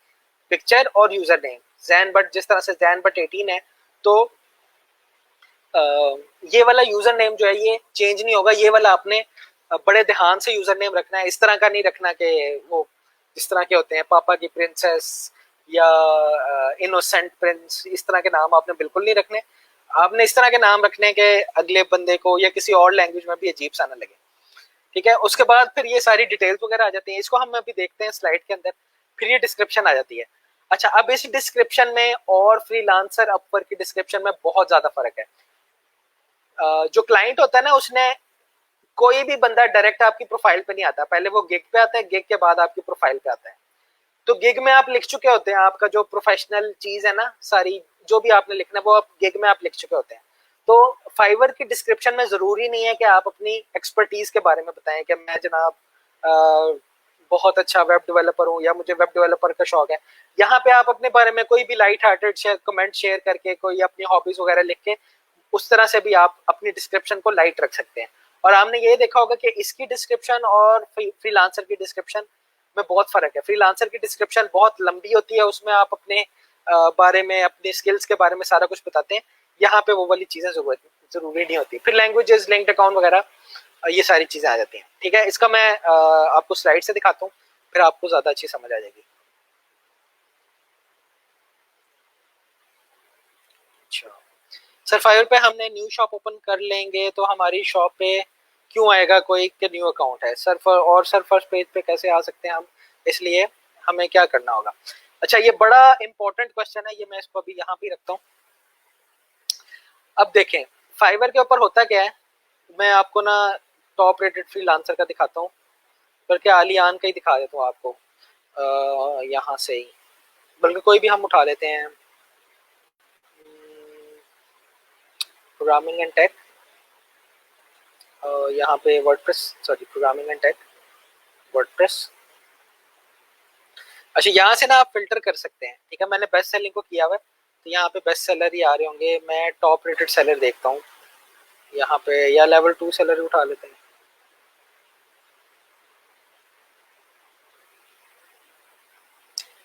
पिक्चर और यूजर नेम। जैन बट, जिस तरह से जैन बट 18 है, तो ये वाला यूजर नेम जो है ये चेंज नहीं होगा। ये वाला आपने बड़े ध्यान से यूजर नेम रखना है, इस तरह का नहीं रखना कि वो इस तरह के होते हैं पापा की प्रिंसेस या इनोसेंट प्रिंस, इस तरह के नाम आपने बिल्कुल नहीं रखने। आपने इस तरह के नाम रखने के अगले बंदे को या किसी और लैंग्वेज में भी अजीब सा ना लगे। ठीक है। उसके बाद फिर ये सारी डिटेल्स वगैरह आ जाती हैं, इसको हम अभी देखते हैं स्लाइड के अंदर। फिर ये डिस्क्रिप्शन आ जाती है। अच्छा, अब इस डिस्क्रिप्शन में और फ्रीलांसर अपवर्क की डिस्क्रिप्शन में बहुत ज्यादा फर्क है। जो क्लाइंट होता है ना, उसने कोई भी बंदा डायरेक्ट आपकी प्रोफाइल पे नहीं आता, पहले वो गिग पे आता है, गिग के बाद आपकी प्रोफाइल पे आता है। तो गिग में आप लिख चुके होते हैं, आपका जो प्रोफेशनल चीज है ना सारी, जो भी आपने लिखना है वो आप गिग में आप लिख चुके होते हैं। तो फाइवर की डिस्क्रिप्शन में जरूरी नहीं है कि आप अपनी एक्सपर्टीज के बारे में बताएं कि मैं जनाब बहुत अच्छा वेब डेवलपर हूँ या मुझे वेब डेवलपर का शौक है। यहाँ पे आप अपने बारे में कोई भी लाइट हार्टेड कमेंट शेयर करके, कोई अपनी हॉबीज वगैरह लिख के, उस तरह से भी आप अपनी डिस्क्रिप्शन को लाइट रख सकते हैं। और आपने ये देखा होगा कि इसकी डिस्क्रिप्शन और फ्रीलांसर की डिस्क्रिप्शन में बहुत फर्क है। फ्रीलांसर की डिस्क्रिप्शन बहुत लंबी होती है, उसमें आप अपने बारे में, अपने स्किल्स के बारे में सारा कुछ बताते हैं। यहाँ पे वो वाली चीजें जरूरी नहीं होती। फिर लैंग्वेजेस, लिंक्ड अकाउंट वगैरह, ये सारी चीजें आ जाती हैं। ठीक है, इसका मैं आपको स्लाइड से दिखाता हूँ, फिर आपको ज्यादा अच्छी समझ आ जाएगी। अच्छा सर, फाइवर पे हमने न्यू शॉप ओपन कर लेंगे तो हमारी शॉप पे क्यों आएगा कोई कि न्यू अकाउंट है सर? और सर फर्स्ट पेज पे कैसे आ सकते हैं हम, इसलिए हमें क्या करना होगा? अच्छा, ये बड़ा इंपॉर्टेंट क्वेश्चन है, ये मैं इसको अभी यहाँ भी रखता हूँ। अब देखें फाइवर के ऊपर होता क्या है, मैं आपको ना टॉप रेटेड फ्रीलांसर का दिखाता हूँ, बल्कि आलियान का ही दिखा देता हूँ आपको। यहाँ से ही, बल्कि कोई भी हम उठा लेते हैं, प्रोग्रामिंग एंड टेक, यहाँ पे WordPress, sorry programming and tech, WordPress. अच्छा, यहाँ से ना आप फिल्टर कर सकते हैं। ठीक है, मैंने बेस्ट सेलिंग को किया हुआ है, तो यहाँ पे बेस्ट सेलर ही आ रहे होंगे। मैं टॉप रेटेड सेलर देखता हूँ यहाँ पे, या लेवल 2 सेलर उठा लेते हैं।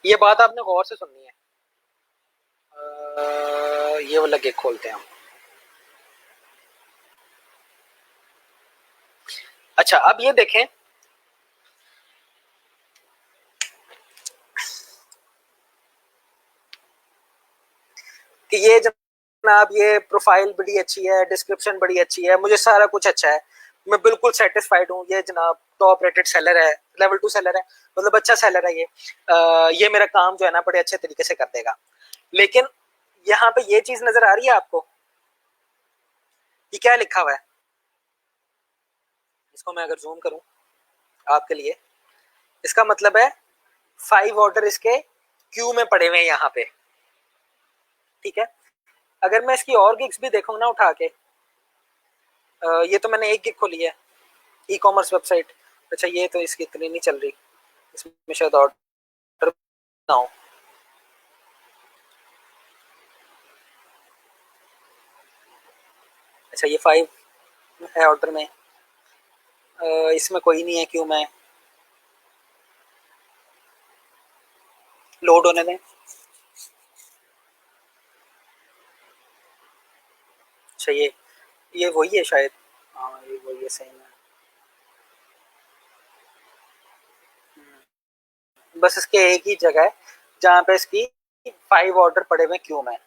ये बात आपने गौर से सुननी है। ये वाला गिग खोलते हैं हम। अच्छा, अब ये देखें, कि ये जनाब ये प्रोफाइल बड़ी अच्छी है, डिस्क्रिप्शन बड़ी अच्छी है, मुझे सारा कुछ अच्छा है, मैं बिल्कुल सेटिस्फाइड हूँ। ये जनाब टॉप रेटेड सेलर है, लेवल 2 सेलर है, मतलब अच्छा सेलर है ये मेरा काम जो है ना बड़े अच्छे तरीके से कर देगा। लेकिन यहाँ पे ये चीज नजर आ रही है आपको, ये क्या लिखा हुआ है? इसको मैं अगर जूम करूं आपके लिए, इसका मतलब है 5 ऑर्डर इसके क्यू में पड़े हुए हैं यहाँ पे। ठीक है, अगर मैं इसकी और गिग्स भी देखूंगा ना उठा के, ये तो मैंने एक गिग खोली है, ई कॉमर्स वेबसाइट। अच्छा, ये तो इसकी इतनी नहीं चल रही, इसमें शायद ऑर्डर ना हो। अच्छा, ये 5 है ऑर्डर में, इसमें कोई नहीं है क्यों, मैं लोड होने दें। अच्छा, ये वही है शायद, हाँ ये वही है, सही में। बस इसके एक ही जगह है जहाँ पे इसकी 5 ऑर्डर पड़े हुए क्यों में।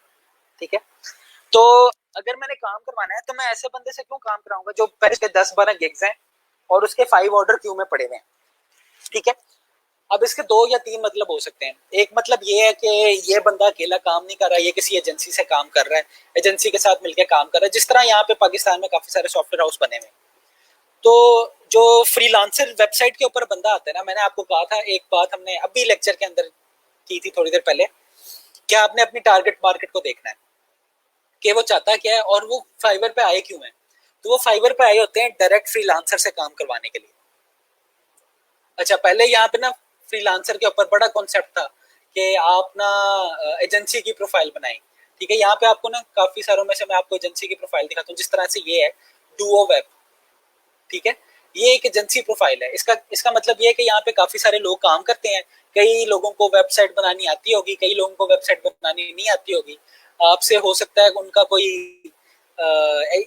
ठीक है, तो अगर मैंने काम करवाना है तो मैं ऐसे बंदे से क्यों काम कराऊंगा जो पहले के 10-12 गिग्स हैं और उसके 5 ऑर्डर क्यों में पड़े हुए हैं। ठीक है, अब इसके 2 या 3 मतलब हो सकते हैं। एक मतलब ये है कि ये बंदा अकेला काम नहीं कर रहा है, ये किसी एजेंसी से काम कर रहा है, एजेंसी के साथ मिलकर काम कर रहा है, जिस तरह यहाँ पे पाकिस्तान में काफी सारे सॉफ्टवेयर हाउस बने हुए। तो जो फ्रीलांसर वेबसाइट के ऊपर बंदा आता है ना, मैंने आपको कहा था एक बात हमने अभी लेक्चर के अंदर की थी थोड़ी देर पहले, क्या आपने अपनी टारगेट मार्केट को देखना है कि वो चाहता क्या है और वो फाइवर पे आए क्यों है। तो वो फाइवर पे आए होते हैं डायरेक्ट फ्रीलांसर से काम करवाने के लिए। अच्छा, पहले यहाँ पे ना फ्रीलांसर के ऊपर बड़ा कॉन्सेप्ट था कि आप ना एजेंसी की प्रोफाइल बनाएं। ठीक है, यहाँ पे आपको ना काफी सारों में से मैं आपको एजेंसी की प्रोफाइल दिखाता हूँ, जिस तरह से ये है डुओ वेब। ठीक है, ये एक एजेंसी प्रोफाइल है। इसका इसका मतलब ये है कि यहाँ पे काफी सारे लोग काम करते हैं। कई लोगों को वेबसाइट बनानी आती होगी, कई लोगों को वेबसाइट बनानी नहीं आती होगी। आपसे हो सकता है उनका कोई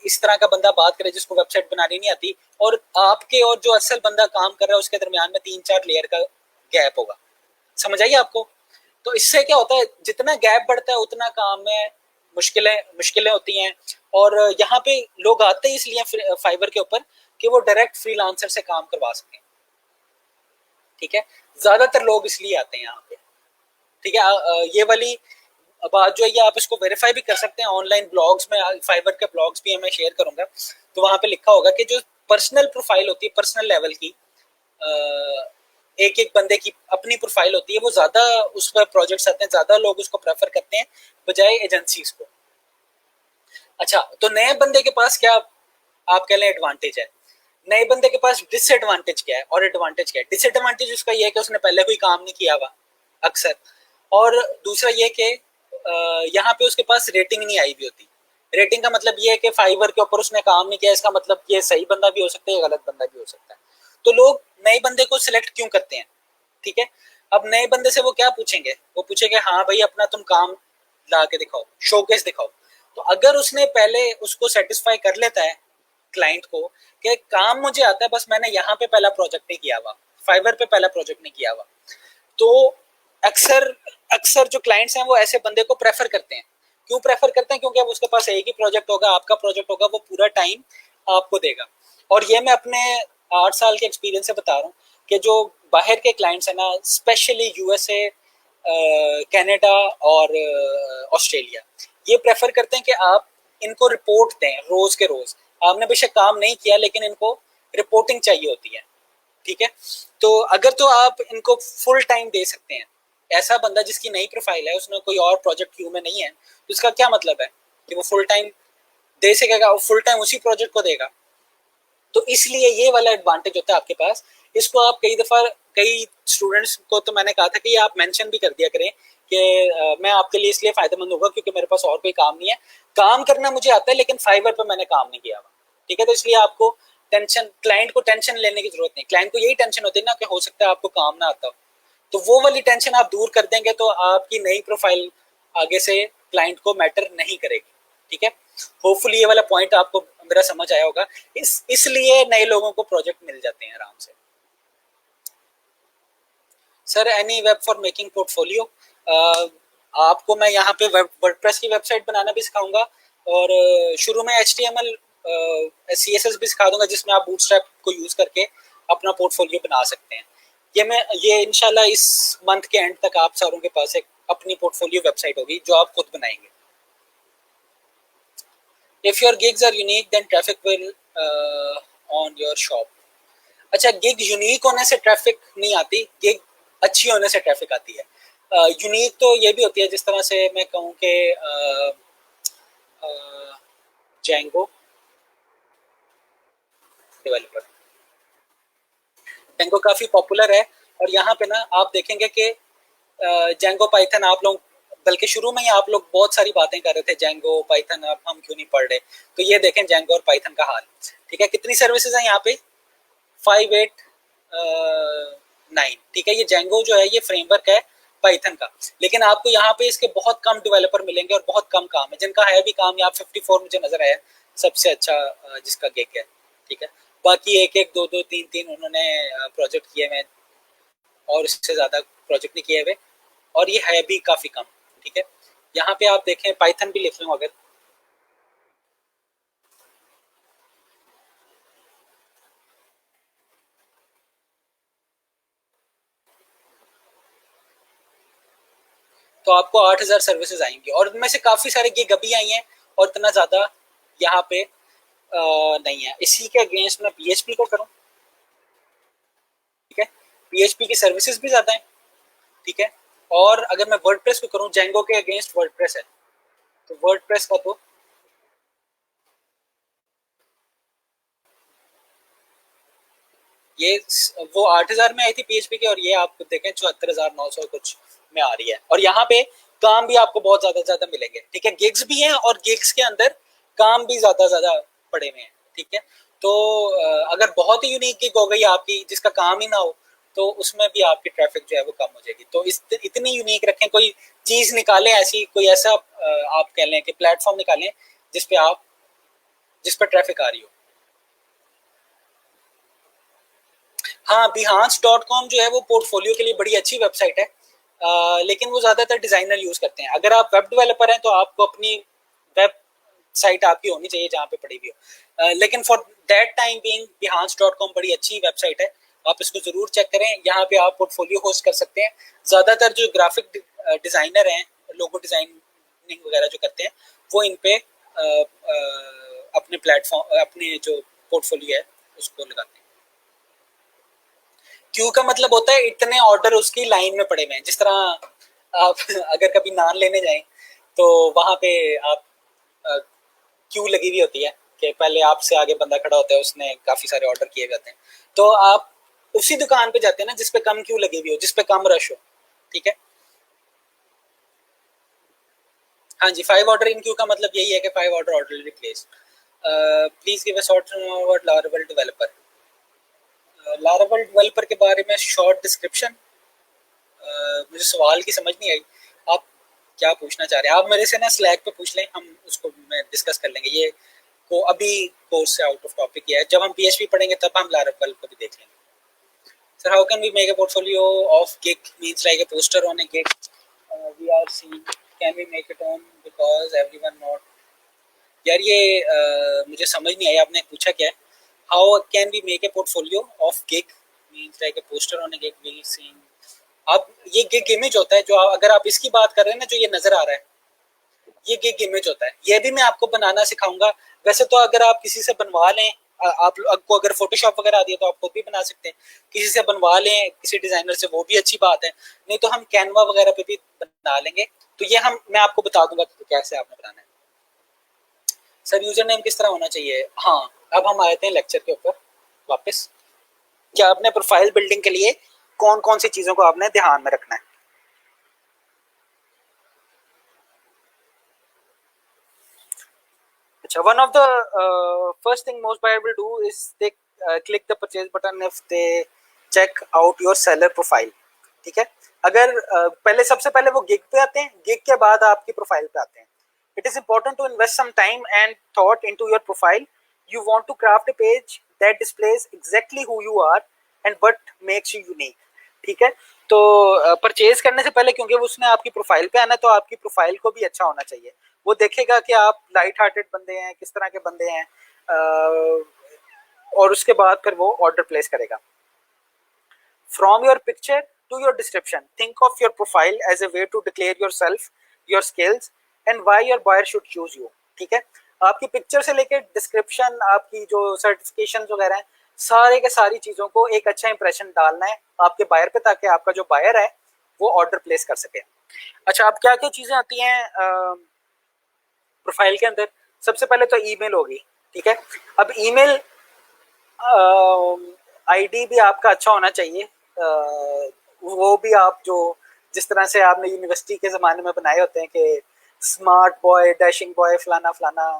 इस तरह का बंदा बात करे जिसको वेबसाइट बनानी नहीं आती, और आपके और जो असल बंदा काम कर रहा है उसके दरमियान में 3-4 लेयर का गैप होगा। समझ आइए आपको? तो इससे क्या होता है, जितना गैप बढ़ता है उतना काम में मुश्किलें मुश्किलें होती हैं। और यहाँ पे लोग आते ही इसलिए फाइवर के ऊपर कि वो डायरेक्ट फ्रीलांसर से काम करवा सकें, ठीक है। ज्यादातर लोग इसलिए आते हैं यहाँ पे, ठीक है। ये वाली बात जो है ये आप इसको वेरीफाई भी कर सकते हैं ऑनलाइन ब्लॉग्स में, फाइवर के ब्लॉग्स भी मैं शेयर करूंगा, तो वहां पे लिखा होगा कि जो पर्सनल प्रोफाइल होती है, पर्सनल लेवल की, एक एक बंदे की अपनी प्रोफाइल होती है, वो ज्यादा उस पर प्रोजेक्ट्स आते हैं, ज्यादा लोग उसको प्रेफर करते हैं बजाय एजेंसीज को। अच्छा, तो नए बंदे के पास क्या आप कह लें एडवांटेज है, नए बंदे के पास डिसएडवांटेज क्या है और एडवांटेज क्या है। डिसएडवांटेज उसका ये है कि उसने पहले कोई काम नहीं किया हुआ अक्सर, और दूसरा ये कि यहाँ पे उसके पास रेटिंग नहीं आई हुई होती। रेटिंग का मतलब ये है कि फाइवर के ऊपर उसने काम नहीं किया, इसका मतलब ये सही बंदा भी हो सकता है, गलत बंदा भी हो सकता है। तो लोग नए बंदे को सिलेक्ट क्यों करते हैं, ठीक है। अब नए बंदे से वो क्या पूछेंगे, वो पूछेंगे हाँ भाई अपना तुम काम ला के दिखाओ, शोकेस दिखाओ। तो अगर उसने पहले उसको सेटिस्फाई कर लेता है क्लाइंट को कि काम मुझे आता है, बस मैंने यहाँ पे पहला प्रोजेक्ट नहीं किया हुआ, फाइवर पे पहला प्रोजेक्ट नहीं किया हुआ, तो अक्सर अक्सर जो क्लाइंट्स हैं वो ऐसे बंदे को प्रेफर करते हैं। क्यों प्रेफर करते हैं, क्योंकि अब उसके पास एक ही प्रोजेक्ट होगा, आपका प्रोजेक्ट होगा, वो पूरा टाइम आपको देगा। और ये मैं अपने 8 साल के एक्सपीरियंस से बता रहा हूँ कि जो बाहर के क्लाइंट्स हैं ना, स्पेशली यूएसए, कनाडा और ऑस्ट्रेलिया, ये प्रेफर करते हैं कि आप इनको रिपोर्ट दें रोज के रोज। आपने बेशक काम नहीं किया लेकिन इनको रिपोर्टिंग चाहिए होती है, ठीक है। तो अगर तो आप इनको फुल टाइम दे सकते हैं, ऐसा बंदा जिसकी नई प्रोफाइल है, उसने कोई और प्रोजेक्ट क्यू में नहीं है, तो इसका क्या मतलब है कि वो फुल टाइम दे सकेगा, वो फुल टाइम उसी प्रोजेक्ट को देगा। तो इसलिए ये वाला एडवांटेज होता है आपके पास। इसको आप कई दफा कई स्टूडेंट्स को तो मैंने कहा था कि आप मेंशन भी कर दिया करें कि मैं आपके लिए इसलिए फायदेमंद होगा क्योंकि मेरे पास और कोई काम नहीं है, काम करना मुझे आता है लेकिन फाइवर पर मैंने काम नहीं किया हुआ, ठीक है। तो इसलिए आपको टेंशन, क्लाइंट को टेंशन लेने की जरूरत नहीं। क्लाइंट को यही टेंशन होती है ना कि हो सकता है आपको काम ना आता हो, तो वो वाली टेंशन आप दूर कर देंगे तो आपकी नई प्रोफाइल आगे से क्लाइंट को मैटर नहीं करेगी, ठीक है। होपफुली ये वाला पॉइंट आपको मेरा समझ आया होगा। इसलिए नए लोगों को प्रोजेक्ट मिल जाते हैं आराम से। Sir any web for making portfolio, आपको मैं यहाँ पे वर्डप्रेस की वेबसाइट बनाना भी सिखाऊंगा, और शुरू में HTML CSS भी सिखा दूंगा जिसमें आप बूटस्ट्रैप को यूज करके अपना पोर्टफोलियो बना सकते हैं। ये इंशाल्लाह इस मंथ के एंड तक आप सारों के पास एक अपनी पोर्टफोलियो वेबसाइट होगी जो आप खुद बनाएंगे। If your gigs are unique then traffic will on your shop. अच्छा, गिग यूनिक होने से ट्रैफिक नहीं आती, गिग अच्छी होने से ट्रैफिक आती है। यूनिक तो ये भी होती है, जिस तरह से मैं कहूँ कि जैंगो डेवलपर, जैंगो काफ़ी पॉपुलर है। और यहाँ पे ना आप देखेंगे कि जैंगो पाइथन आप लोग, बल्कि शुरू में ही आप लोग बहुत सारी बातें कर रहे थे जैंगो पाइथन, अब हम क्यों नहीं पढ़ रहे। तो ये देखें जैंगो और पाइथन का हाल, ठीक है। कितनी सर्विसेज हैं यहाँ पे, 589, ठीक है। ये जैंगो जो है ये फ्रेमवर्क है पाइथन का, लेकिन आपको यहाँ पे इसके बहुत कम डेवलपर मिलेंगे और बहुत कम काम है, जिनका है भी काम। यहाँ 54 मुझे नजर आया सबसे अच्छा जिसका गिग है, ठीक है। बाकी एक एक दो दो तीन तीन उन्होंने प्रोजेक्ट किए हुए, और इससे ज्यादा प्रोजेक्ट नहीं किए हुए, और ये है भी काफी कम, ठीक है। यहाँ पे आप देखें पाइथन भी लिख लूँ अगर, तो आपको 8,000 सर्विसेज आएंगी, और उनमें से काफी सारे गिग अभी आई हैं और इतना ज्यादा यहाँ पे नहीं है। इसी के अगेंस्ट मैं PHP को करूँ, ठीक है। PHP की सर्विसेज भी ज्यादा है, ठीक है। और अगर मैं वर्डप्रेस को करूँ, जैंगो के अगेंस्ट वर्डप्रेस है, तो वर्डप्रेस का तो ये वो 8,000 में आई थी PHP की, और ये आप देखें 74,900 कुछ में आ रही है। और यहाँ पे काम भी आपको बहुत ज्यादा मिलेंगे, ठीक है। गिग्स भी हैं और गिग्स के अंदर काम भी ज्यादा पड़े हुए हैं, ठीक है। तो अगर बहुत ही यूनिक गिग हो गई आपकी जिसका काम ही ना हो, तो उसमें भी आपकी ट्रैफिक जो है वो कम हो जाएगी। तो इतनी यूनिक रखें, कोई चीज निकालें ऐसी, कोई ऐसा आप कह लें कि प्लेटफॉर्म निकालें जिस पर ट्रैफिक आ रही हो। हाँ, behance.com जो है वो पोर्टफोलियो के लिए बड़ी अच्छी वेबसाइट है, लेकिन वो ज़्यादातर डिज़ाइनर यूज़ करते हैं। अगर आप वेब डेवलपर हैं तो आपको अपनी वेब साइट आपकी होनी चाहिए जहाँ पे पड़ी हुई हो। लेकिन for that time being behance.com बड़ी अच्छी वेबसाइट है, आप इसको जरूर चेक करें। यहाँ पे आप पोर्टफोलियो होस्ट कर सकते हैं। ज्यादातर जो ग्राफिक डिजाइनर हैं, लोगो डिजाइनिंग वगैरह जो करते हैं, वो इन पे अपने प्लेटफॉर्म, अपने जो पोर्टफोलियो है उसको लगाते हैं। क्यू का मतलब होता है इतने ऑर्डर उसकी लाइन में पड़े हुए हैं। जिस तरह आप अगर कभी नान लेने जाएं तो वहां पे आप क्यू लगी हुई होती है कि पहले आपसे आगे बंदा खड़ा होता है, उसने काफी सारे ऑर्डर किए जाते हैं, तो आप उसी दुकान पे जाते हैं ना जिसपे कम क्यू लगी हुई हो, जिसपे कम रश हो। ठीक है, हाँ जी, 5 ऑर्डर इन क्यू का मतलब यही है कि 5 order already place. Please give a short about Laravel developer. Laravel developer के बारे में शॉर्ट डिस्क्रिप्शन, मुझे सवाल की समझ नहीं आई। आप क्या पूछना चाह रहे हैं? आप मेरे से ना स्लैक पे पूछ लें, हम उसको मैं डिस्कस कर लेंगे। ये को अभी कोर्स से आउट ऑफ टॉपिक है, जब हम पीएचपी पढ़ेंगे तब हम लारावेल को भी देख लेंगे। Sir, how can we make a portfolio of gig means like a poster on a gig we are seeing, can we make it on because everyone not. यार ये मुझे समझ नहीं आया आपने पूछा क्या है। How can we make a portfolio of gig means like a poster on a gig we seeing. अब ये गिग इमेज होता है, जो अगर आप इसकी बात कर रहे हैं ना, जो ये नजर आ रहा है, ये गिग इमेज होता है। ये भी मैं आपको बनाना सिखाऊंगा। वैसे तो अगर आप किसी से बनवा लें, आपको अगर फोटोशॉप वगैरह आती है तो आप खुद भी बना सकते हैं। किसी से बनवा लें, किसी डिजाइनर से, वो भी अच्छी बात है। नहीं तो हम कैनवा वगैरह पे भी बना लेंगे। तो ये मैं आपको बता दूंगा कि कैसे आपने बनाना है। सर, यूजर नेम किस तरह होना चाहिए? हाँ, अब हम आते हैं लेक्चर के ऊपर वापस। क्या आपने प्रोफाइल बिल्डिंग के लिए कौन कौन सी चीजों को आपने ध्यान में रखना है? अच्छा, one of the first thing most buyer will do is they click the purchase button if they check out your seller profile। ठीक है, अगर पहले सबसे पहले वो गिग पे आते हैं, गिग के बाद आपकी प्रोफाइल पे आते हैं। It is important to invest some time and thought into your profile। You want to craft a page that displays exactly who you are and what makes you unique। ठीक है, तो परचेज करने से पहले, क्योंकि उसने आपकी प्रोफाइल पे आना है, तो आपकी प्रोफाइल को भी अच्छा होना चाहिए। वो देखेगा कि आप लाइट हार्टेड बंदे हैं, किस तरह के बंदे हैं, और उसके बाद फिर वो ऑर्डर प्लेस करेगा। From your picture to your description, think of your profile as a way to declare your self, your skills and why your buyer should choose you. ठीक है, आपकी पिक्चर से लेकर डिस्क्रिप्शन, आपकी जो सर्टिफिकेशन वगैरह हैं, सारे के सारी चीजों को एक अच्छा इंप्रेशन डालना है आपके बायर पे, ताकि आपका जो बायर है वो ऑर्डर प्लेस कर सके। अच्छा, अब क्या क्या चीजें आती हैं प्रोफाइल के अंदर? सबसे पहले तो ईमेल होगी। ठीक है, अब ईमेल आईडी भी आपका अच्छा होना चाहिए। वो भी आप जो जिस तरह से आपने यूनिवर्सिटी के ज़माने में बनाए होते हैं कि स्मार्ट बॉय, डैशिंग बॉय, फलाना फलाना।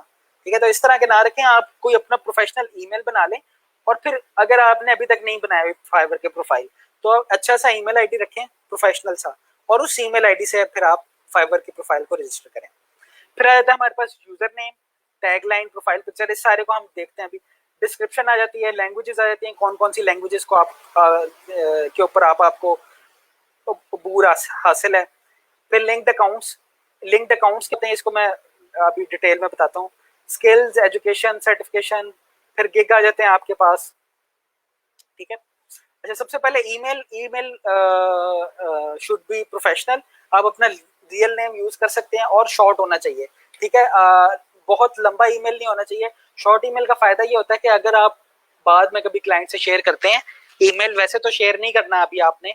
ठीक है, तो इस तरह के ना रखें, आप कोई अपना प्रोफेशनल ईमेल बना लें। और फिर अगर आपने अभी तक नहीं बनाया फाइवर के प्रोफाइल, तो अच्छा सा ईमेल आईडी रखें, प्रोफेशनल सा, और उस ईमेल आईडी से फिर आप फाइवर की प्रोफाइल को रजिस्टर करें। फिर आ जाता है हमारे पास user name, tagline, profile picture, इस सारे को हम देखते हैं अभी। डिस्क्रिप्शन आ जाती है, लैंग्वेजेस आ जाती हैं, कौन कौन सी लैंग्वेजेस को आप के ऊपर आपको अबूर हासिल है। फिर लिंक्ड अकाउंट्स, लिंक्ड अकाउंट्स कहते हैं इसको, मैं अभी डिटेल में बताता हूँ। स्किल्स, एजुकेशन, सर्टिफिकेशन, फिर गिग आ जाते हैं आपके पास। ठीक है, अच्छा, सबसे पहले email, email should be professional. आप अपना रियल नेम यूज कर सकते हैं और शॉर्ट होना चाहिए। ठीक है, बहुत लंबा ईमेल नहीं होना चाहिए। शॉर्ट ईमेल का फायदा ये होता है कि अगर आप बाद में कभी क्लाइंट से शेयर करते हैं ईमेल, वैसे तो शेयर नहीं करना अभी आपने,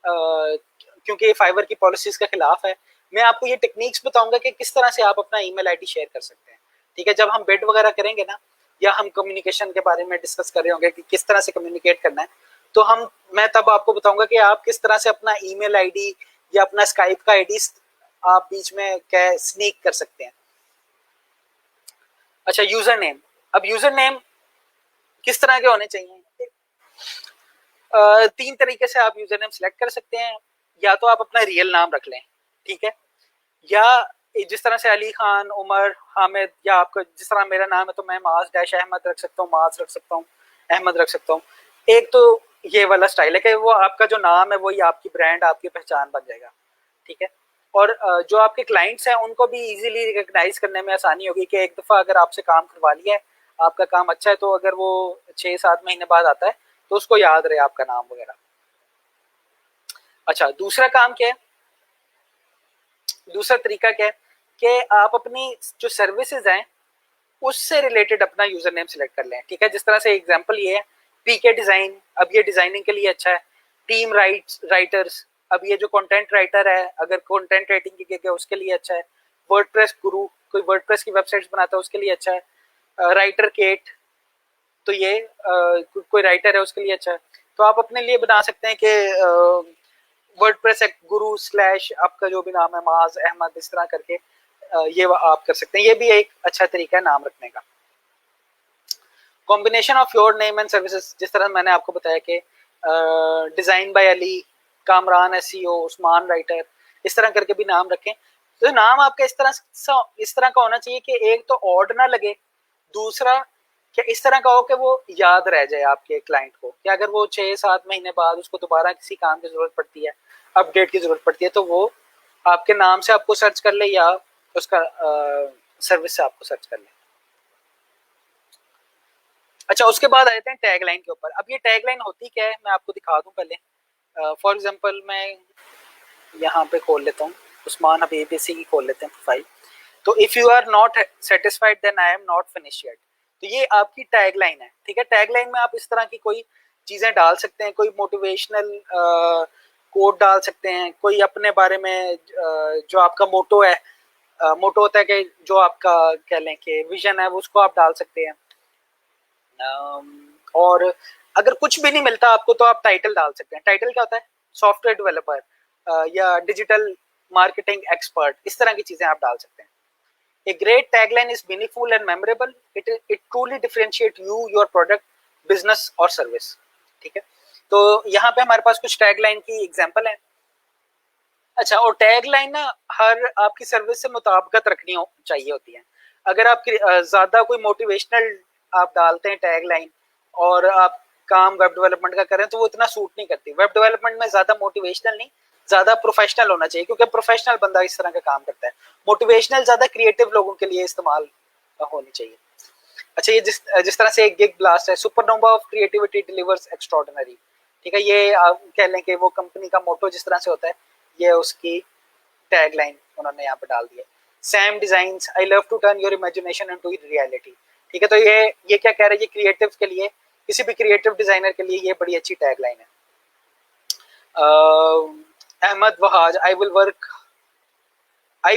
क्योंकि ये फाइवर की पॉलिसीज के खिलाफ है। मैं आपको ये टेक्निक्स बताऊंगा कि किस तरह से आप अपना ईमेल आईडी शेयर कर सकते हैं। ठीक है, जब हम बिड वगैरह करेंगे ना, या हम कम्युनिकेशन के बारे में डिस्कस कर रहे होंगे कि किस तरह से कम्युनिकेट करना है, तो मैं तब आपको बताऊंगा कि आप किस तरह से अपना ईमेल आईडी या अपना स्काइप का आईडी आप बीच में क्या स्नीक कर सकते हैं। अच्छा, यूजर नेम। अब यूजर नेम किस तरह के होने चाहिए? 3 तरीके से आप यूजर नेम सेलेक्ट कर सकते हैं। या तो आप अपना रियल नाम रख लें, ठीक है, या जिस तरह से अली खान, उमर, हामिद, या आपका जिस तरह मेरा नाम है तो मैं माज डैश अहमद रख सकता हूँ, माज रख सकता हूँ, अहमद रख सकता हूँ। एक तो ये वाला स्टाइल है कि वो आपका जो नाम है वही आपकी ब्रांड, आपकी पहचान बन जाएगा। ठीक है, और जो आपके क्लाइंट्स हैं उनको भी इजीली रिकग्नाइज करने में आसानी होगी कि एक दफ़ा अगर आपसे काम करवा लिया है, आपका काम अच्छा है, तो अगर वो 6-7 महीने बाद आता है तो उसको याद रहे आपका नाम वगैरह। अच्छा, दूसरा काम क्या है, दूसरा तरीका क्या है कि आप अपनी जो सर्विसेज हैं उससे रिलेटेड अपना यूजर नेम सिलेक्ट कर लें। ठीक है, जिस तरह से एग्जांपल ये है पीके डिजाइन, अब ये डिजाइनिंग के लिए अच्छा है। टीम राइटर्स, अब ये जो कंटेंट राइटर है अगर कंटेंट राइटिंग की गई उसके लिए अच्छा है। वर्डप्रेस गुरु, कोई वर्डप्रेस की वेबसाइट्स बनाता है उसके लिए अच्छा है। राइटर केट, तो ये कोई राइटर है उसके लिए अच्छा है। तो आप अपने लिए बना सकते हैं कि वर्डप्रेस गुरु स्लैश आपका जो भी नाम है माज अहमद, इस तरह करके ये आप कर सकते हैं। ये भी एक अच्छा तरीका है नाम रखने का। Combination of your name and services, जिस तरह मैंने आपको बताया कि design by Ali, Kamran SEO, Usman writer, इस तरह करके भी नाम रखें। तो नाम आपका इस तरह का होना चाहिए कि एक तो ऑड ना लगे, दूसरा कि इस तरह का हो कि वो याद रह जाए आपके क्लाइंट को, कि अगर वो 6-7 महीने बाद उसको दोबारा किसी काम की जरूरत पड़ती है, अपडेट की जरूरत पड़ती है, तो वो आपके नाम से आपको सर्च कर ले या उसका सर्विस से आपको सर्च कर ले। अच्छा, उसके बाद आ जाते हैं टैगलाइन के ऊपर। अब ये टैगलाइन होती क्या है मैं आपको दिखा दूं पहले। फॉर एग्जांपल मैं यहाँ पे खोल लेता हूँ, उस्मान हबीब इसी की खोल लेते हैं प्रोफाइल। तो if you are not satisfied then I am not finish yet, तो ये आपकी टैगलाइन है। ठीक है, टैगलाइन में आप इस तरह की कोई चीजें डाल सकते हैं, कोई मोटिवेशनल कोड डाल सकते हैं, कोई अपने बारे में जो आपका मोटो है, मोटो होता है कि जो आपका कह लें कि विजन है, उसको आप डाल सकते हैं। और अगर कुछ भी नहीं मिलता आपको तो आप टाइटल डाल सकते हैं। टाइटल क्या होता है, सॉफ्टवेयर डेवलपर या डिजिटल मार्केटिंग एक्सपर्ट, इस तरह की चीजें आप डाल सकते हैं। A great tagline is meaningful and memorable. It truly differentiate you, your product, business और service. ठीक है, तो यहाँ पे हमारे पास कुछ टैगलाइन की एग्जांपल है। अच्छा, और टैगलाइन ना हर आपकी सर्विस से मुताबिकत रखनी चाहिए होती है। अगर आप ज्यादा कोई मोटिवेशनल आप डालते हैं टैगलाइन और आप काम वेब डेवलपमेंट का करें तो वो इतना सूट नहीं करती। वेब डेवलपमेंट में ज्यादा मोटिवेशनल नहीं, ज्यादा प्रोफेशनल होना चाहिए, क्योंकि प्रोफेशनल बंदा इस तरह का काम करता है। मोटिवेशनल ज्यादा क्रिएटिव लोगों के लिए इस्तेमाल होनी चाहिए। अच्छा, ये जिस तरह से एक गिग ब्लास्ट है, supernova of creativity delivers extraordinary. ठीक है, ये आप कह लें कि वो कंपनी का मोटो जिस तरह से होता है, ये उसकी टैगलाइन उन्होंने यहाँ पे डाल दिया। Sam designs, I love to turn your imagination into reality. ठीक है, तो ये क्या कह रहे हैं, ये क्रिएटिव के लिए, किसी भी क्रिएटिव डिजाइनर के लिए ये बड़ी अच्छी टैगलाइन है। Ahmad Wahaj, I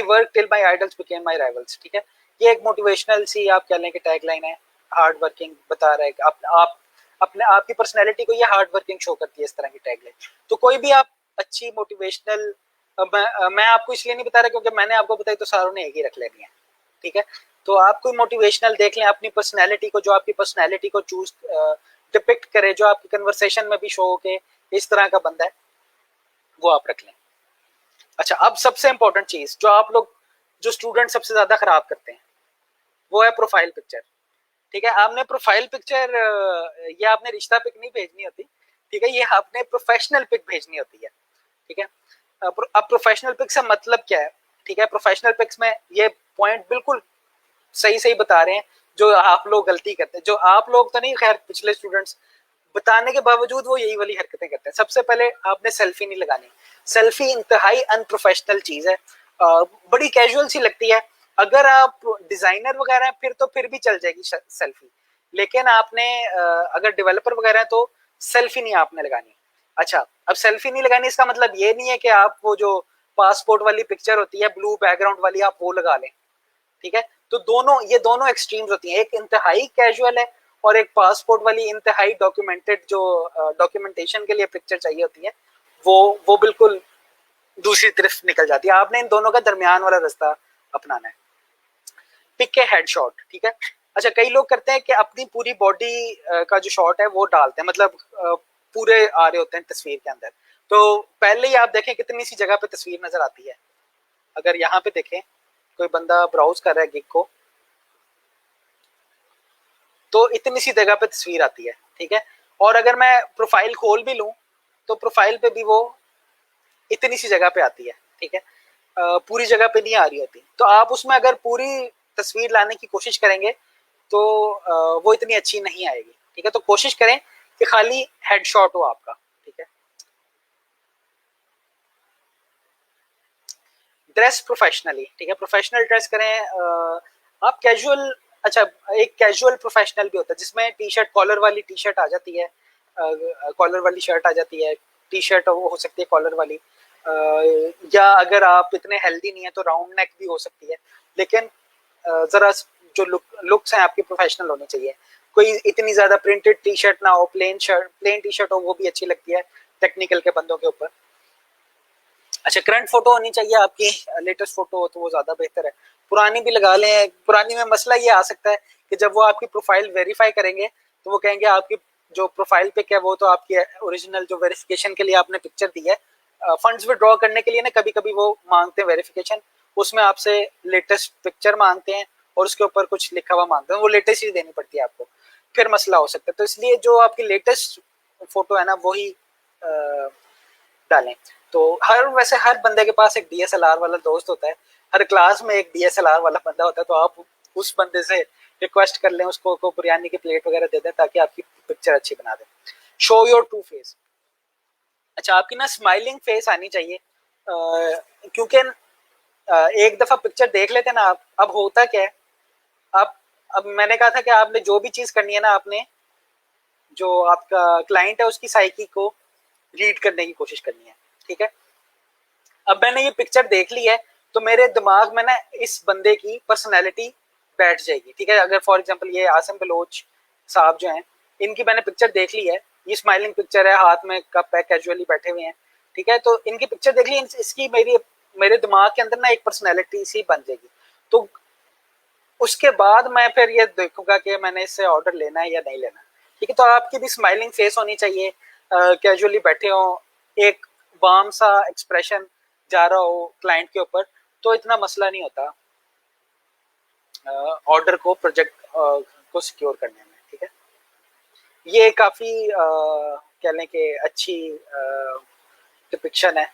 work till my idols became my rivals. ठीक है, ये एक मोटिवेशनल सी आप कह लें कि टैगलाइन है। हार्ड वर्किंग बता रहा है कि आप अपने आपकी पर्सनैलिटी को ये हार्ड वर्किंग शो करती है इस तरह की टैगलाइन। तो कोई भी आप अच्छी मोटिवेशनल, मैं आपको इसलिए नहीं बता रहा क्योंकि मैंने आपको बताई तो सारों ने एक ही रख लेनी है। ठीक है, तो आप कोई मोटिवेशनल देख लें अपनी पर्सनैलिटी को, जो आपकी पर्सनैलिटी को चूज डिपिक्ट करे, जो आपकी कन्वर्सेशन में भी शो हो के इस तरह का बंदा है, वो आप रख लें। अच्छा, अब सबसे इंपॉर्टेंट चीज जो आप लोग, जो स्टूडेंट सबसे ज्यादा खराब करते हैं, वो है प्रोफाइल पिक्चर। ठीक है, आपने प्रोफाइल पिक्चर, ये आपने रिश्ता पिक नहीं भेजनी होती। ठीक है, ये आपने प्रोफेशनल पिक भेजनी होती है। ठीक है, अब प्रोफेशनल पिक से मतलब क्या है। ठीक है, प्रोफेशनल पिक्स में ये पॉइंट बिल्कुल सही सही बता रहे हैं जो आप लोग गलती करते हैं, जो आप लोग तो नहीं, खैर पिछले स्टूडेंट्स बताने के बावजूद वो यही वाली हरकतें करते हैं। सबसे पहले आपने सेल्फी नहीं लगानी। सेल्फी इंतहाई अनप्रोफेशनल चीज है, बड़ी कैजुअल सी लगती है। अगर आप डिजाइनर वगैरह हैं फिर तो फिर भी चल जाएगी सेल्फी, लेकिन आपने अगर डेवलपर वगैरह है तो सेल्फी नहीं आपने लगानी। अच्छा, अब सेल्फी नहीं लगानी इसका मतलब ये नहीं है कि आप वो जो पासपोर्ट वाली पिक्चर होती है ब्लू बैकग्राउंड वाली आप वो लगा लें। ठीक है, तो ये दोनों एक्सट्रीम्स होती हैं, एक इंतहाई कैजुअल है और एक पासपोर्ट वाली इंतहाई डॉक्यूमेंटेड, जो डॉक्यूमेंटेशन के लिए पिक्चर चाहिए होती है, वो बिल्कुल दूसरी तरफ निकल जाती है। आपने इन दोनों का दरमियान वाला रास्ता अपनाना है। Pick a headshot. ठीक है, अच्छा, कई लोग करते हैं कि अपनी पूरी बॉडी का जो शॉट है वो डालते हैं, मतलब पूरे आ रहे होते हैं तस्वीर के अंदर। तो पहले ही आप देखें कितनी सी जगह पे तस्वीर नजर आती है। अगर यहाँ पे देखें कोई बंदा ब्राउज कर रहा है गिग को, तो इतनी सी जगह पे तस्वीर आती है। ठीक है, और अगर मैं प्रोफाइल खोल भी लूं तो प्रोफाइल पे भी वो इतनी सी जगह पे आती है। ठीक है, पूरी जगह पे नहीं आ रही होती, तो आप उसमें अगर पूरी तस्वीर लाने की कोशिश करेंगे तो वो इतनी अच्छी नहीं आएगी। ठीक है, तो कोशिश करें कि खाली हेडशॉट हो आपका। ठीक है, ड्रेस प्रोफेशनली। ठीक है, प्रोफेशनल ड्रेस करें। आप कैजुअल, अच्छा, एक कैजुअल प्रोफेशनल भी होता है जिसमें टी शर्ट, कॉलर वाली टी शर्ट आ जाती है, कॉलर वाली शर्ट आ जाती है, टी शर्ट वो हो सकती है कॉलर वाली, या अगर आप इतने हेल्दी नहीं है तो राउंड नेक भी हो सकती है। लेकिन जरा जो लुक्स हैं आपकी प्रोफेशनल होनी चाहिए। कोई इतनी ज्यादा प्रिंटेड टी शर्ट ना हो, प्लेन टी शर्ट हो, वो भी अच्छी लगती है टेक्निकल के बंदों के ऊपर। अच्छा, करंट फोटो होनी चाहिए आपकी, लेटेस्ट फोटो हो तो वो ज्यादा बेहतर है। पुरानी भी लगा लें, पुरानी में मसला ये आ सकता है कि जब वो आपकी प्रोफाइल वेरीफाई करेंगे तो वो कहेंगे आपकी जो प्रोफाइल पिक है वो तो आपकी ओरिजिनल जो वेरिफिकेशन के लिए आपने पिक्चर दी है, फंड्स विड्रॉ करने के लिए ना कभी कभी वो मांगते हैं वेरिफिकेशन, उसमें आपसे लेटेस्ट पिक्चर मांगते हैं और उसके ऊपर कुछ लिखा हुआ मांगते हैं, वो लेटेस्ट ही देनी पड़ती है आपको, फिर मसला हो सकता है। तो इसलिए जो आपकी लेटेस्ट फोटो है ना वही डालें। तो वैसे हर बंदे के पास एक डीएसएलआर वाला दोस्त होता है, हर क्लास में एक डीएसएलआर वाला बंदा होता है, तो आप उस बंदे से रिक्वेस्ट कर लें उसको को बिरयानी की प्लेट वगैरह दे दें ताकि आपकी पिक्चर अच्छी बना दे। Show your true face. अच्छा, आपकी ना स्माइलिंग फेस आनी चाहिए, क्योंकि एक दफा पिक्चर देख लेते ना आप, अब होता क्या है, आप, अब मैंने कहा था कि आपने जो भी चीज करनी है ना, आपने जो आपका क्लाइंट है उसकी साइकी को रीड करने की कोशिश करनी है। ठीक है, अब मैंने ये पिक्चर देख ली है तो मेरे दिमाग में ना इस बंदे की पर्सनैलिटी बैठ जाएगी। ठीक है, अगर फॉर एग्जांपल ये आसिम बलोच साहब जो हैं, इनकी मैंने पिक्चर देख ली है, ये स्माइलिंग पिक्चर है, हाथ में कप है, कैजुअली बैठे हुए हैं। ठीक है, तो इनकी पिक्चर देख ली, इसकी मेरे दिमाग के अंदर ना एक पर्सनैलिटी सी बन जाएगी। तो उसके बाद मैं फिर ये देखूंगा कि मैंने इससे ऑर्डर लेना है या नहीं लेना। ठीक है, तो आपकी भी स्माइलिंग फेस होनी चाहिए, कैजुअली बैठे हो, एक वार्म सा एक्सप्रेशन जा रहा हो क्लाइंट के ऊपर, तो इतना मसला नहीं होता ऑर्डर को, प्रोजेक्ट को सिक्योर करने में। ठीक है, ये काफी कह लें कि अच्छी डिपिक्शन है,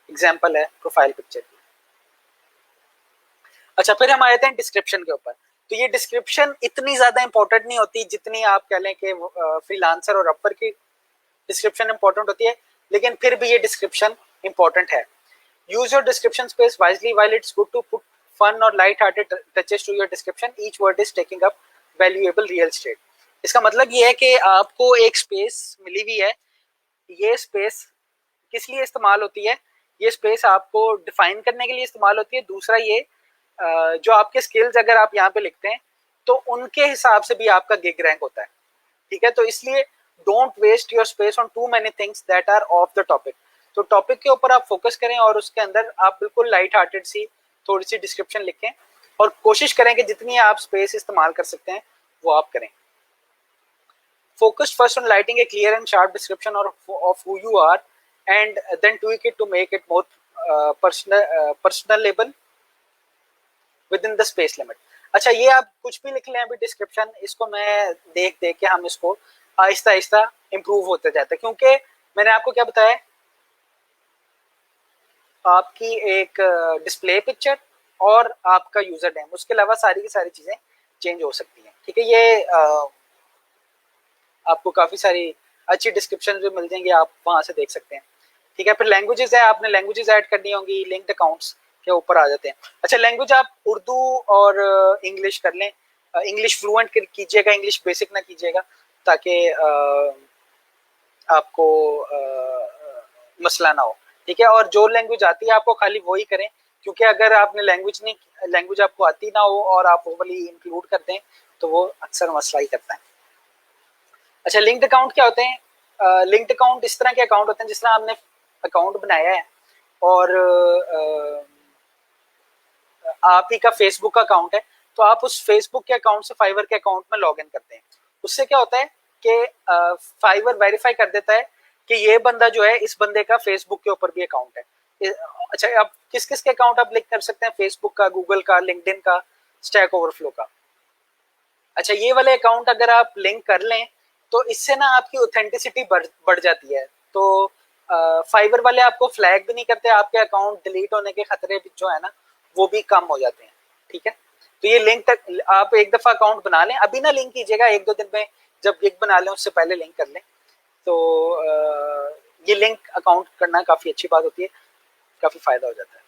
एग्जाम्पल है प्रोफाइल पिक्चर की। अच्छा, फिर हम आए थे डिस्क्रिप्शन के ऊपर। तो ये डिस्क्रिप्शन इतनी ज्यादा इंपॉर्टेंट नहीं होती जितनी आप कह लें कि फ्रीलांसर और अपवर की डिस्क्रिप्शन इंपॉर्टेंट होती है, लेकिन फिर भी ये डिस्क्रिप्शन इंपॉर्टेंट है। Use your description space wisely while it's good to put fun और light hearted touches to your description, each word is taking up valuable real estate. इसका मतलब ये है कि आपको एक स्पेस मिली हुई है, ये स्पेस किस लिए इस्तेमाल होती है, ये स्पेस आपको डिफाइन करने के लिए इस्तेमाल होती है। दूसरा ये जो आपके स्किल्स अगर आप यहाँ पे लिखते हैं तो उनके हिसाब से भी आपका गिग रैंक होता है। ठीक है, तो इसलिए don't waste your space on too many things that are off the topic. तो टॉपिक के ऊपर आप फोकस करें और उसके अंदर आप बिल्कुल लाइट हार्टेड सी थोड़ी सी डिस्क्रिप्शन लिखें और कोशिश करें कि जितनी आप स्पेस इस्तेमाल कर सकते हैं वो आप करें। Focus first on writing a clear and sharp description of who you are, and then tweak it to make it more personable within the space limit. अच्छा, ये आप कुछ भी लिख लें अभी डिस्क्रिप्शन, इसको मैं देख देख के हम इसको आहिस्ता आहिस्ता इम्प्रूव होते जाते हैं, क्योंकि मैंने आपको क्या बताया, आपकी एक डिस्प्ले पिक्चर और आपका यूजर नेम, उसके अलावा सारी की सारी चीजें चेंज हो सकती हैं। ठीक है, ये आपको काफी सारी अच्छी डिस्क्रिप्शन भी मिल जाएंगी, आप वहां से देख सकते हैं। ठीक है, फिर लैंग्वेजेस है, आपने लैंग्वेजेस ऐड करनी होंगी, लिंक्ड अकाउंट्स के ऊपर आ जाते हैं। अच्छा, लैंग्वेज आप उर्दू और इंग्लिश कर लें, इंग्लिश फ्लुएंट कीजिएगा, इंग्लिश बेसिक ना कीजिएगा, ताकि आपको मसला ना हो। ठीक है, और जो लैंग्वेज आती है आपको खाली वही करें, क्योंकि अगर आपने लैंग्वेज आपको आती ना हो और आप वो वाली इंक्लूड कर दें तो वो अक्सर मसला ही करता है। अच्छा, लिंक्ड अकाउंट क्या होते हैं? लिंक्ड अकाउंट इस तरह के अकाउंट होते हैं जिस तरह आपने अकाउंट बनाया है और आप ही का फेसबुक का अकाउंट है, तो आप उस फेसबुक के अकाउंट से फाइवर के अकाउंट में लॉग इन करते हैं। उससे क्या होता है कि फाइवर वेरीफाई कर देता है कि ये बंदा जो है, इस बंदे का फेसबुक के ऊपर भी अकाउंट है। अच्छा, अब किस किस के अकाउंट आप लिंक कर सकते हैं? फेसबुक का, गूगल का, लिंक्डइन का, स्टैक ओवरफ्लो का। अच्छा, ये वाले अकाउंट अगर आप लिंक कर लें तो इससे ना आपकी ऑथेंटिसिटी बढ़ जाती है। तो फाइवर वाले आपको फ्लैग भी नहीं करते, आपके अकाउंट डिलीट होने के खतरे भी जो है ना वो भी कम हो जाते हैं। ठीक है, तो ये लिंक तक आप एक दफा अकाउंट बना लें, अभी ना लिंक कीजिएगा, एक दो दिन में जब गिग बना लें उससे पहले लिंक कर लें। तो ये लिंक अकाउंट करना काफी अच्छी बात होती है, काफी फायदा हो जाता है।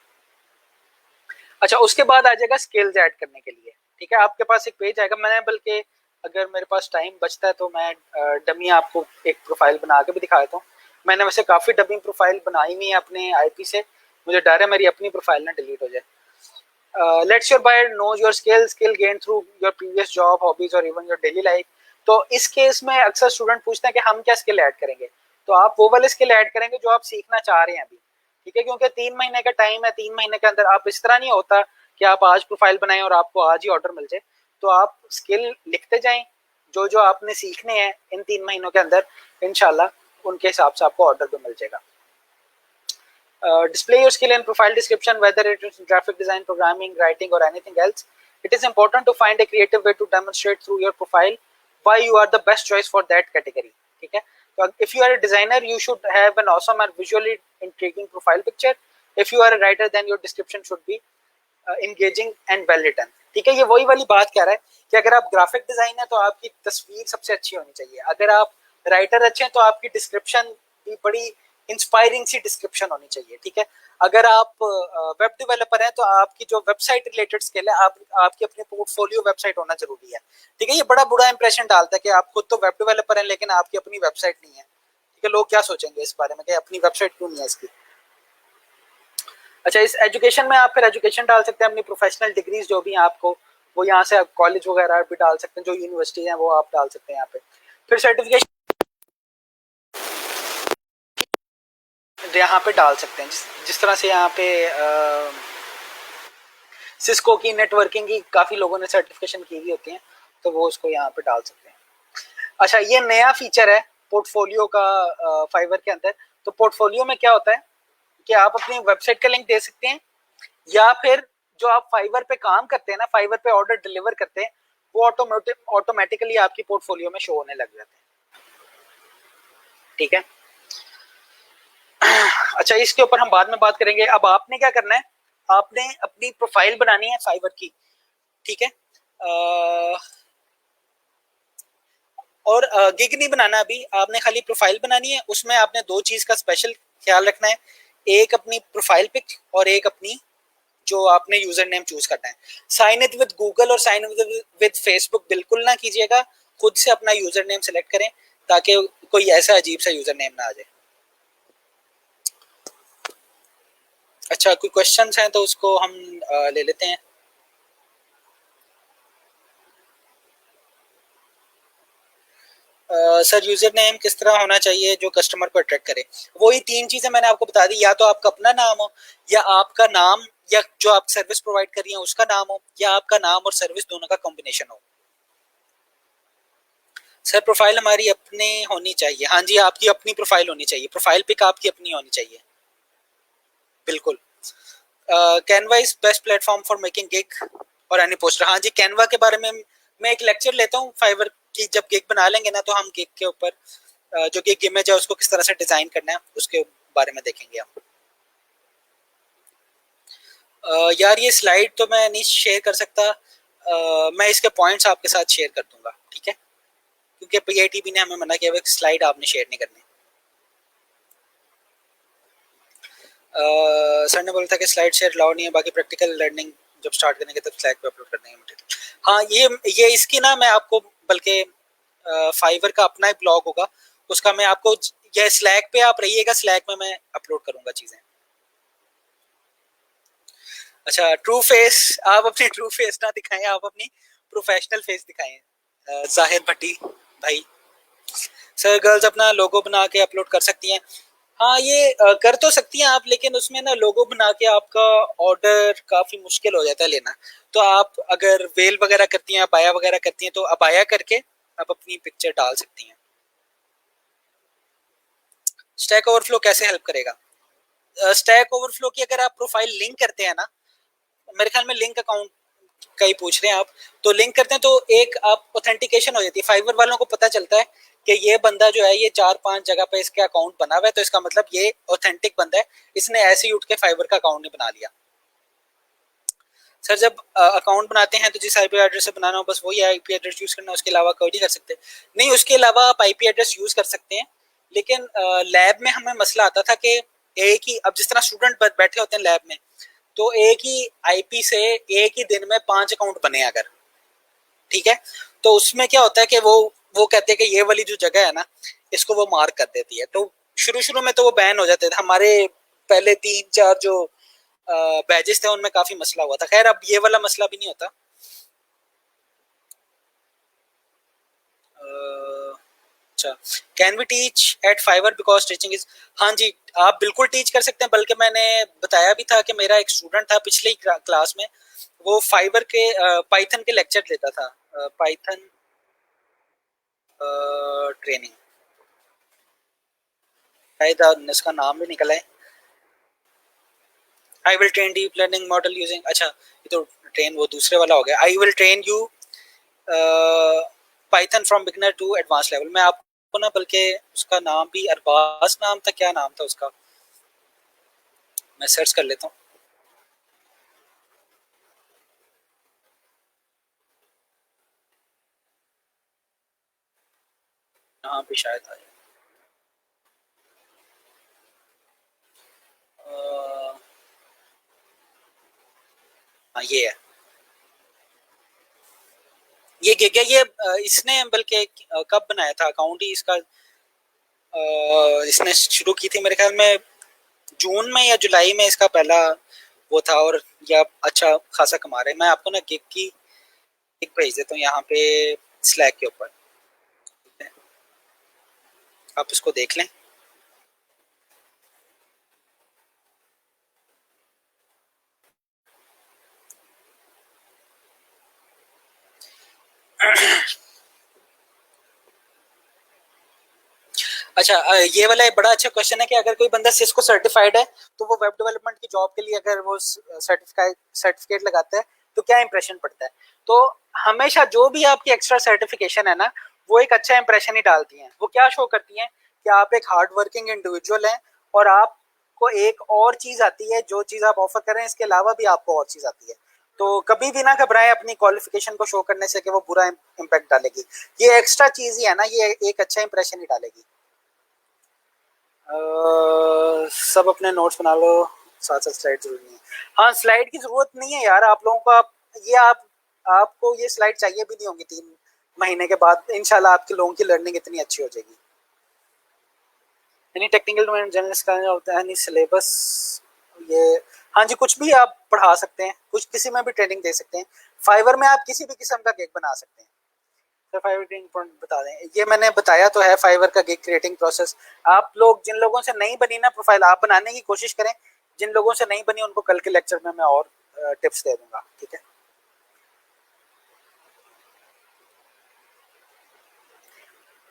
अच्छा, उसके बाद आ जाएगा स्किल्स ऐड करने के लिए। ठीक है, आपके पास एक पेज आएगा, मैं बल्कि अगर मेरे पास टाइम बचता है तो मैं डमी आपको एक प्रोफाइल बना के भी दिखा देता हूँ। मैंने वैसे काफी डमी प्रोफाइल बनाई हुई है अपने आईपी से, मुझे डर है मेरी अपनी प्रोफाइल ना डिलीट हो जाए। Let's your buyer knows your skill gain through your previous job, hobbies और इवन योर डेली लाइफ। तो इस केस में अक्सर स्टूडेंट पूछते हैं कि हम क्या स्किल ऐड करेंगे, तो आप वो वाले स्किल ऐड करेंगे जो आप सीखना चाह रहे हैं अभी। ठीक है, क्योंकि 3 महीने का टाइम है, 3 महीने के अंदर आप, इस तरह नहीं होता कि आप आज प्रोफाइल बनाएं और आपको आज ही ऑर्डर मिल जाए। तो आप स्किल लिखते जाएं जो जो आपने सीखने हैं इन 3 महीनों के अंदर, इंशाल्लाह उनके हिसाब से आपको ऑर्डर भी मिल जाएगा। Display your skill in profile description, whether it is graphic design, programming, writing, or anything else. It is important to find a creative way to demonstrate through your profile why you are the best choice for that category. ठीक है, तो if you are a designer, you should have an awesome and visually intriguing profile picture. If you are a writer, then your description should be engaging and well written. ठीक है, ये वही वाली बात कह रहा है कि अगर आप ग्राफिक डिजाइन है तो आपकी तस्वीर सबसे अच्छी होनी चाहिए, अगर आप राइटर अच्छे हैं तो आपकी डिस्क्रिप्शन भी बड़ी इंस्पायरिंग सी डिस्क्रिप्शन होनी चाहिए। ठीक है, अगर आप वेब डेवलपर हैं तो आपकी जो वेबसाइट रिलेटेड स्किल है, आपकी अपनी पोर्टफोलियो वेबसाइट होना जरूरी है। ठीक है, ये बड़ा बुरा इंप्रेशन डालता है कि आप खुद तो वेब डेवलपर हैं लेकिन आपकी अपनी वेबसाइट नहीं है। ठीक है, लोग क्या सोचेंगे इस बारे में कि अपनी वेबसाइट क्यों नहीं है इसकी। अच्छा, इस एजुकेशन में आप फिर एजुकेशन डाल सकते हैं, अपनी प्रोफेशनल डिग्रीज जो भी हैं आपको, वो यहाँ से कॉलेज वगैरह भी डाल सकते हैं, जो यूनिवर्सिटी हैं वो आप डाल सकते हैं यहाँ पे। फिर सर्टिफिकेशन यहाँ पे डाल सकते हैं, जिस तरह से यहाँ पे सिस्को की नेटवर्किंग की काफ़ी लोगों ने सर्टिफिकेशन की हुई होती हैं, तो वो उसको यहाँ पे डाल सकते हैं। अच्छा, ये नया फीचर है पोर्टफोलियो का फाइवर के अंदर। तो पोर्टफोलियो में क्या होता है कि आप अपनी वेबसाइट का लिंक दे सकते हैं, या फिर जो आप फाइवर पे काम करते हैं ना, फाइवर पे ऑर्डर डिलीवर करते हैं, वो ऑटोमेटिकली आपकी पोर्टफोलियो में शो होने लग जाते हैं। ठीक है, अच्छा, इसके ऊपर हम बाद में बात करेंगे। अब आपने क्या करना है, आपने अपनी प्रोफाइल बनानी है फाइवर की। ठीक है, और गिग नहीं बनाना अभी, आपने खाली प्रोफाइल बनानी है। उसमें आपने दो चीज का स्पेशल ख्याल रखना है, एक अपनी प्रोफाइल पिक और एक अपनी जो आपने यूजर नेम चूज करना है। साइन इन विद गूगल और साइन इन विद फेसबुक बिल्कुल ना कीजिएगा, खुद से अपना यूजर नेम सेलेक्ट करें ताकि कोई ऐसा अजीब सा यूजर नेम ना आ जाए। अच्छा, कोई क्वेश्चंस हैं तो उसको हम ले लेते हैं। सर, यूजर नेम किस तरह होना चाहिए जो कस्टमर को अट्रैक्ट करे? वही 3 चीजें मैंने आपको बता दी, या तो आपका अपना नाम हो, या आपका नाम, या जो आप सर्विस प्रोवाइड कर रही हैं उसका नाम हो, या आपका नाम और सर्विस दोनों का कॉम्बिनेशन हो। सर, प्रोफाइल हमारी अपनी होनी चाहिए। हाँ जी, आपकी अपनी प्रोफाइल होनी चाहिए, प्रोफाइल पिक आपकी अपनी होनी चाहिए, बिल्कुल। Canva is best platform for making gig और एनी पोस्टर। हाँ जी, कैनवा के बारे में मैं एक लेक्चर लेता हूँ फाइवर की, जब गिग बना लेंगे ना तो हम गिग के ऊपर जो गिग इमेज है उसको किस तरह से डिजाइन करना है उसके बारे में देखेंगे हम। यार, ये स्लाइड तो मैं नहीं शेयर कर सकता, मैं इसके पॉइंट्स आपके साथ शेयर कर दूंगा। ठीक है, क्योंकि पीआईटीबी ने हमें मना किया है, स्लाइड आपने शेयर नहीं करनी। सर ने बोला था कि स्लाइड शेयर अलाउ नहीं है, बाकी प्रैक्टिकल लर्निंग जब स्टार्ट करेंगे तब स्लैक पे अपलोड कर देंगे मटेरियल। हाँ, ये इसकी ना मैं आपको, बल्कि फाइवर का अपना ही ब्लॉग होगा, उसका मैं आपको, यह स्लैक पे आप रहिएगा, स्लैक में मैं अपलोड करूंगा चीजें। अच्छा, ट्रू फेस, आप अपनी ट्रू फेस ना दिखाएं, आप अपनी प्रोफेशनल फेस दिखाएं। जाहिर भट्टी भाई, सर गर्ल्स अपना लोगो बना के अपलोड कर सकती हैं। हाँ, ये कर तो सकती हैं आप, लेकिन उसमें ना लोगो बना के आपका ऑर्डर काफी मुश्किल हो जाता है लेना। तो आप अगर वेल वगैरह करती हैं, अबाया वगैरह करती हैं, तो अबाया करके आप अपनी पिक्चर डाल सकती हैं। स्टैक ओवरफ्लो कैसे हेल्प करेगा? स्टैक ओवरफ्लो की अगर आप प्रोफाइल लिंक करते हैं ना, मेरे ख्याल में लिंक अकाउंट कई पूछ रहे हैं आप, तो लिंक करते हैं तो एक आप ऑथेंटिकेशन हो जाती है, फाइवर वालों को पता चलता है कि ये बंदा जो है ये 4-5 जगह पे इसके अकाउंट बना हुआ है, तो इसका मतलब ये ऑथेंटिक बंदा है, इसने ऐसे ही उठ के फाइवर का अकाउंट नहीं बना लिया। सर जब अकाउंट बनाते हैं तो जिस आईपी एड्रेस से बनाना हो बस वही आईपी एड्रेस यूज करना, उसके अलावा कोई नहीं कर सकते। नहीं, उसके अलावा आप आईपी एड्रेस यूज कर सकते हैं, लेकिन लैब में हमें मसला आता था कि एक ही, अब जिस तरह स्टूडेंट बैठे होते हैं लैब में, तो एक ही आईपी से एक ही दिन में 5 अकाउंट बने अगर, ठीक है, तो उसमें क्या होता है कि वो कहते हैं कि ये वाली जो जगह है ना, इसको वो मार्क कर देती है, तो शुरू शुरू में तो वो बैन हो जाते थे हमारे। पहले 3-4 जो बैजेस थे उनमें काफी मसला हुआ था, खैर अब ये वाला मसला भी नहीं होता। अच्छा, can we teach at Fiverr because teaching is, हाँ जी, आप बिल्कुल टीच कर सकते हैं, बल्कि मैंने बताया भी था कि मेरा एक स्टूडेंट था पिछले ही क्लास में, वो फाइवर के पाइथन के लेक्चर लेता था, पाइथन ट्रेनिंग, शायद इसका नाम भी निकला है, I will train deep learning model using, अच्छा ये तो ट्रेन वो दूसरे वाला हो गया, I will train you Python from beginner to advance level. मैं आपको ना, बल्कि उसका नाम भी अरबाज नाम था, क्या नाम था उसका, मैं सर्च कर लेता हूँ, यहाँ पे शायद आया। हाँ ये है, ये गया ये इसने बल्कि कब बनाया था अकाउंट ही इसका, इसने शुरू की थी मेरे ख्याल में जून में या जुलाई में इसका पहला वो था, और यह अच्छा खासा कमा रहे हैं। मैं आपको ना गिग की एक भेज देता हूँ यहाँ पे स्लैक के ऊपर, ठीक है? आप इसको देख लें। अच्छा, ये वाला एक बड़ा अच्छा क्वेश्चन है कि अगर कोई बंदा सिस्को सर्टिफाइड है तो वो वेब डेवलपमेंट की जॉब के लिए अगर वो सर्टिफिकेट लगाता है तो क्या इंप्रेशन पड़ता है। तो हमेशा जो भी आपकी एक्स्ट्रा सर्टिफिकेशन है ना, वो एक अच्छा इंप्रेशन ही डालती हैं। वो क्या शो करती हैं कि आप एक हार्ड वर्किंग इंडिविजुअल हैं, और आपको एक और चीज आती है, जो चीज आप ऑफर कर रहे हैं इसके अलावा भी आपको और चीज आती है। तो कभी भी ना घबराएं अपनी क्वालिफिकेशन को शो करने से कि वो बुरा इम्पैक्ट डालेगी। ये एक्स्ट्रा चीज ही है ना, ये एक अच्छा इंप्रेशन ही डालेगी। सब अपने नोट्स बना लो, साथ साथ स्लाइड जरूरी नहीं है। हाँ, स्लाइड की जरूरत नहीं है यार आप लोगों को, ये आपको ये स्लाइड चाहिए भी नहीं होंगी, 3 महीने के बाद इंशाल्लाह आपके लोगों की लर्निंग इतनी अच्छी हो जाएगी। यानी टेक्निकल जर्नलिस्ट का होता है नहीं सिलेबस, ये, हाँ जी, कुछ भी आप पढ़ा सकते हैं, कुछ किसी में भी ट्रेनिंग दे सकते हैं। फाइवर में आप किसी भी किस्म का केक बना सकते हैं। सर फाइवर क्रिएटिंग पॉइंट बता दें, ये मैंने बताया तो है फाइवर का गिग क्रिएटिंग प्रोसेस। आप लोग जिन लोगों से नहीं बनी ना प्रोफाइल, आप बनाने की कोशिश करें, जिन लोगों से नहीं बनी उनको कल के लेक्चर में मैं और टिप्स दे दूंगा, ठीक है।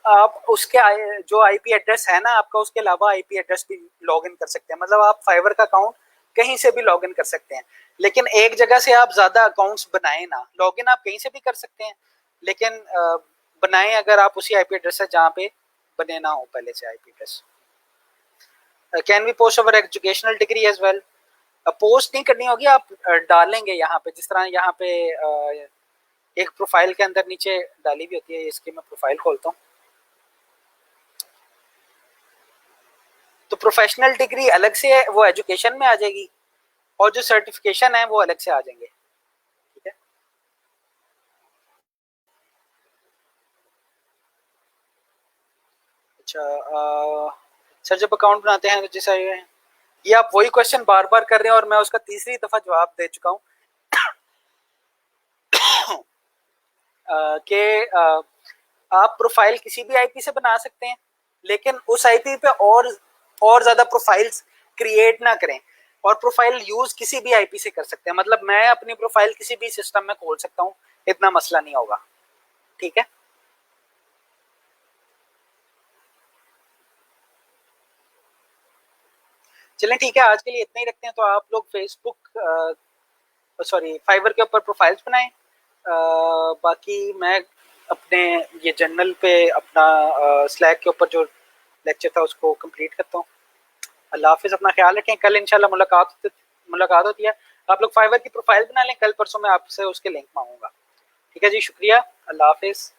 आप उसके जो आईपी एड्रेस है ना आपका, उसके अलावा आईपी एड्रेस भी लॉग इन कर सकते हैं, मतलब आप फाइवर का अकाउंट कहीं से भी लॉग इन कर सकते हैं, लेकिन एक जगह से आप ज्यादा अकाउंट्स बनाए ना, लॉग इन आप कहीं से भी कर सकते हैं, लेकिन बनाएं अगर आप उसी आईपी एड्रेस से जहाँ पे बने ना हो पहले से IP address. Can we post our educational degree as well, post नहीं करनी होगी, आप डालेंगे यहाँ पे, जिस तरह यहाँ पे एक प्रोफाइल के अंदर नीचे डाली भी होती है, इसकी मैं प्रोफाइल खोलता हूँ, तो प्रोफेशनल डिग्री अलग से है, वो एजुकेशन में आ जाएगी, और जो सर्टिफिकेशन है वो अलग से आ जाएंगे, ठीक है। अच्छा, सर जब अकाउंट बनाते हैं तो जैसा ये आप वही क्वेश्चन बार बार कर रहे हैं और मैं उसका तीसरी दफा जवाब दे चुका हूँ कि आप प्रोफाइल किसी भी आईपी से बना सकते हैं, लेकिन उस आईपी पे और ज्यादा प्रोफाइल्स क्रिएट ना करें, और प्रोफाइल यूज किसी भी आईपी से कर सकते हैं, मतलब मैं अपनी प्रोफाइल किसी भी सिस्टम में खोल सकता हूँ, इतना मसला नहीं होगा, ठीक है। चलें ठीक है, आज के लिए इतना ही रखते हैं, तो आप लोग फेसबुक सॉरी फाइवर के ऊपर प्रोफाइल्स बनाएं। बाकी मैं अपने ये जर्नल पे अपना स्लैक के ऊपर जो लेक्चर था उसको कंप्लीट करता हूँ। अल्लाह हाफिज़, अपना ख्याल रखें। कल इंशाल्लाह मुलाकात होती है। आप लोग फाइवर की प्रोफाइल बना लें, कल परसों मैं आपसे उसके लिंक मांगूंगा। ठीक है जी, शुक्रिया, अल्लाह हाफिज़।